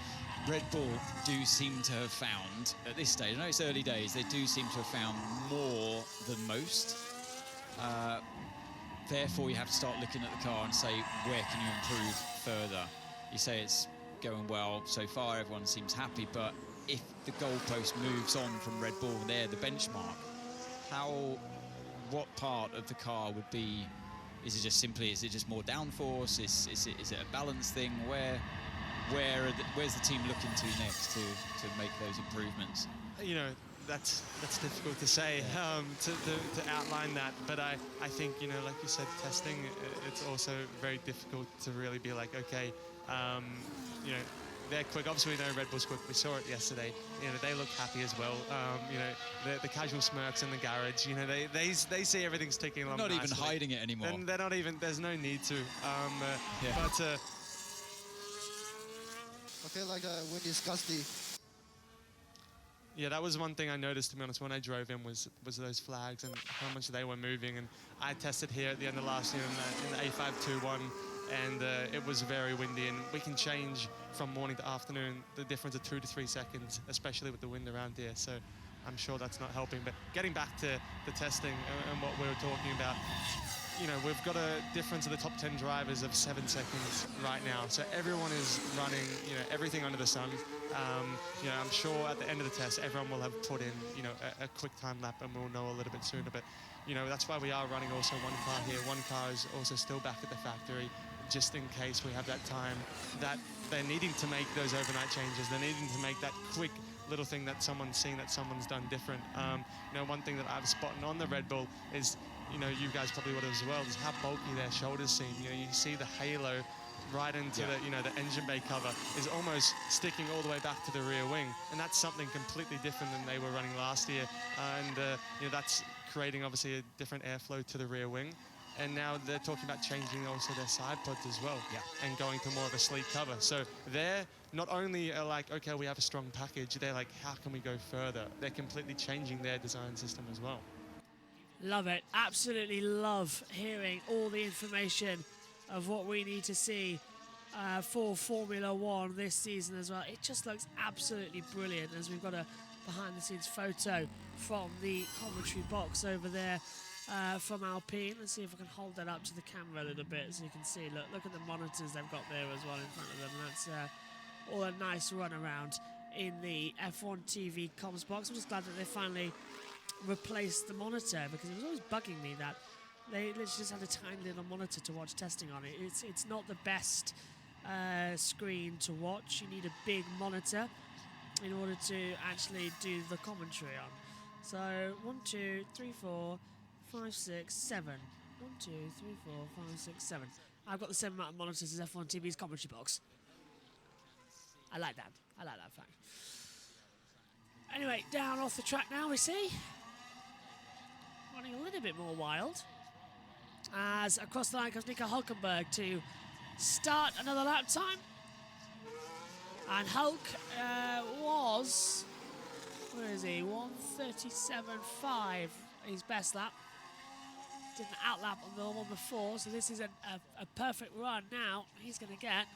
Red Bull do seem to have found, at this stage, I know it's early days, they do seem to have found more than most. Therefore, you have to start looking at the car and say, where can you improve further? You say it's going well so far, everyone seems happy, but if the goalpost moves on from Red Bull, they're the benchmark. What part of the car would be, is it just more downforce? Is it a balance thing? Where's the team looking to next to make those improvements? That's difficult to say, to outline that. But I think, like you said, testing, it's also very difficult to really be like, okay, they're quick. Obviously, we know Red Bull's quick. We saw it yesterday. They look happy as well. The casual smirks in the garage. They see everything's ticking along. Not nicely. even hiding it anymore. And they're not even. There's no need to. But okay, when discussed the. Yeah, that was one thing I noticed, to be honest, when I drove in was those flags and how much they were moving. And I tested here at the end of last year in the A521, and it was very windy. And we can change from morning to afternoon, the difference of 2 to 3 seconds, especially with the wind around here. So I'm sure that's not helping. But getting back to the testing and what we were talking about, we've got a difference of the top 10 drivers of 7 seconds right now. So everyone is running, everything under the sun. I'm sure at the end of the test, everyone will have put in, a quick time lap, and we'll know a little bit sooner. But, that's why we are running also one car here. One car is also still back at the factory, just in case we have that time that they're needing to make those overnight changes. They're needing to make that quick little thing that someone's seen, that someone's done different. One thing that I've spotted on the Red Bull is, you guys probably would have as well, is how bulky their shoulders seem. You see the halo right into the, you know, the engine bay cover is almost sticking all the way back to the rear wing, and that's something completely different than they were running last year. And you know, that's creating obviously a different airflow to the rear wing. And now they're talking about changing also their side pods as well, and going to more of a sleek cover. So they're not only like, okay, we have a strong package, they're like, how can we go further? They're completely changing their design system as well. Love it. Absolutely love hearing all the information of what we need to see for Formula One this season as well. It just looks absolutely brilliant, as we've got a behind-the-scenes photo from the commentary box over there from Alpine. Let's see if I can hold that up to the camera a little bit so you can see. Look at the monitors they've got there as well in front of them. And that's all a nice run around in the F1 TV comms box. I'm just glad that they finally replaced the monitor, because it was always bugging me that they literally just had a tiny little monitor to watch testing on it. It's not the best screen to watch. You need a big monitor in order to actually do the commentary on. So 1, 2, 3, 4, 5, 6, 7. 1, 2, 3, 4, 5, 6, 7. I've got the same amount of monitors as F1 TV's commentary box. I like that. I like that fact. Anyway, down off the track now we see. Running a little bit more wild. As across the line comes Nico Hulkenberg to start another lap time. And Hulk was, where is he? 1:37.5, his best lap. Didn't outlap on the one before, so this is a perfect run now. He's going to get.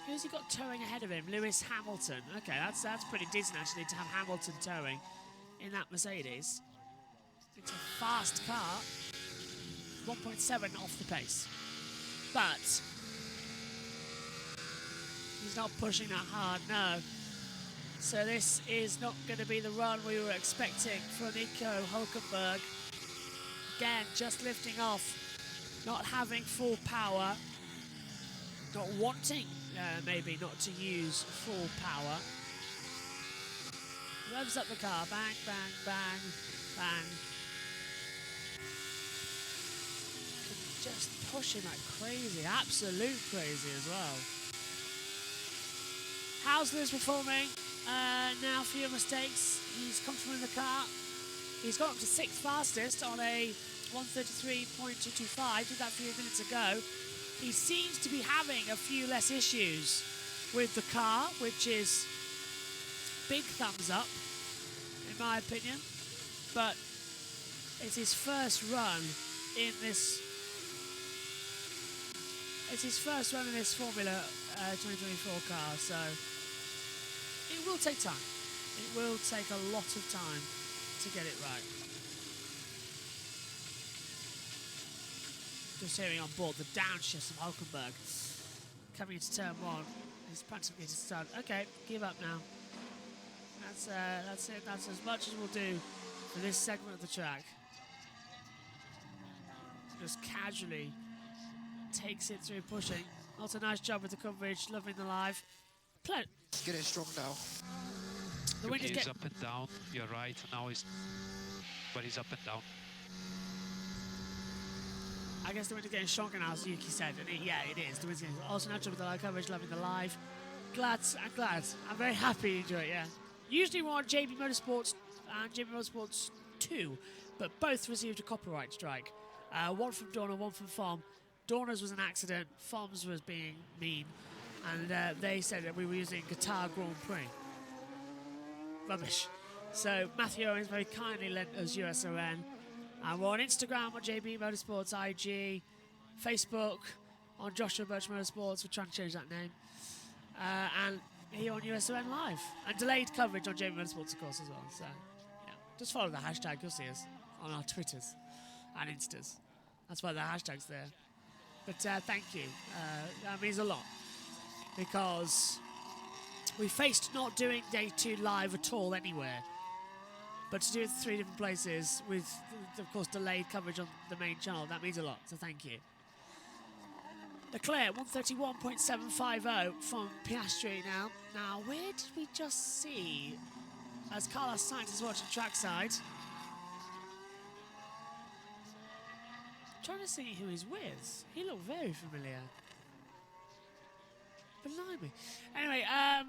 Who's he got towing ahead of him? Lewis Hamilton. Okay, that's pretty decent actually to have Hamilton towing in that Mercedes. It's a fast car. 1.7 off the pace. But he's not pushing that hard, no. So this is not going to be the run we were expecting for Nico Hulkenberg. Again, just lifting off, not having full power, not wanting maybe not to use full power. Revs up the car, bang, bang, bang, bang. Just pushing like crazy, absolute crazy as well. Housley's performing. Now fewer mistakes. He's comfortable in the car. He's got up to 6th fastest on a 1:33.225. Did that a few minutes ago. He seems to be having a few less issues with the car, which is big thumbs up, in my opinion. But it's his first run in this. It's his first run in this Formula 2024 car, so it will take time. It will take a lot of time to get it right. Just hearing on board the downshift of Hulkenberg coming into turn 1. He's practically just done. Okay, give up now. That's it. That's as much as we'll do for this segment of the track. Just casually takes it through pushing. Not a nice job with the coverage. Loving the live. It's getting strong now. The wind is He's up and down. You're right. Now but he's up and down. I guess the wind is getting stronger now, as Yuki said. And yeah, it is. The wind's getting also natural with the live coverage. Loving the live. I'm glad. I'm very happy you enjoy it. Yeah. Usually we're on JB Motorsports and JB Motorsports 2, but both received a copyright strike. One from Dorna, one from Fom. Dorna's was an accident. Fom's was being mean, and they said that we were using Qatar Grand Prix. Rubbish. So Matthew Owens very kindly lent us USON. And we're on Instagram on JB Motorsports IG, Facebook on Joshua Birch Motorsports. We're trying to change that name. And here on USON Live. And delayed coverage on JB Motorsports, of course, as well. So, yeah. Just follow the hashtag. You'll see us on our Twitters and Instas. That's why the hashtag's there. But thank you. That means a lot. Because we faced not doing day 2 live at all anywhere. But to do it in 3 different places with, of course, delayed coverage on the main channel, that means a lot, so thank you. Leclerc, 1:31.750 from Piastri now. Now, where did we just see, as Carlos Sainz is watching trackside, trying to see who he's with. He looked very familiar. Blimey. Anyway, have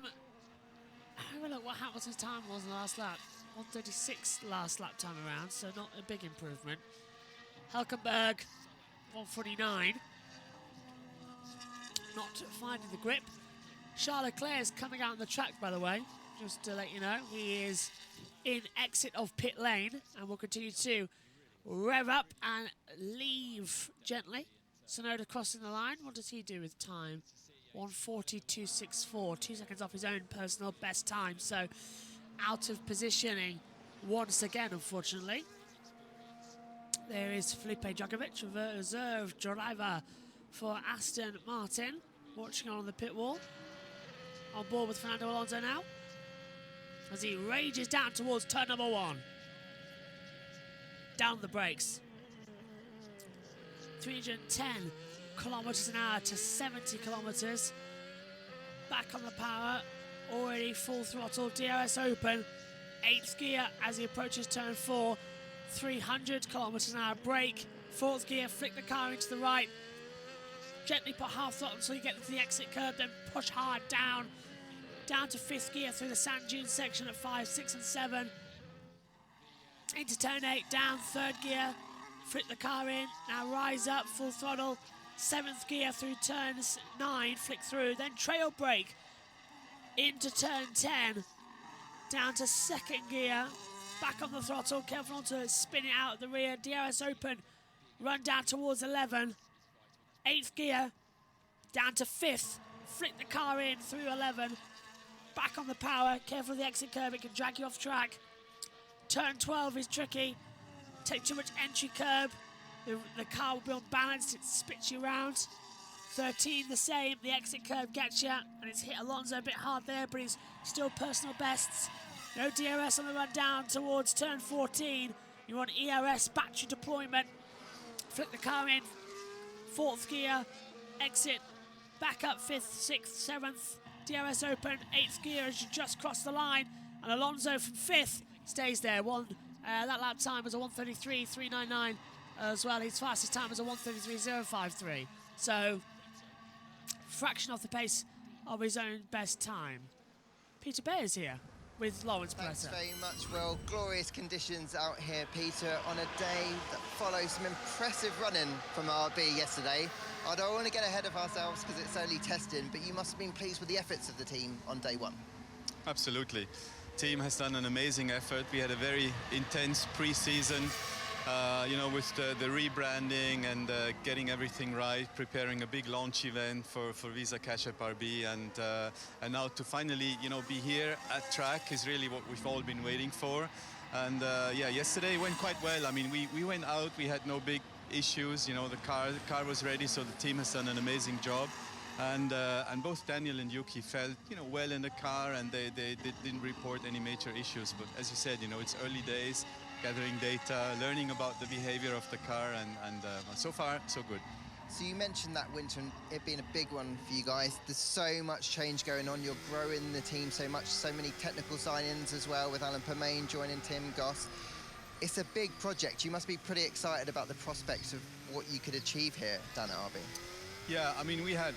a look what Hamilton's time was in the last lap. 1:36 last lap time around, so not a big improvement. Hülkenberg, 1:49. Not finding the grip. Charles Leclerc is coming out on the track, by the way, just to let you know. He is in exit of pit lane and will continue to rev up and leave gently. Tsunoda crossing the line. What does he do with time? 1:42.64, 2 seconds off his own personal best time. So out of positioning once again, unfortunately. There is Felipe Drugovich, reserve driver for Aston Martin, watching on the pit wall. On board with Fernando Alonso now, as he rages down towards turn number 1. Down the brakes. 310 kilometers an hour to 70 kilometers. Back on the power, already full throttle, DRS open. 8th gear as he approaches turn 4. 300 kilometers an hour brake. 4th gear, flick the car into the right. Gently put half throttle until you get to the exit curb, then push hard down. Down to 5th gear through the sand dune section at 5, 6 and 7. Into turn 8, down 3rd gear. Flick the car in, now rise up, full throttle. 7th gear through turns 9, flick through, then trail brake. Into turn 10, down to 2nd gear. Back on the throttle, careful not to spin it out at the rear. DRS open, run down towards 11. 8th gear, down to 5th. Flick the car in through 11. Back on the power, careful of the exit curve, it can drag you off track. Turn 12 is tricky. Take too much entry curb. The car will be unbalanced, it spits you around. 13 the same, the exit curve gets you, and it's hit Alonso a bit hard there, but he's still personal bests. No DRS on the run down towards turn 14. You're on ERS battery deployment. Flick the car in, 4th gear, exit, back up 5th, 6th, 7th, DRS open, 8th gear as you just cross the line, and Alonso from 5th stays there. That lap time was a 1:33.399 as well. His fastest time was a 1:33.053. So, fraction off the pace of his own best time. Peter Bears here with Lawrence Thanks Presser. very much, Will. Glorious conditions out here, Peter, on a day that follows some impressive running from RB yesterday. I don't want to get ahead of ourselves because it's only testing, but you must have been pleased with the efforts of the team on day 1. Absolutely. Team has done an amazing effort. We had a very intense pre-season, with the rebranding and getting everything right, preparing a big launch event for Visa Cash App RB, and now to finally, be here at track is really what we've all been waiting for. And yesterday went quite well. I mean, we went out, we had no big issues. The car was ready, so the team has done an amazing job. And both Daniel and Yuki felt, well in the car, and they didn't report any major issues. But as you said, it's early days, gathering data, learning about the behavior of the car, and so far, so good. So you mentioned that winter and it being a big one for you guys. There's so much change going on. You're growing the team so much, so many technical signings as well, with Alan Permain joining Tim Goss. It's a big project. You must be pretty excited about the prospects of what you could achieve here down at RB. Yeah, I mean, we had,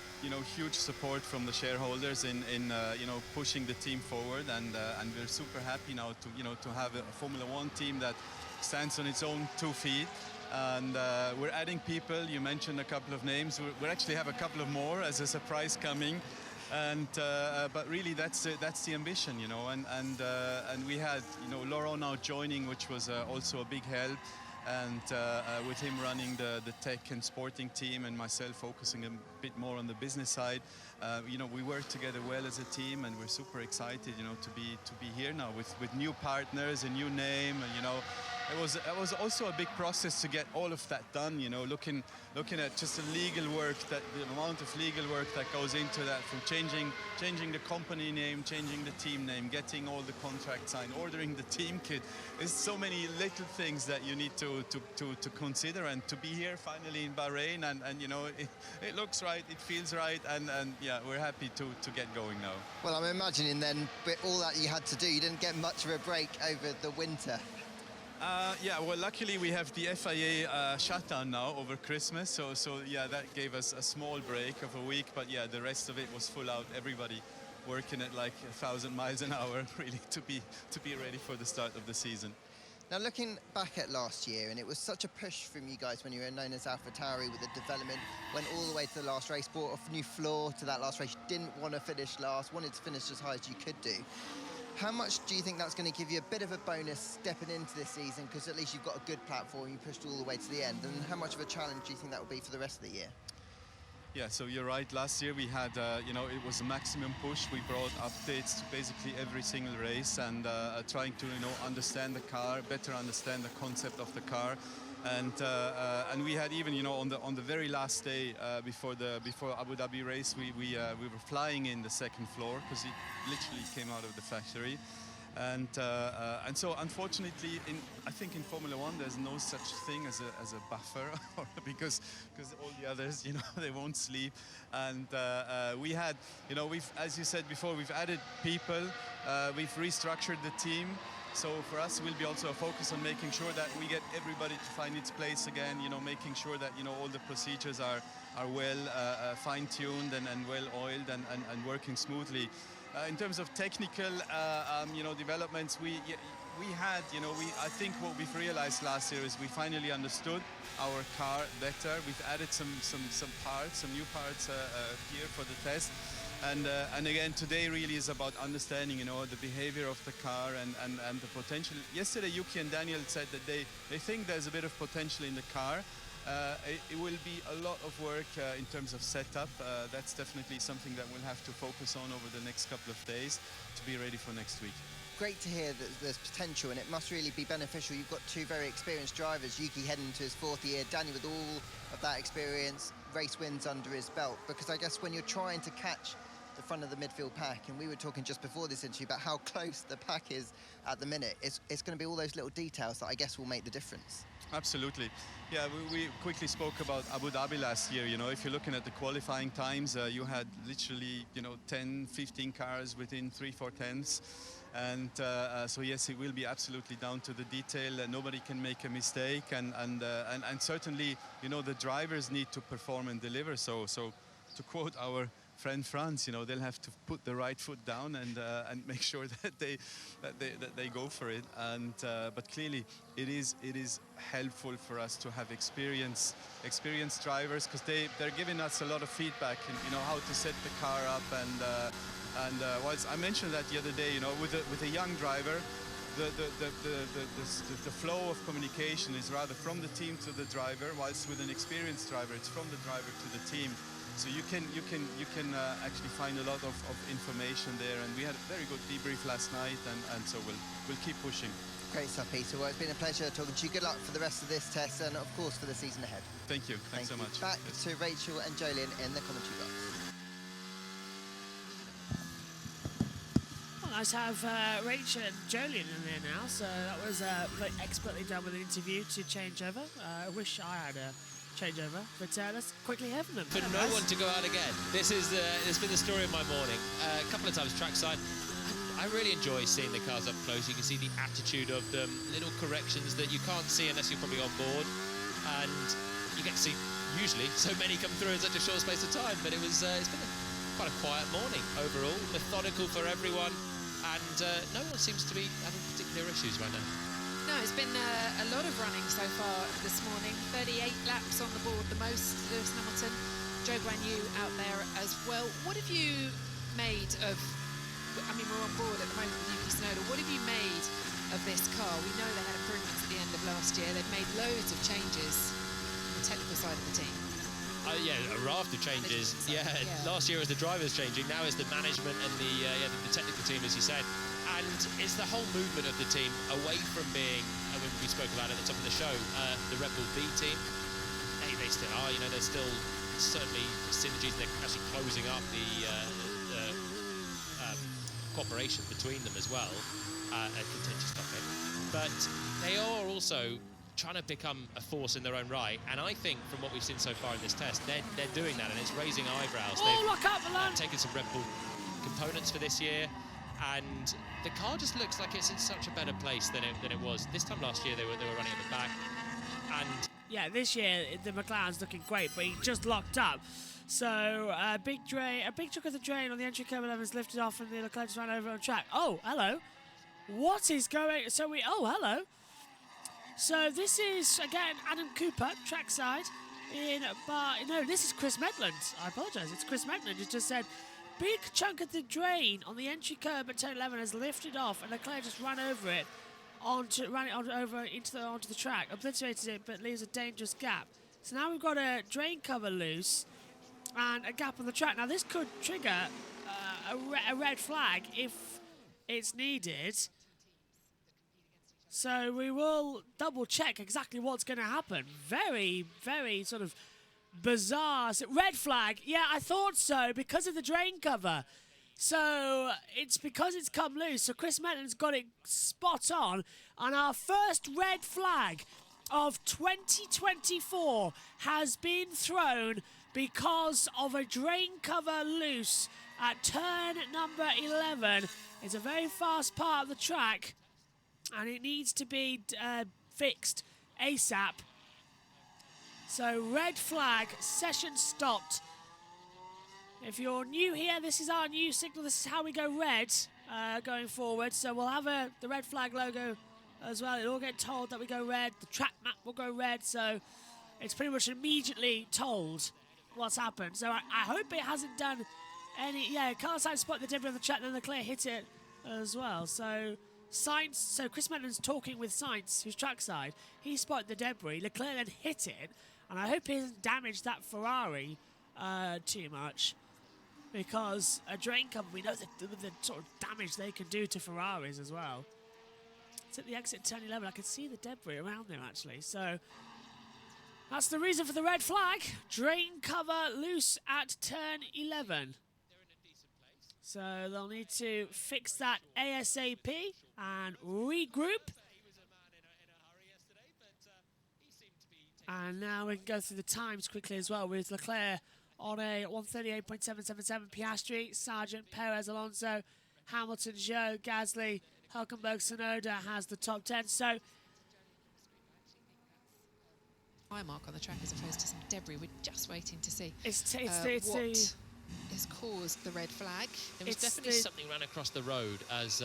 huge support from the shareholders in pushing the team forward, and we're super happy now to have a Formula One team that stands on its own 2 feet. And we're adding people. You mentioned a couple of names. We actually have a couple of more as a surprise coming. And but really, that's the ambition, and we had, Laurent now joining, which was also a big help. And with him running the tech and sporting team, and myself focusing a bit more on the business side, we work together well as a team, and we're super excited, to be here now with new partners, a new name. It was also a big process to get all of that done. Looking at just the legal work, the amount of legal work that goes into that, from changing the company name, changing the team name, getting all the contracts signed, ordering the team kit. There's so many little things that you need to consider, and to be here finally in Bahrain, and it looks right, it feels right, and yeah, we're happy to get going now. Well, I'm imagining then, with all that you had to do, you didn't get much of a break over the winter. Yeah, well, luckily we have the FIA shutdown now over Christmas, so yeah, that gave us a small break of a week, but yeah, the rest of it was full out. Everybody working at like 1,000 miles an hour, really, to be ready for the start of the season. Now, looking back at last year, and it was such a push from you guys when you were known as AlphaTauri with the development, went all the way to the last race, brought a new floor to that last race. You didn't want to finish last, wanted to finish as high as you could do. How much do you think that's going to give you a bit of a bonus stepping into this season, because at least you've got a good platform, you pushed all the way to the end, and how much of a challenge do you think that will be for the rest of the year? Yeah, so you're right. Last year we had, you know, it was a maximum push. We brought updates to basically every single race and trying to, you know, understand the car, better understand the concept of the car. And we had even, you know, on the very last day before Abu Dhabi race, we were flying in the second floor because it literally came out of the factory. And so unfortunately, I think in Formula One there's no such thing as a buffer because all the others, you know, they won't sleep. And we had, you know, as you said before, we've added people, we've restructured the team. So for us, it will be also a focus on making sure that we get everybody to find its place again, you know, making sure that, you know, all the procedures are well fine-tuned and well oiled and working smoothly. In terms of technical, you know, developments, we had, you know, I think what we've realized last year is we finally understood our car better. We've added some parts, some new parts here for the test. And again, today really is about understanding, you know, the behavior of the car and the potential. Yesterday, Yuki and Daniel said that they think there's a bit of potential in the car. It will be a lot of work in terms of setup. That's definitely something that we'll have to focus on over the next couple of days to be ready for next week. Great to hear that there's potential, and it must really be beneficial. You've got two very experienced drivers, Yuki heading into his 4th year, Danny with all of that experience, race wins under his belt, because I guess when you're trying to catch the front of the midfield pack, and we were talking just before this interview about how close the pack is at the minute, it's going to be all those little details that I guess will make the difference. Absolutely. Yeah, we quickly spoke about Abu Dhabi last year. You know, if you're looking at the qualifying times, you had literally, you know, 10, 15 cars within 3-4 tenths. And so yes, it will be absolutely down to the detail. Nobody can make a mistake, and certainly, you know, the drivers need to perform and deliver. So to quote our friend Franz, you know, they'll have to put the right foot down and make sure that they go for it. And but clearly, it is helpful for us to have experienced drivers, because they're giving us a lot of feedback and, you know, how to set the car up. And whilst I mentioned that the other day, you know, with a young driver, the flow of communication is rather from the team to the driver, whilst with an experienced driver, it's from the driver to the team. So you can actually find a lot of information there, and we had a very good debrief last night, and so we'll keep pushing. Great stuff, Peter. Well, it's been a pleasure talking to you. Good luck for the rest of this test, and of course for the season ahead. Thank you. Thanks so much. Back to Rachel and Jolien in the commentary box. Well, nice to have Rachel and Jolien in there now. So that was very expertly done with the interview to change over. I wish I had a changeover, but let's quickly have them. For no one to go out again. This is it's been the story of my morning. A couple of times trackside. I really enjoy seeing the cars up close. You can see the attitude of them, little corrections that you can't see unless you're probably on board, and you get to see usually so many come through in such a short space of time. But it's been quite a quiet morning overall, methodical for everyone, and no one seems to be having particular issues right now. No, it's been a lot of running so far this morning. 38 laps on the board, the most. Lewis Hamilton, Zhou Guanyu out there as well. What have you made of, I mean, we're on board at the moment with Yuki Tsunoda. What have you made of this car? We know they had improvements at the end of last year. They've made loads of changes on the technical side of the team. Yeah, a raft of changes. Yeah, last year was the drivers changing. Now it's the management and the technical team, as you said. And it's the whole movement of the team away from being, we spoke about it at the top of the show, the Red Bull B team. They still are, you know, there's still certainly synergies. They're actually closing up the cooperation between them as well, a contentious topic. But they are also trying to become a force in their own right, and I think from what we've seen so far in this test, they're doing that, and it's raising eyebrows. Oh, look up, Milan! They've taken some Red Bull components for this year, and the car just looks like it's in such a better place than it was. This time last year, they were running at the back, and yeah, this year the McLaren's looking great, but he just locked up. So a big chunk of the drain on the entry curve 11 is lifted off, and the Leclerc just ran over on track. Oh, hello. What is going? Oh, hello. So this is again Adam Cooper trackside no, this is Chris Medland. I apologise. It's Chris Medland who just said big chunk of the drain on the entry curb at turn 11 has lifted off, and Leclerc just ran over it onto the track, obliterated it, but leaves a dangerous gap. So now we've got a drain cover loose and a gap on the track. Now this could trigger a red flag if it's needed. So we will double check exactly what's going to happen. Very, very sort of bizarre. Red flag. Yeah, I thought so because of the drain cover. So it's because it's come loose. So Chris Medland's got it spot on. And our first red flag of 2024 has been thrown because of a drain cover loose at turn number 11. It's a very fast part of the track, and it needs to be fixed ASAP. So red flag, session stopped. If you're new here, this is our new signal. This is how we go red going forward. So we'll have the red flag logo as well. It'll all get told that we go red. The track map will go red. So it's pretty much immediately told what's happened. So I hope it hasn't done any... Yeah, Carlos Sainz spotted the debris on the track, then Leclerc hit it as well. So Chris Medland's talking with Sainz, who's trackside. He spotted the debris. Leclerc then hit it, and I hope he hasn't damaged that Ferrari too much, because a drain cover, we know the sort of damage they can do to Ferraris as well. It's at the exit turn 11. I can see the debris around there actually. So that's the reason for the red flag. Drain cover loose at turn 11. So they'll need to fix that ASAP and regroup. And now we can go through the times quickly as well, with Leclerc on a 138.777, Piastri, Sargent, Perez, Alonso, Hamilton, Zhou, Gasly, Hülkenberg, Tsunoda has the top 10. So high mark on the track as opposed to some debris. We're just waiting to see what has caused the red flag. There was definitely something ran across the road as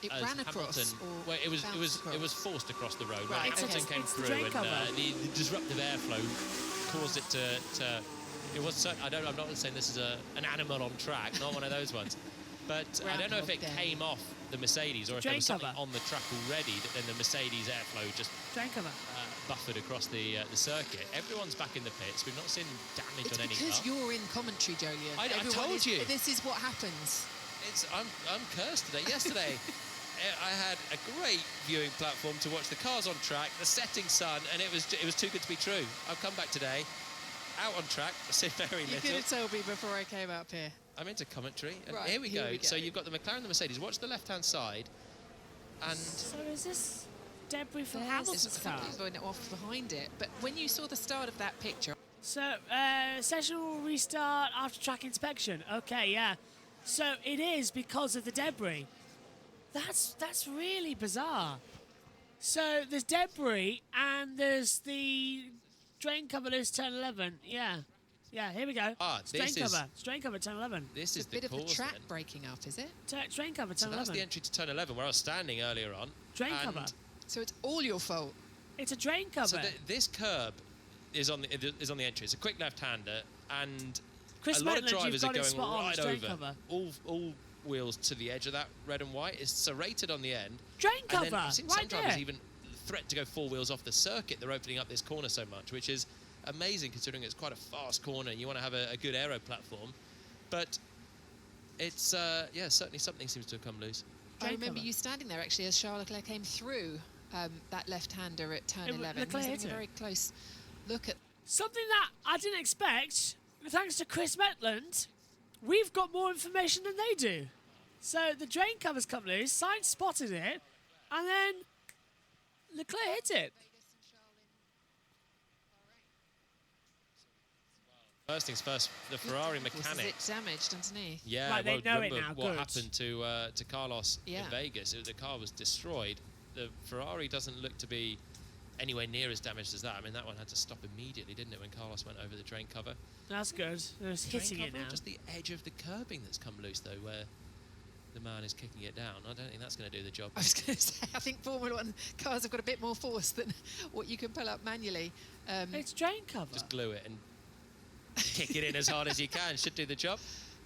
it as ran Hamilton, across, well, it was forced across the road. Right, Hamilton came through, and the disruptive airflow caused it to. It was. I'm not saying this is an animal on track, not one of those ones. But I don't know if it came off the Mercedes or if there was something on the track already that then the Mercedes airflow just buffered across the circuit. Everyone's back in the pits. We've not seen damage on any car. It's because you're in commentary, Jolyon. I told you. This is what happens. I'm cursed today. Yesterday, I had a great viewing platform to watch the cars on track, the setting sun, and it was too good to be true. I've come back today, out on track, I see very little. You could have told me before I came up here. I'm into commentary, and right, here we go. So you've got the McLaren and the Mercedes. Watch the left-hand side, and so is this debris from Hamilton's car? Going off behind it, but when you saw the start of that picture. So session will restart after track inspection. Okay, yeah. So it is because of the debris. That's really bizarre. So there's debris and there's the drain cover loose turn 11. Yeah. Yeah, here we go. Strain cover, turn 11. This is a bit the of the track breaking up, is it? Strain cover, turn 11. So that's the entry to turn 11, where I was standing earlier on. Drain cover. So it's all your fault. It's a drain cover. So this curb is on the entry. It's a quick left-hander, and Chris a lot Medland, of drivers are going right over. Cover. All wheels to the edge of that red and white. It's serrated on the end. Drain cover, and then I've seen right some drivers there. even threat to go 4 wheels off the circuit. They're opening up this corner so much, which is amazing considering it's quite a fast corner and you want to have a good aero platform. But it's certainly something seems to have come loose. I remember you standing there actually as Charles Leclerc came through that left-hander at turn 11. He was having a very close look at something that I didn't expect. Thanks to Chris Medland, we've got more information than they do. So the drain covers come loose, Sainz spotted it, and then Leclerc hit it. First things first, the Ferrari Of course, mechanics. is it damaged underneath? Yeah, Right, they know it remember now, what good. happened to Carlos in Yeah. Vegas. The car was destroyed. The Ferrari doesn't look to be anywhere near as damaged as that. I mean, that one had to stop immediately, didn't it, when Carlos went over the drain cover? That's good. They're just hitting Drain it cover, now. just the edge of the curbing that's come loose, though, where the man is kicking it down. I don't think that's going to do the job. I was going to say, I think Formula One cars have got a bit more force than what you can pull up manually. It's drain cover. Just glue it and kick it in as hard as you can. Should do the job.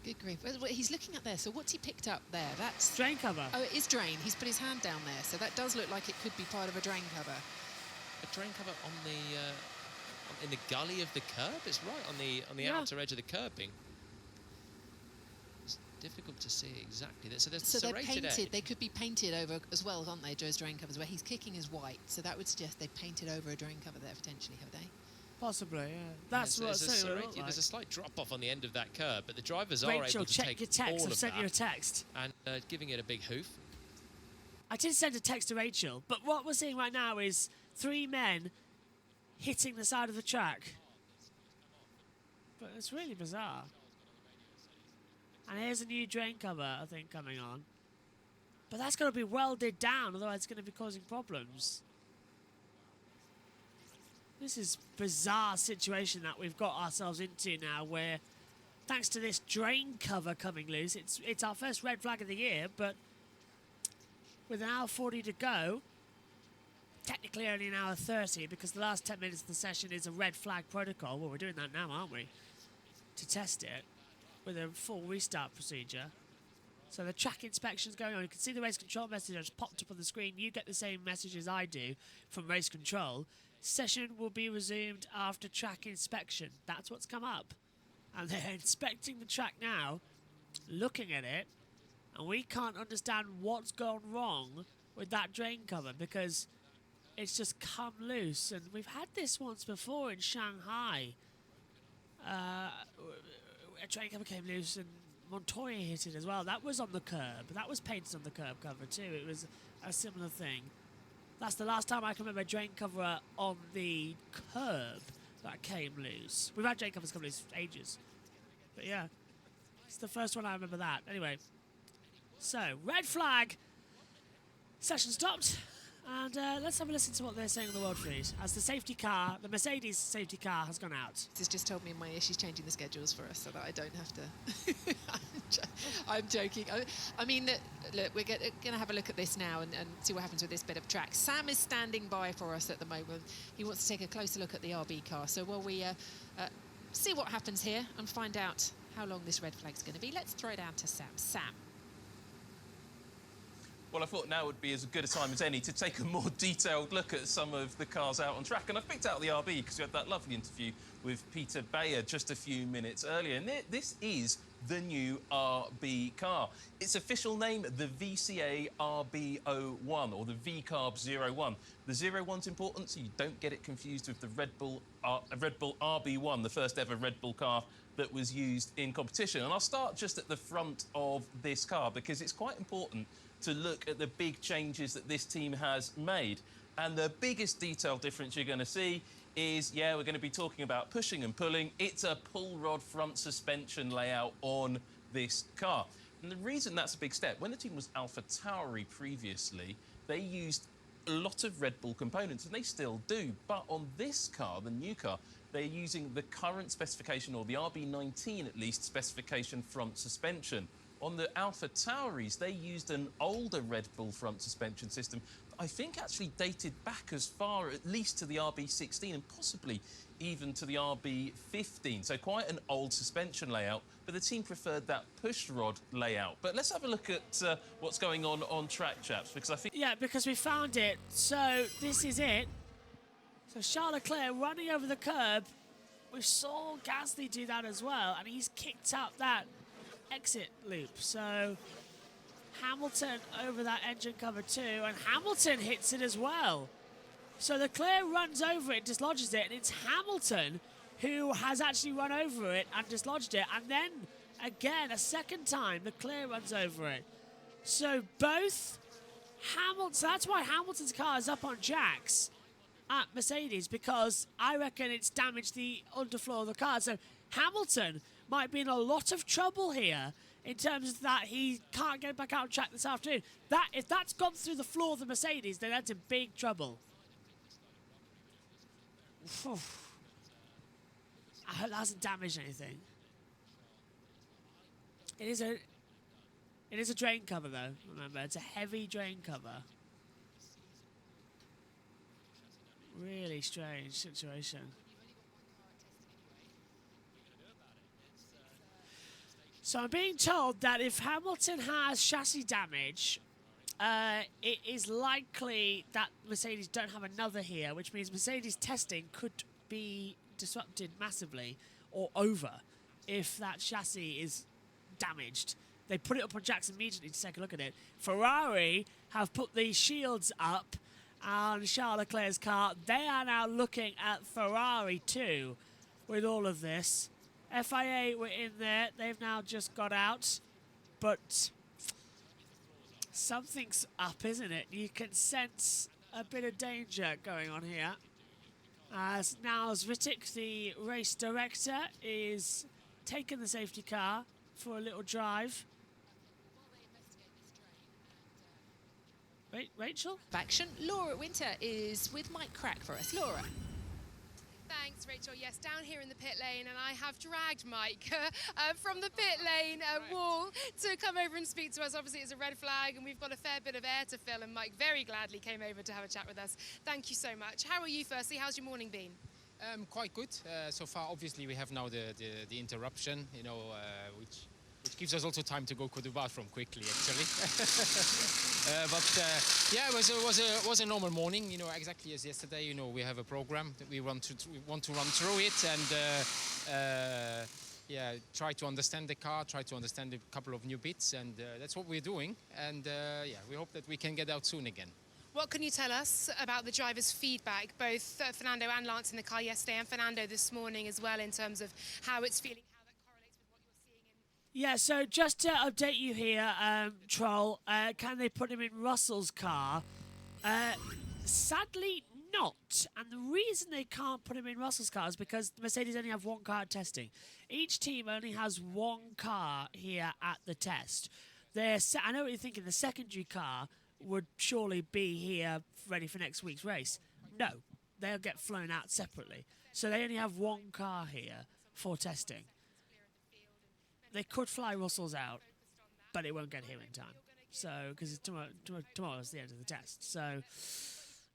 Good grief. Well, he's looking up there, so what's he picked up there? That's drain cover. Oh, it is drain. He's put his hand down there, so that does look like it could be part of a drain cover. A drain cover on the in the gully of the curb. It's right on the outer edge of the curbing. It's difficult to see exactly. So there's So they're serrated painted. edge. They could be painted over as well, aren't they? Joe's drain covers where he's kicking is white, so that would suggest they painted over a drain cover there potentially, have they? Possibly, yeah. That's what there's, it looked like. there's a slight drop off on the end of that curb, but the drivers are Rachel, able to check take your text. all I've of sent that you a text. and giving it a big hoof. I did send a text to Rachel, but what we're seeing right now is 3 men hitting the side of the track. But it's really bizarre. And here's a new drain cover, I think, coming on. But that's got to be welded down, otherwise it's going to be causing problems. This is a bizarre situation that we've got ourselves into now, where thanks to this drain cover coming loose, it's our first red flag of the year, but with an hour 40 to go, technically only an hour 30, because the last 10 minutes of the session is a red flag protocol. Well, we're doing that now, aren't we? To test it with a full restart procedure. So the track inspection's going on. You can see the race control message just popped up on the screen. You get the same message as I do from race control. Session will be resumed after track inspection. That's what's come up. And they're inspecting the track now, looking at it, and we can't understand what's gone wrong with that drain cover because it's just come loose. And we've had this once before in Shanghai. A drain cover came loose and Montoya hit it as well. That was on the curb. That was painted on the curb cover too. It was a similar thing. That's the last time I can remember a drain cover on the curb that came loose. We've had drain covers come loose for ages. But yeah, it's the first one I remember that. Anyway, so red flag. Session stopped. And let's have a listen to what they're saying on the world feed as the safety car, the Mercedes safety car, has gone out. She's just told me in my ear she's changing the schedules for us so that I don't have to. I'm joking. I mean, look, we're going to have a look at this now and see what happens with this bit of track. Sam is standing by for us at the moment. He wants to take a closer look at the RB car. So while we see what happens here and find out how long this red flag's going to be, let's throw it down to Sam. Sam. Well, I thought now would be as good a time as any to take a more detailed look at some of the cars out on track. And I've picked out the RB because we had that lovely interview with Peter Bayer just a few minutes earlier. And this is the new RB car. Its official name, the VCA RB01, or the VCARB 01. The 01's important so you don't get it confused with the Red Bull RB1, the first ever Red Bull car that was used in competition. And I'll start just at the front of this car because it's quite important to look at the big changes that this team has made. And the biggest detail difference you're going to see is, yeah, we're going to be talking about pushing and pulling. It's a pull rod front suspension layout on this car. And the reason that's a big step, when the team was AlphaTauri previously, they used a lot of Red Bull components, and they still do. But on this car, the new car, they're using the current specification, or the RB19 at least, specification front suspension. On the AlphaTauris, they used an older Red Bull front suspension system that I think actually dated back as far at least to the RB16 and possibly even to the RB15. So quite an old suspension layout, but the team preferred that push rod layout. But let's have a look at what's going on track, chaps, because I think... Yeah, because we found it. So this is it. So Charles Leclerc running over the curb. We saw Gasly do that as well, and he's kicked out that exit loop. So Hamilton over that engine cover too, and Hamilton hits it as well. So Leclerc runs over it, dislodges it, and it's Hamilton who has actually run over it and dislodged it. And then again, a second time, Leclerc runs over it. So both Hamilton, so that's why Hamilton's car is up on jacks at Mercedes, because I reckon it's damaged the underfloor of the car. So Hamilton might be in a lot of trouble here in terms of that he can't get back out on track this afternoon. If that's gone through the floor of the Mercedes, then that's in big trouble. I hope that hasn't damaged anything. It is a drain cover though, remember, it's a heavy drain cover. Really strange situation. So I'm being told that if Hamilton has chassis damage, it is likely that Mercedes don't have another here, which means Mercedes testing could be disrupted massively or over if that chassis is damaged. They put it up on Jackson immediately to take a look at it. Ferrari have put the shields up on Charles Leclerc's car. They are now looking at Ferrari too with all of this. FIA were in there. They've now just got out. But something's up, isn't it? You can sense a bit of danger going on here. As Niels Rittig, the race director, is taking the safety car for a little drive. Wait, Rachel? Action. Laura Winter is with Mike Crack for us. Laura. Thanks, Rachel. Yes, down here in the pit lane, and I have dragged Mike from the pit lane wall to come over and speak to us. Obviously, it's a red flag, and we've got a fair bit of air to fill, and Mike very gladly came over to have a chat with us. Thank you so much. How are you, firstly? How's your morning been? Quite good. So far, obviously, we have now the interruption, which gives us also time to go to the bathroom quickly, actually. Yeah, it was a normal morning, exactly as yesterday. We have a program that we want to run through it and yeah, try to understand the car, try to understand a couple of new bits, and that's what we're doing. And yeah, we hope that we can get out soon again. What can you tell us about the driver's feedback, both Fernando and Lance in the car yesterday and Fernando this morning as well, in terms of how it's feeling? Yeah, so just to update you here, Troll, can they put him in Russell's car? Sadly not. And the reason they can't put him in Russell's car is because Mercedes only have one car at testing. Each team only has one car here at the test. I know what you're thinking, the secondary car would surely be here ready for next week's race. No, they'll get flown out separately. So they only have one car here for testing. They could fly Russell's out, but it won't get here in time. So, because tomorrow's the end of the test. So,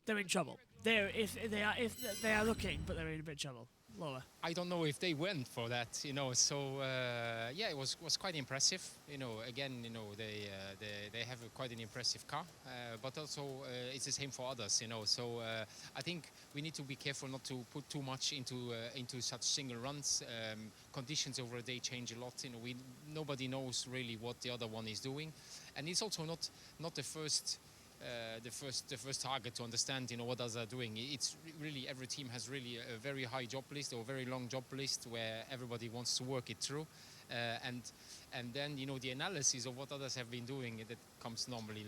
they're in trouble. If they are looking, but they're in a bit of trouble. Laura. I don't know if they went for that, So yeah, it was quite impressive. Again, they have quite an impressive car, but also it's the same for others, So I think we need to be careful not to put too much into such single runs. Conditions over a day change a lot. Nobody knows really what the other one is doing, and it's also not the first target to understand what others are doing. It's really every team has really a very high job list or a very long job list where everybody wants to work it through, and then the analysis of what others have been doing, that comes normally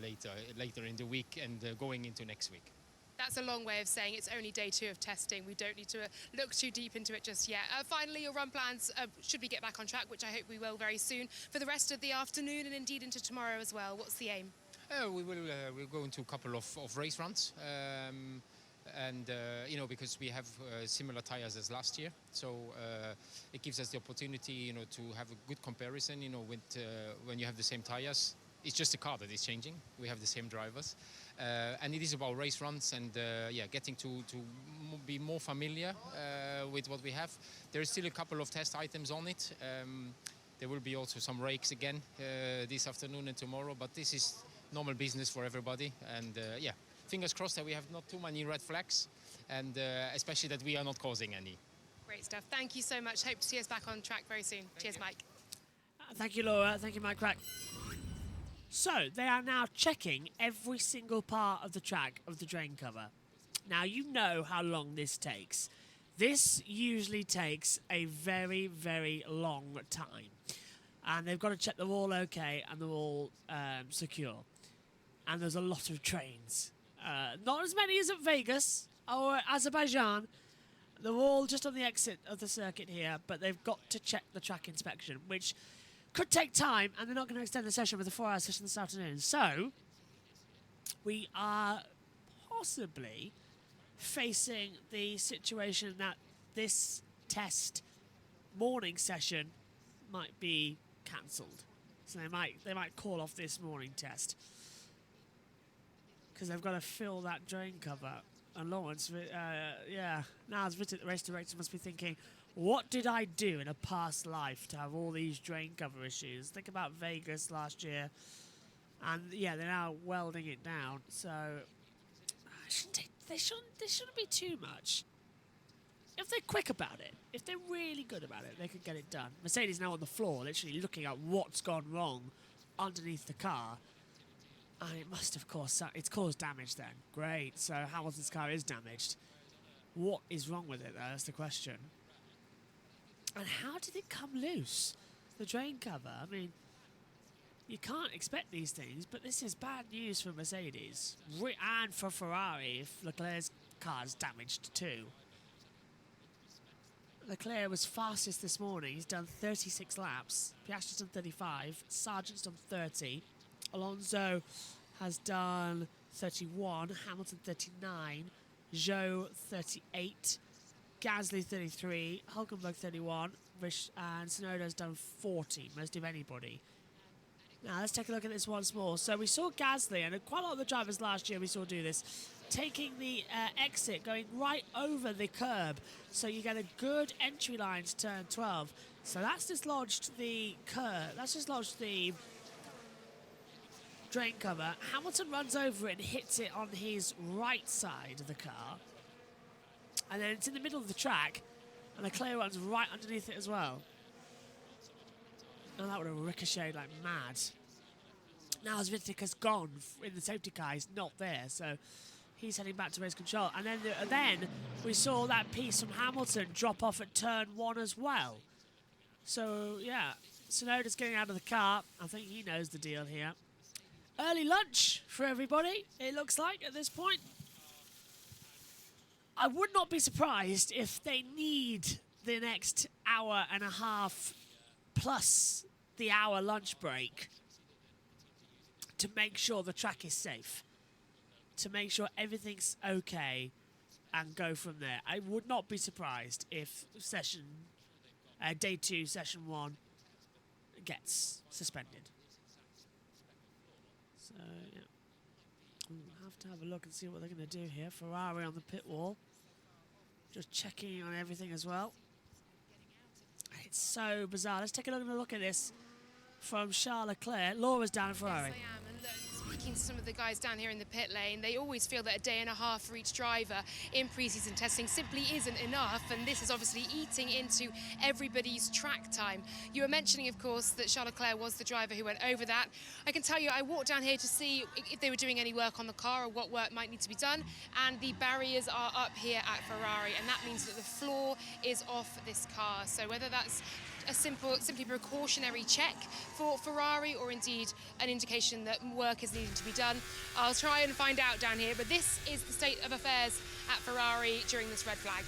later in the week and going into next week. That's a long way of saying it's only day 2 of testing. We don't need to look too deep into it just yet. Finally, your run plans, should we get back on track, which I hope we will very soon, for the rest of the afternoon and indeed into tomorrow as well. What's the aim? We'll go into a couple of race runs, and because we have similar tires as last year, so it gives us the opportunity, to have a good comparison, with when you have the same tires. It's just a car that is changing. We have the same drivers, and it is about race runs and yeah, getting to be more familiar with what we have. There is still a couple of test items on it. There will be also some rakes again this afternoon and tomorrow, but this is normal business for everybody, and yeah, fingers crossed that we have not too many red flags, and especially that we are not causing any. Great stuff. Thank you so much. Hope to see us back on track very soon. Cheers, Mike. Thank you, Laura. Thank you, Mike Crack. So they are now checking every single part of the track of the drain cover. Now, you know how long this takes. This usually takes a very, very long time, and they've got to check they're all okay and they're all secure. And there's a lot of trains. Not as many as at Vegas or Azerbaijan. they're all just on the exit of the circuit here, but they've got to check the track inspection, which could take time, and they're not going to extend the session with a 4-hour session this afternoon. So we are possibly facing the situation that this test morning session might be cancelled. So they might call off this morning test because they've got to fill that drain cover. And Lawrence, now as the race director must be thinking, what did I do in a past life to have all these drain cover issues? Think about Vegas last year, and yeah, they're now welding it down. So they shouldn't be too much. If they're quick about it, if they're really good about it, they could get it done. Mercedes now on the floor, literally looking at what's gone wrong underneath the car. And it must have it's caused damage then. Great, so Hamilton's car is damaged. What is wrong with it though, that's the question. And how did it come loose? The drain cover, I mean, you can't expect these things, but this is bad news for Mercedes. And for Ferrari if Leclerc's car's damaged too. Leclerc was fastest this morning. He's done 36 laps. Piastri's done 35. Sargent's done 30. Alonso has done 31. Hamilton 39. Zhou 38. Gasly 33. Hulkenberg 31. And Tsunoda's done 40, most of anybody. Now let's take a look at this once more. So we saw Gasly, and quite a lot of the drivers last year we saw do this, taking the exit, going right over the curb, so you get a good entry line to turn 12. So that's dislodged the curb. That's dislodged the drain cover. Hamilton runs over it and hits it on his right side of the car, and then it's in the middle of the track, and Leclerc runs right underneath it as well. And that would have ricocheted like mad. Now as Vitika's gone in the safety car, he's not there, so he's heading back to race control. And then we saw that piece from Hamilton drop off at turn 1 as well. So yeah, Tsunoda's getting out of the car. I think he knows the deal here. Early lunch for everybody, it looks like at this point. I would not be surprised if they need the next hour and a half plus the hour lunch break to make sure the track is safe, to make sure everything's okay, and go from there. I would not be surprised if day 2, session 1 gets suspended. So, yeah. We'll have to have a look and see what they're going to do here. Ferrari on the pit wall. Just checking on everything as well. It's so bizarre. Let's take a look at this from Charles Leclerc. Laura's down in Ferrari. Yes, I am. And look, speaking to some of the guys down here in the pit lane, they always feel that a day and a half for each driver in pre-season testing simply isn't enough, and this is obviously eating into everybody's track time. You were mentioning, of course, that Charles Leclerc was the driver who went over that. I can tell you, I walked down here to see if they were doing any work on the car or what work might need to be done, and the barriers are up here at Ferrari, and that means that the floor is off this car. So whether that's a simply precautionary check for Ferrari or indeed an indication that work is needing to be done, I'll try and find out down here, but this is the state of affairs at Ferrari during this red flag.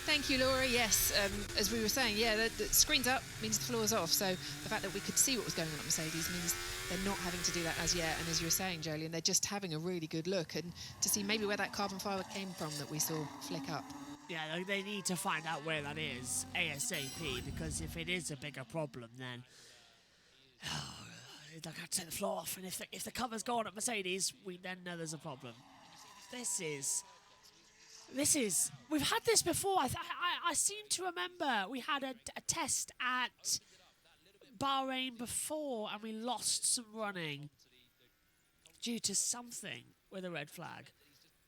Thank you, Laura. Yes, as we were saying, yeah, the screen's up means the floor's off. So the fact that we could see what was going on at Mercedes means they're not having to do that as yet. And as you were saying, Jolien, they're just having a really good look and to see maybe where that carbon fibre came from that we saw flick up. Yeah, they need to find out where that is ASAP, because if it is a bigger problem, then they're going to take the floor off. And if the covers go on at Mercedes, we then know there's a problem. This is. We've had this before. I seem to remember we had a test at Bahrain before, and we lost some running due to something with a red flag.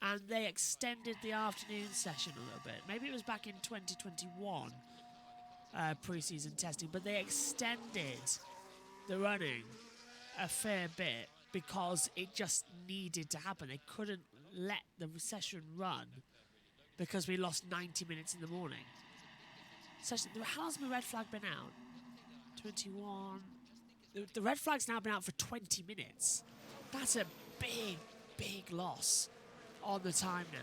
And they extended the afternoon session a little bit. Maybe it was back in 2021 pre-season testing, but they extended the running a fair bit because it just needed to happen. They couldn't let the session run because we lost 90 minutes in the morning. How long's the red flag been out? 21. The red flag's now been out for 20 minutes. That's a big, big loss on the time now.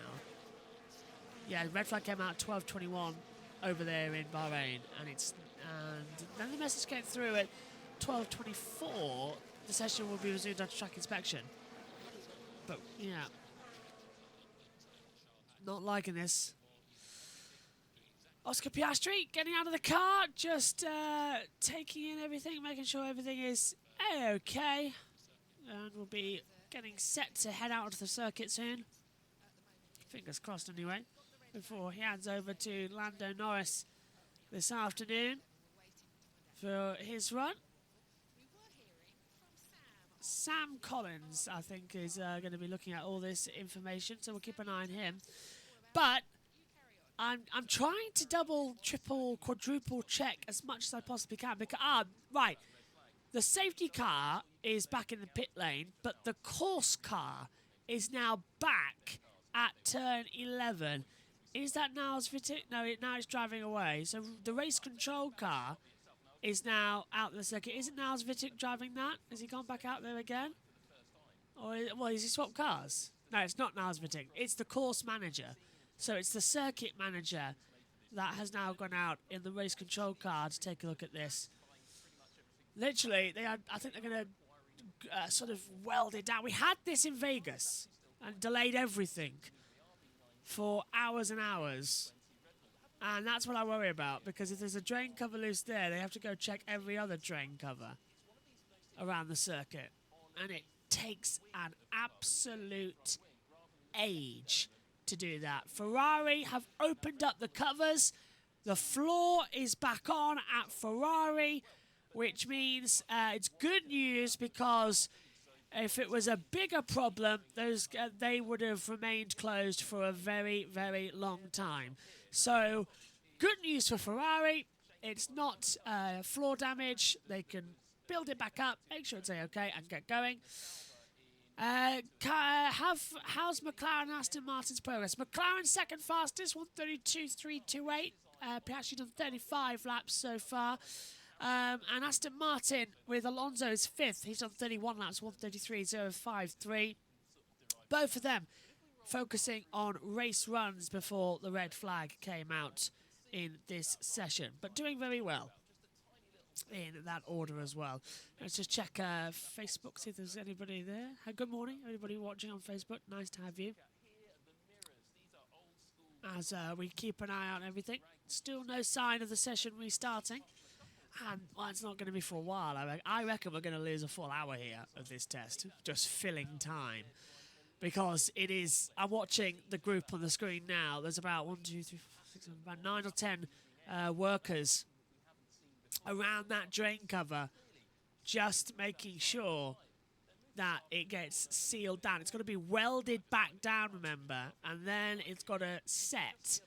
Yeah, red flag came out 12:21 over there in Bahrain, and then the message came through at 12:24. The session will be resumed after track inspection. But yeah, not liking this. Oscar Piastri getting out of the car, just taking in everything, making sure everything is okay, and we'll be getting set to head out onto the circuit soon. Fingers crossed, anyway, before he hands over to Lando Norris this afternoon for his run. Sam Collins, I think, is going to be looking at all this information, so we'll keep an eye on him. But I'm trying to double, triple, quadruple check as much as I possibly can because right, the safety car is back in the pit lane, but the course car is now back at turn 11. Is that Niles Vittic? No, now it's driving away. So the race control car is now out the circuit. Isn't Niles Vittic driving that? Has he gone back out there again? Or is he swapped cars? No, it's not Niles Vittic. It's the course manager. So it's the circuit manager that has now gone out in the race control car to take a look at this. Literally, I think they're going to sort of weld it down. We had this in Vegas and delayed everything for hours and hours. And that's what I worry about, because if there's a drain cover loose there, they have to go check every other drain cover around the circuit. And it takes an absolute age to do that. Ferrari have opened up the covers. The floor is back on at Ferrari, which means it's good news, because if it was a bigger problem, they would have remained closed for a very, very long time. So, good news for Ferrari. It's not floor damage. They can build it back up, make sure it's okay, and get going. How's McLaren and Aston Martin's progress? McLaren second fastest, 132.328. Piastri done 35 laps so far. And Aston Martin with Alonso's fifth. He's done 31 laps, 133.053. Both of them focusing on race runs before the red flag came out in this session, but doing very well in that order as well. Let's just check Facebook, see if there's anybody there. Good morning, everybody watching on Facebook. Nice to have you. As we keep an eye on everything. Still no sign of the session restarting. And well, it's not going to be for a while. I reckon we're going to lose a full hour here of this test, just filling time. Because it is, I'm watching the group on the screen now. There's about 1, 2, 3, 4, 6, 7, about 9 or 10 workers around that drain cover, just making sure that it gets sealed down. It's got to be welded back down, remember, and then it's got to set.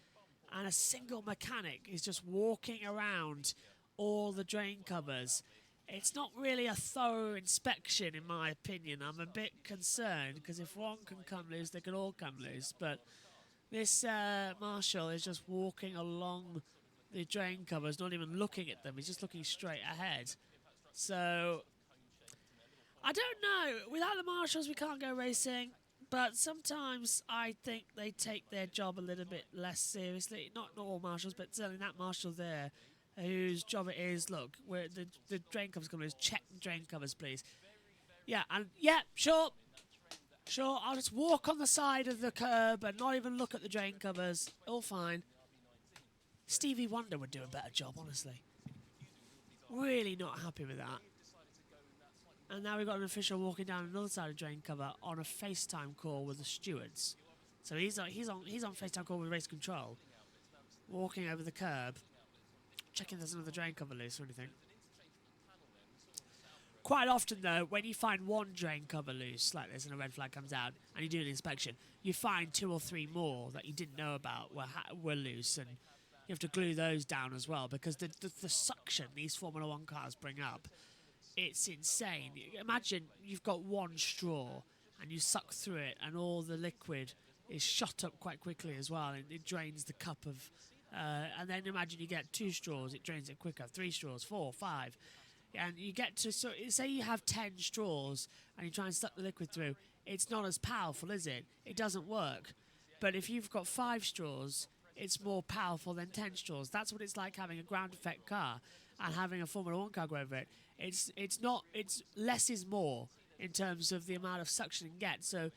And a single mechanic is just walking around all the drain covers. It's not really a thorough inspection, in my opinion. I'm a bit concerned, because if one can come loose, they can all come loose. But this marshal is just walking along the drain covers, not even looking at them. He's just looking straight ahead. So, I don't know. Without the marshals, we can't go racing. But sometimes I think they take their job a little bit less seriously. Not all marshals, but certainly that marshal there, whose job it is, look, where the drain covers come loose, check the drain covers, please. Yeah, and yeah, sure, I'll just walk on the side of the curb and not even look at the drain covers. All fine. Stevie Wonder would do a better job, honestly. Really not happy with that. And now we've got an official walking down another side of drain cover on a FaceTime call with the stewards. So he's on FaceTime call with race control, walking over the curb, checking if there's another drain cover loose or anything. Quite often, though, when you find one drain cover loose like this and a red flag comes out and you do an inspection, you find 2 or 3 more that you didn't know about were loose, and you have to glue those down as well, because the suction these Formula 1 cars bring up, it's insane. Imagine you've got one straw and you suck through it and all the liquid is shot up quite quickly as well, and it drains the cup of... and then imagine you get 2 straws, it drains it quicker, 3 straws, 4, 5. And you get to... So say you have 10 straws and you try and suck the liquid through, it's not as powerful, is it? It doesn't work. But if you've got 5 straws, it's more powerful than 10 straws. That's what it's like having a ground effect car and having a Formula 1 car go over it. It's less is more in terms of the amount of suction it gets. So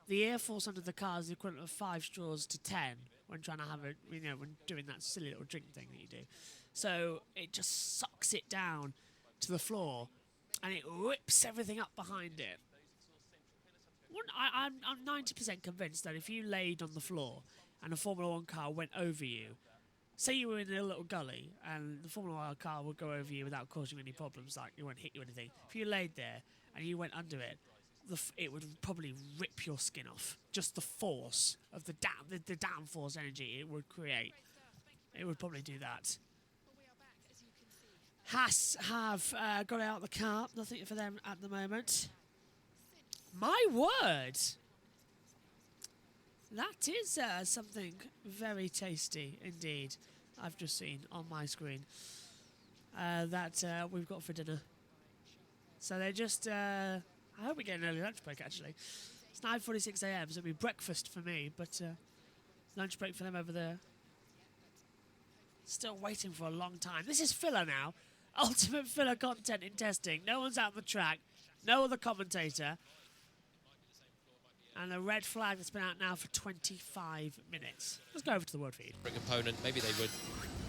the air force under the car is the equivalent of 5 straws to 10 when trying to have it, when doing that silly little drink thing that you do. So it just sucks it down to the floor and it rips everything up behind it. I'm 90% convinced that if you laid on the floor and a Formula 1 car went over you, say you were in a little gully and the Formula 1 car would go over you without causing any problems, like it won't hit you or anything. If you laid there and you went under it, it would probably rip your skin off. Just the force of the downforce energy it would create. It would probably do that. Haas have got out of the car. Nothing for them at the moment. My word! That is something very tasty indeed. I've just seen on my screen that we've got for dinner. So they just... I hope we get an early lunch break, actually. It's 9:46 a.m, so it'll be breakfast for me, but lunch break for them over there. Still waiting for a long time. This is filler now. Ultimate filler content in testing. No one's out on the track. No other commentator. And a red flag that's been out now for 25 minutes. Let's go over to the word feed. Component, maybe they were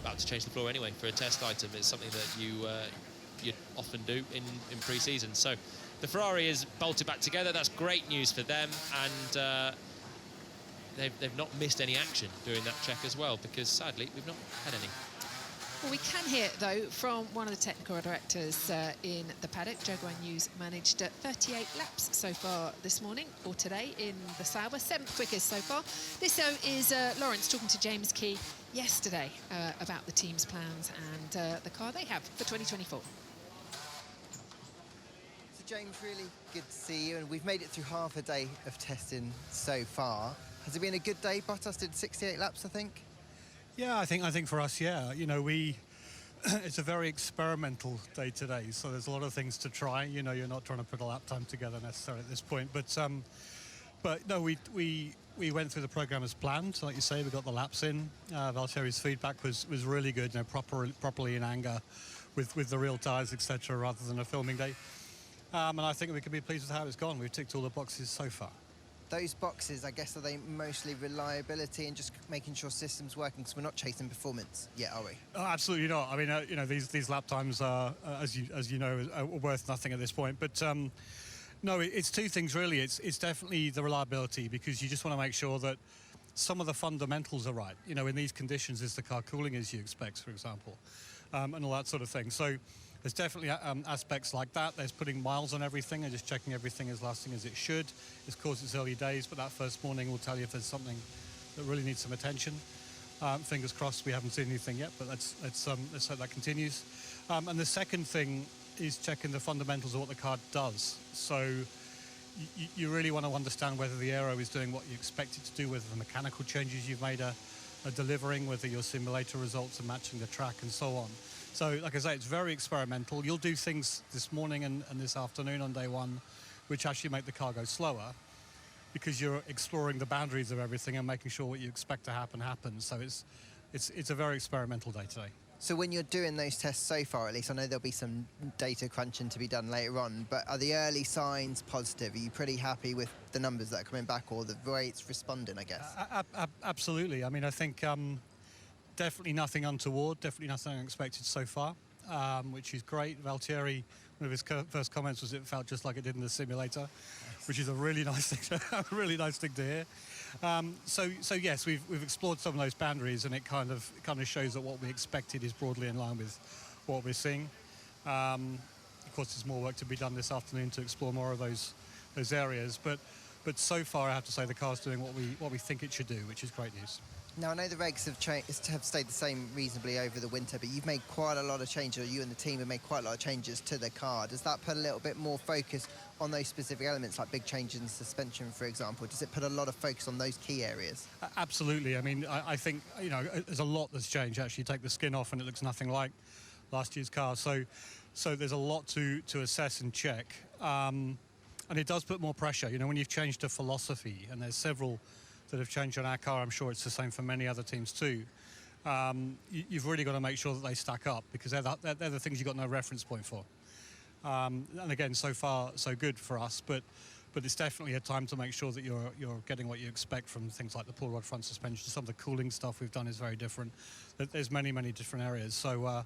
about to change the floor anyway for a test item. It's something that you'd often do in pre-season. So the Ferrari is bolted back together. That's great news for them, and they've not missed any action during that check as well, because sadly we've not had any. Well, we can hear, though, from one of the technical directors in the paddock. Joe Guan Yu's managed 38 laps so far this morning, or today, in the Sauber. 7th quickest so far. This, though, is Lawrence talking to James Key yesterday about the team's plans and the car they have for 2024. So, James, really good to see you, and we've made it through half a day of testing so far. Has it been a good day? Bottas did 68 laps, I think. Yeah, I think for us, yeah. It's a very experimental day today, so there's a lot of things to try. You're not trying to put a lap time together necessarily at this point, but no, we went through the program as planned. Like you say, we got the laps in. Valtteri's feedback was really good, properly in anger with the real tyres, etc., rather than a filming day. And I think we can be pleased with how it's gone. We've ticked all the boxes so far. Those boxes, I guess, are they mostly reliability and just making sure systems working, because we're not chasing performance yet, are we? Oh, absolutely not. I mean, these lap times are, as you know, are worth nothing at this point. But no, it's two things really. It's definitely the reliability, because you just want to make sure that some of the fundamentals are right. In these conditions, is the car cooling as you expect, for example, and all that sort of thing. So there's definitely aspects like that. There's putting miles on everything and just checking everything is lasting as it should. Of course, it's early days, but that first morning will tell you if there's something that really needs some attention. Fingers crossed we haven't seen anything yet, but let's hope that continues. And the second thing is checking the fundamentals of what the car does. So you really want to understand whether the aero is doing what you expect it to do, whether the mechanical changes you've made are delivering, whether your simulator results are matching the track, and so on. So, like I say, it's very experimental. You'll do things this morning and this afternoon on day one which actually make the car go slower, because you're exploring the boundaries of everything and making sure what you expect to happen happens. So it's a very experimental day today. So when you're doing those tests so far, at least, I know there'll be some data crunching to be done later on, but are the early signs positive? Are you pretty happy with the numbers that are coming back, or the way it's responding, I guess? Absolutely. I mean, I think definitely nothing untoward, definitely nothing unexpected so far, which is great. Valtteri, one of his first comments was it felt just like it did in the simulator, which is a really nice thing, to hear. So yes, we've explored some of those boundaries, and it kind of shows that what we expected is broadly in line with what we're seeing. Of course, there's more work to be done this afternoon to explore more of those areas, but so far I have to say the car's doing what we think it should do, which is great news. Now, I know the regs have stayed the same reasonably over the winter, but you've made quite a lot of changes, or you and the team have made quite a lot of changes to the car. Does that put a little bit more focus on those specific elements, like big changes in suspension, for example? Does it put a lot of focus on those key areas? Absolutely. I mean, I think, there's a lot that's changed. Actually, you take the skin off and it looks nothing like last year's car. So there's a lot to assess and check. And it does put more pressure. When you've changed a philosophy, and there's have changed on our car. I'm sure it's the same for many other teams too. You've really got to make sure that they stack up, because they're the things you've got no reference point for. And again, so far so good for us, but it's definitely a time to make sure that you're getting what you expect from things like the pull rod front suspension. Some of the cooling stuff we've done is very different. There's many different areas. So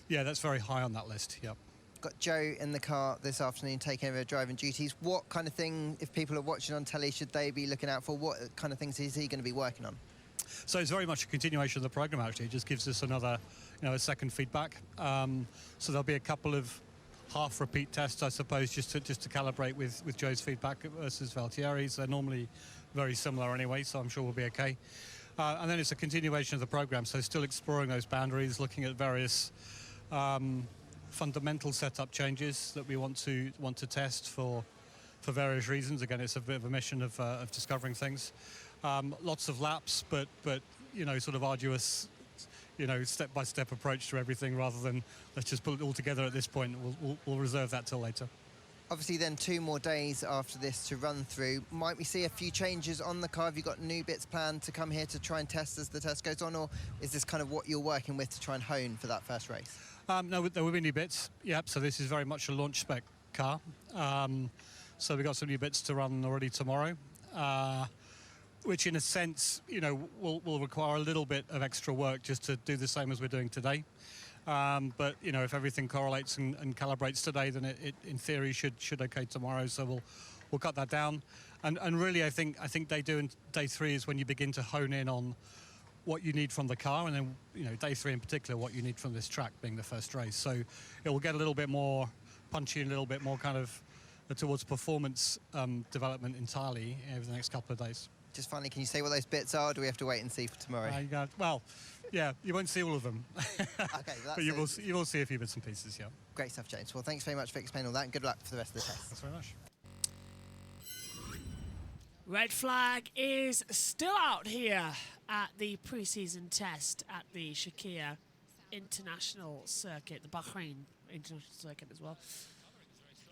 yeah, that's very high on that list. Yep. Got Joe in the car this afternoon taking over driving duties. What kind of thing, if people are watching on telly, should they be looking out for? What kind of things is he going to be working on? So it's very much a continuation of the program, actually. It just gives us another, a second feedback. So there'll be a couple of half repeat tests, I suppose, just to calibrate with Joe's feedback versus Valtieri's. They're normally very similar anyway, so I'm sure we'll be okay. And then it's a continuation of the program, so still exploring those boundaries, looking at various fundamental setup changes that we want to test for various reasons. Again, it's a bit of a mission of discovering things. Lots of laps, but sort of arduous, step-by-step approach to everything, rather than let's just put it all together at this point. We'll reserve that till later. Obviously then 2 more days after this to run through. Might we see a few changes on the car? Have you got new bits planned to come here to try and test as the test goes on, or is this kind of what you're working with to try and hone for that first race? No, there will be new bits. Yep, so this is very much a launch spec car. So we've got some new bits to run already tomorrow, which in a sense, will require a little bit of extra work just to do the same as we're doing today. But if everything correlates and calibrates today, then it in theory should okay tomorrow. So we'll cut that down. And really, I think day 2 and day 3 is when you begin to hone in on what you need from the car, and then day 3 in particular, what you need from this track, being the first race. So it will get a little bit more punchy, and a little bit more kind of towards performance development entirely over the next couple of days. Just finally, can you say what those bits are, or do we have to wait and see for tomorrow? Well, yeah, you won't see all of them. Okay, well, but you will see a few bits and pieces, yeah. Great stuff, James. Well, thanks very much for explaining all that, and good luck for the rest of the test. Thanks very much. Red flag is still out here at the pre-season test at the Shakir International Circuit, the Bahrain International Circuit as well.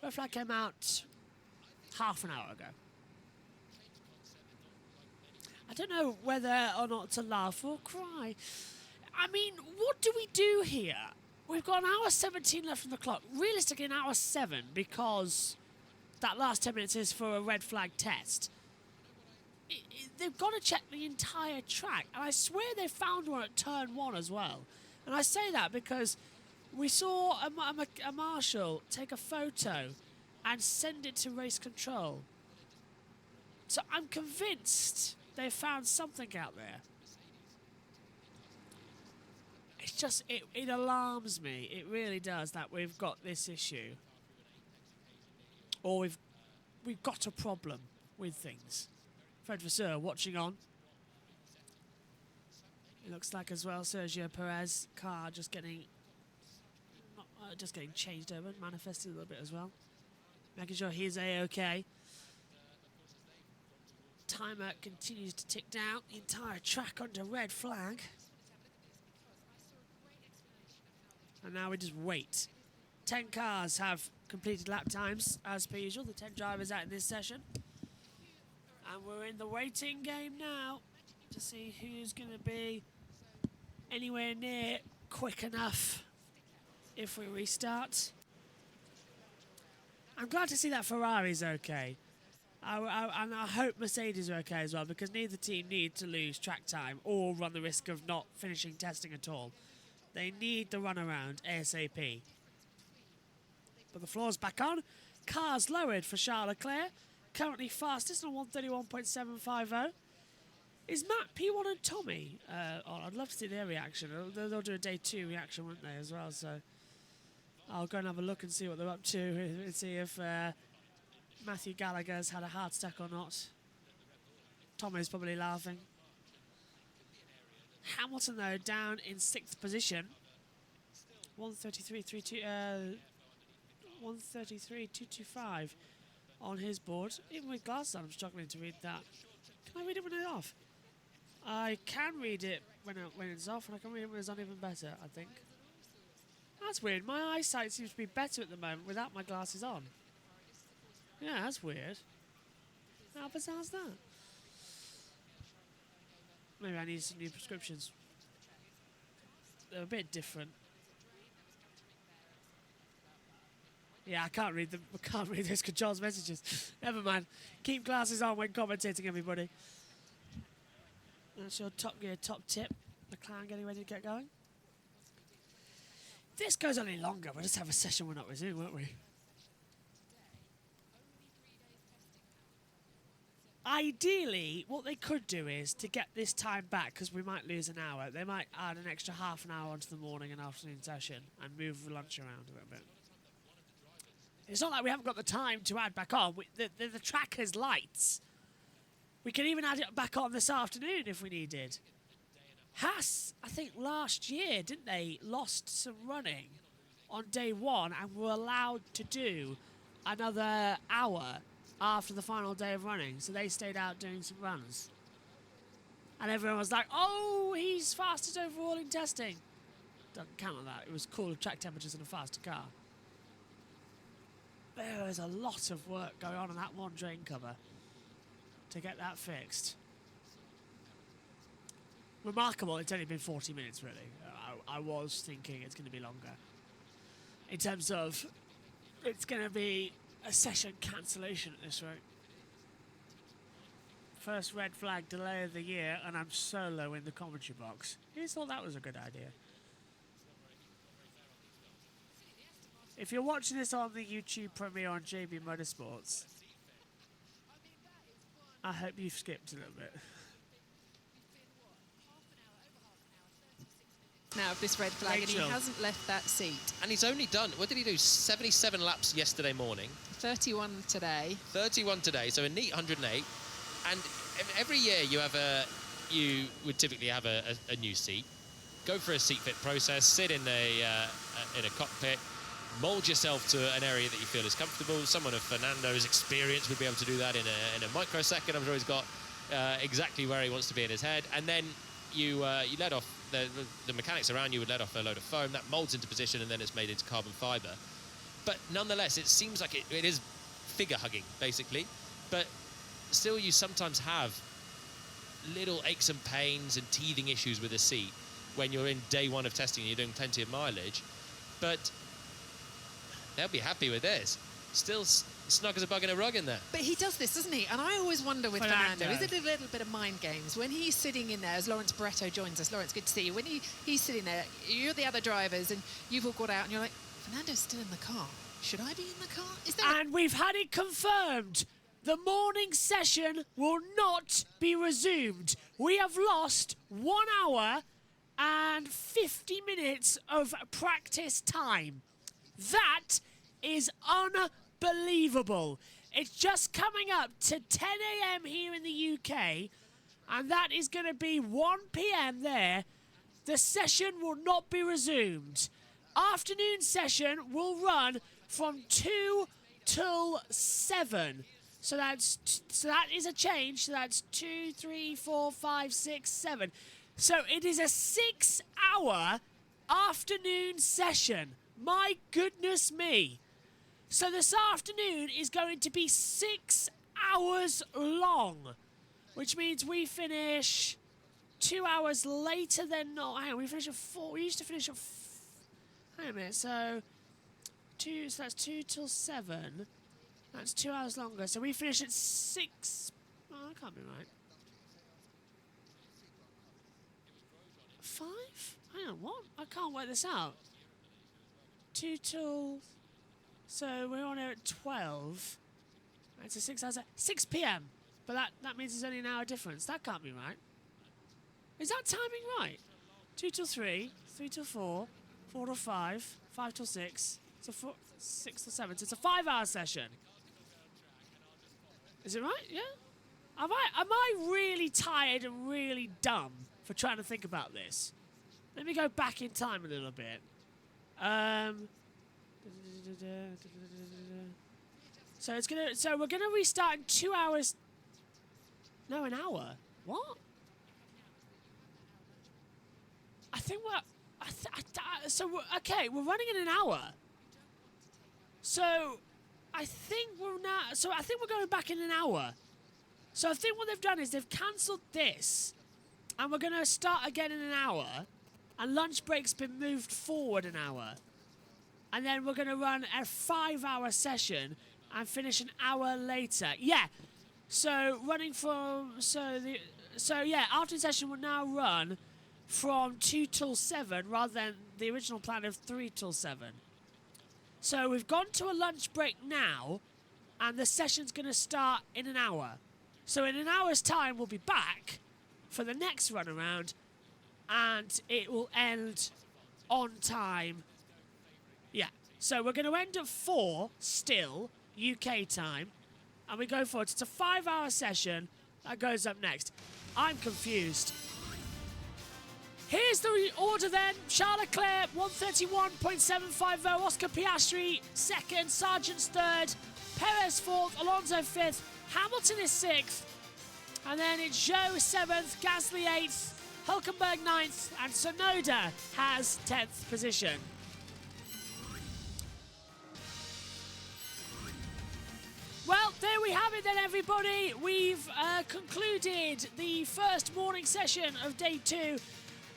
Red flag came out half an hour ago. I don't know whether or not to laugh or cry. I mean, what do we do here? We've got an hour 17 left on the clock. Realistically, an hour 7, because that last 10 minutes is for a red flag test. They've got to check the entire track. And I swear they found one at turn 1 as well. And I say that because we saw a marshal take a photo and send it to race control. So I'm convinced they found something out there. It's just, it alarms me. It really does, that we've got this issue. Or we've got a problem with things. Fred Vasseur watching on. It looks like as well Sergio Perez car just getting changed over, manifested a little bit as well. Making sure he's A-okay. Timer continues to tick down. The entire track under red flag. And now we just wait. 10 cars have completed lap times as per usual. The 10 drivers out in this session. And we're in the waiting game now to see who's going to be anywhere near quick enough if we restart. I'm glad to see that Ferrari's okay. And I hope Mercedes are okay as well, because neither team need to lose track time or run the risk of not finishing testing at all. They need the run around ASAP. But the floor's back on. Cars lowered for Charles Leclerc. Currently fastest on 131.750. Is Matt, P1 and Tommy on? I'd love to see their reaction. They'll do a day 2 reaction, won't they, as well? So I'll go and have a look and see what they're up to and see if Matthew Gallagher's had a heart attack or not. Tommy's probably laughing. Hamilton, though, down in 6th position. 133.225 on his board. Even with glasses on, I'm struggling to read that. Can I read it when it's off? I can read it when it's off, and I can read it when it's on even better, I think. That's weird. My eyesight seems to be better at the moment without my glasses on. Yeah, that's weird. How bizarre is that? Maybe I need some new prescriptions. They're a bit different. Yeah, I can't read them. I can't read those controls messages. Never mind. Keep glasses on when commentating, everybody. That's your Top Gear top tip. McLaren getting ready to get going. If this goes any longer, we'll just have a session we're not resuming, won't we? Ideally, what they could do is to get this time back, because we might lose an hour, they might add an extra half an hour onto the morning and afternoon session and move lunch around a little bit. It's not like we haven't got the time to add back on. The track has lights. We can even add it back on this afternoon if we needed. Haas, I think last year, didn't they, lost some running on day one and were allowed to do another hour after the final day of running. So they stayed out doing some runs. And everyone was like, oh, he's fastest overall in testing. Doesn't count on that. It was cooler track temperatures and a faster car. There is a lot of work going on in that one drain cover to get that fixed. Remarkable, it's only been 40 minutes, really. I was thinking it's going to be longer. In terms of, it's going to be a session cancellation at this rate. First red flag delay of the year, and I'm solo in the commentary box. Who thought that was a good idea? If you're watching this on the YouTube premiere on JBMotorsports, I hope you've skipped a little bit. Now of this red flag, and he hasn't left that seat. And he's only done, what did he do, 77 laps yesterday morning. 31 today. 31 today, so a neat 108. And every year you would typically have a new seat. Go for a seat fit process, sit in a cockpit, mould yourself to an area that you feel is comfortable. Someone of Fernando's experience would be able to do that in a microsecond. I'm sure he's got exactly where he wants to be in his head. And then you let off, the mechanics around you would let off a load of foam. That moulds into position and then it's made into carbon fibre. But nonetheless, it seems like it is figure hugging, basically. But still, you sometimes have little aches and pains and teething issues with the seat when you're in day one of testing and you're doing plenty of mileage. But they'll be happy with this. Still snug as a bug in a rug in there. But he does this, doesn't he? And I always wonder with Fernando, is it a little bit of mind games? When he's sitting in there, as Lawrence Barretto joins us, Lawrence, good to see you. When he's sitting there, you're the other drivers and you've all got out and you're like, Fernando's still in the car. Should I be in the car? Is there and we've had it confirmed. The morning session will not be resumed. We have lost 1 hour and 50 minutes of practice time. That is unbelievable. It's just coming up to 10 a.m. here in the UK, and that is going to be 1 p.m. there. The session will not be resumed. Afternoon session will run from 2 till 7. So that is a change. So that's 2, 3, 4, 5, 6, 7. So it is a 6-hour afternoon session. My goodness me. So this afternoon is going to be 6 hours long, which means we finish 2 hours later than not. Hang on, we finish at 4. We used to finish at. Hang on a minute. So 2. So that's 2 till 7. That's 2 hours longer. So we finish at 6. Oh, that can't be right. 5? Hang on, what? I can't work this out. 2 till. So we're on here at 12. It's a 6 hours. 6 p.m. But that means there's only an hour difference. That can't be right. Is that timing right? 2 till 3, 3 till 4, 4 till 5, 5 till 6. So 6 till 7. So it's a 5-hour session. Is it right? Yeah? Am I really tired and really dumb for trying to think about this? Let me go back in time a little bit. So we're gonna restart in 2 hours. No, an hour. What? I think okay, we're running in an hour. So I think we're going back in an hour. So I think what they've done is they've cancelled this and we're going to start again in an hour, and lunch break's been moved forward an hour. And then we're going to run a 5-hour session and finish an hour later. Yeah, so running from... So yeah, afternoon session will now run from 2 till 7 rather than the original plan of 3 till 7. So we've gone to a lunch break now, and the session's going to start in an hour. So in an hour's time, we'll be back for the next run around, and it will end on time. Yeah, so we're going to end at 4 still, UK time, and we go forward. It's a 5-hour session that goes up next. I'm confused. Here's the order then. Charles Leclerc, 131.750. Oscar Piastri, second. Sargent's third. Perez fourth. Alonso fifth. Hamilton is sixth. And then it's Zhou 7th. Gasly 8th. Hülkenberg 9th. And Tsunoda has 10th position. Well, there we have it then, everybody. We've concluded the first morning session of day 2,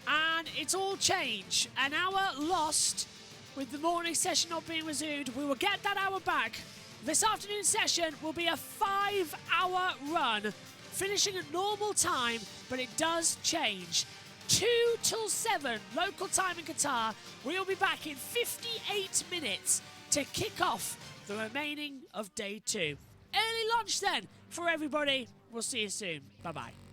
and it's all changed. An hour lost with the morning session not being resumed. We will get that hour back. This afternoon session will be a 5-hour run, finishing at normal time, but it does change. 2 till 7 local time in Qatar. We'll be back in 58 minutes to kick off the remaining of day 2. Early lunch then for everybody. We'll see you soon. Bye-bye.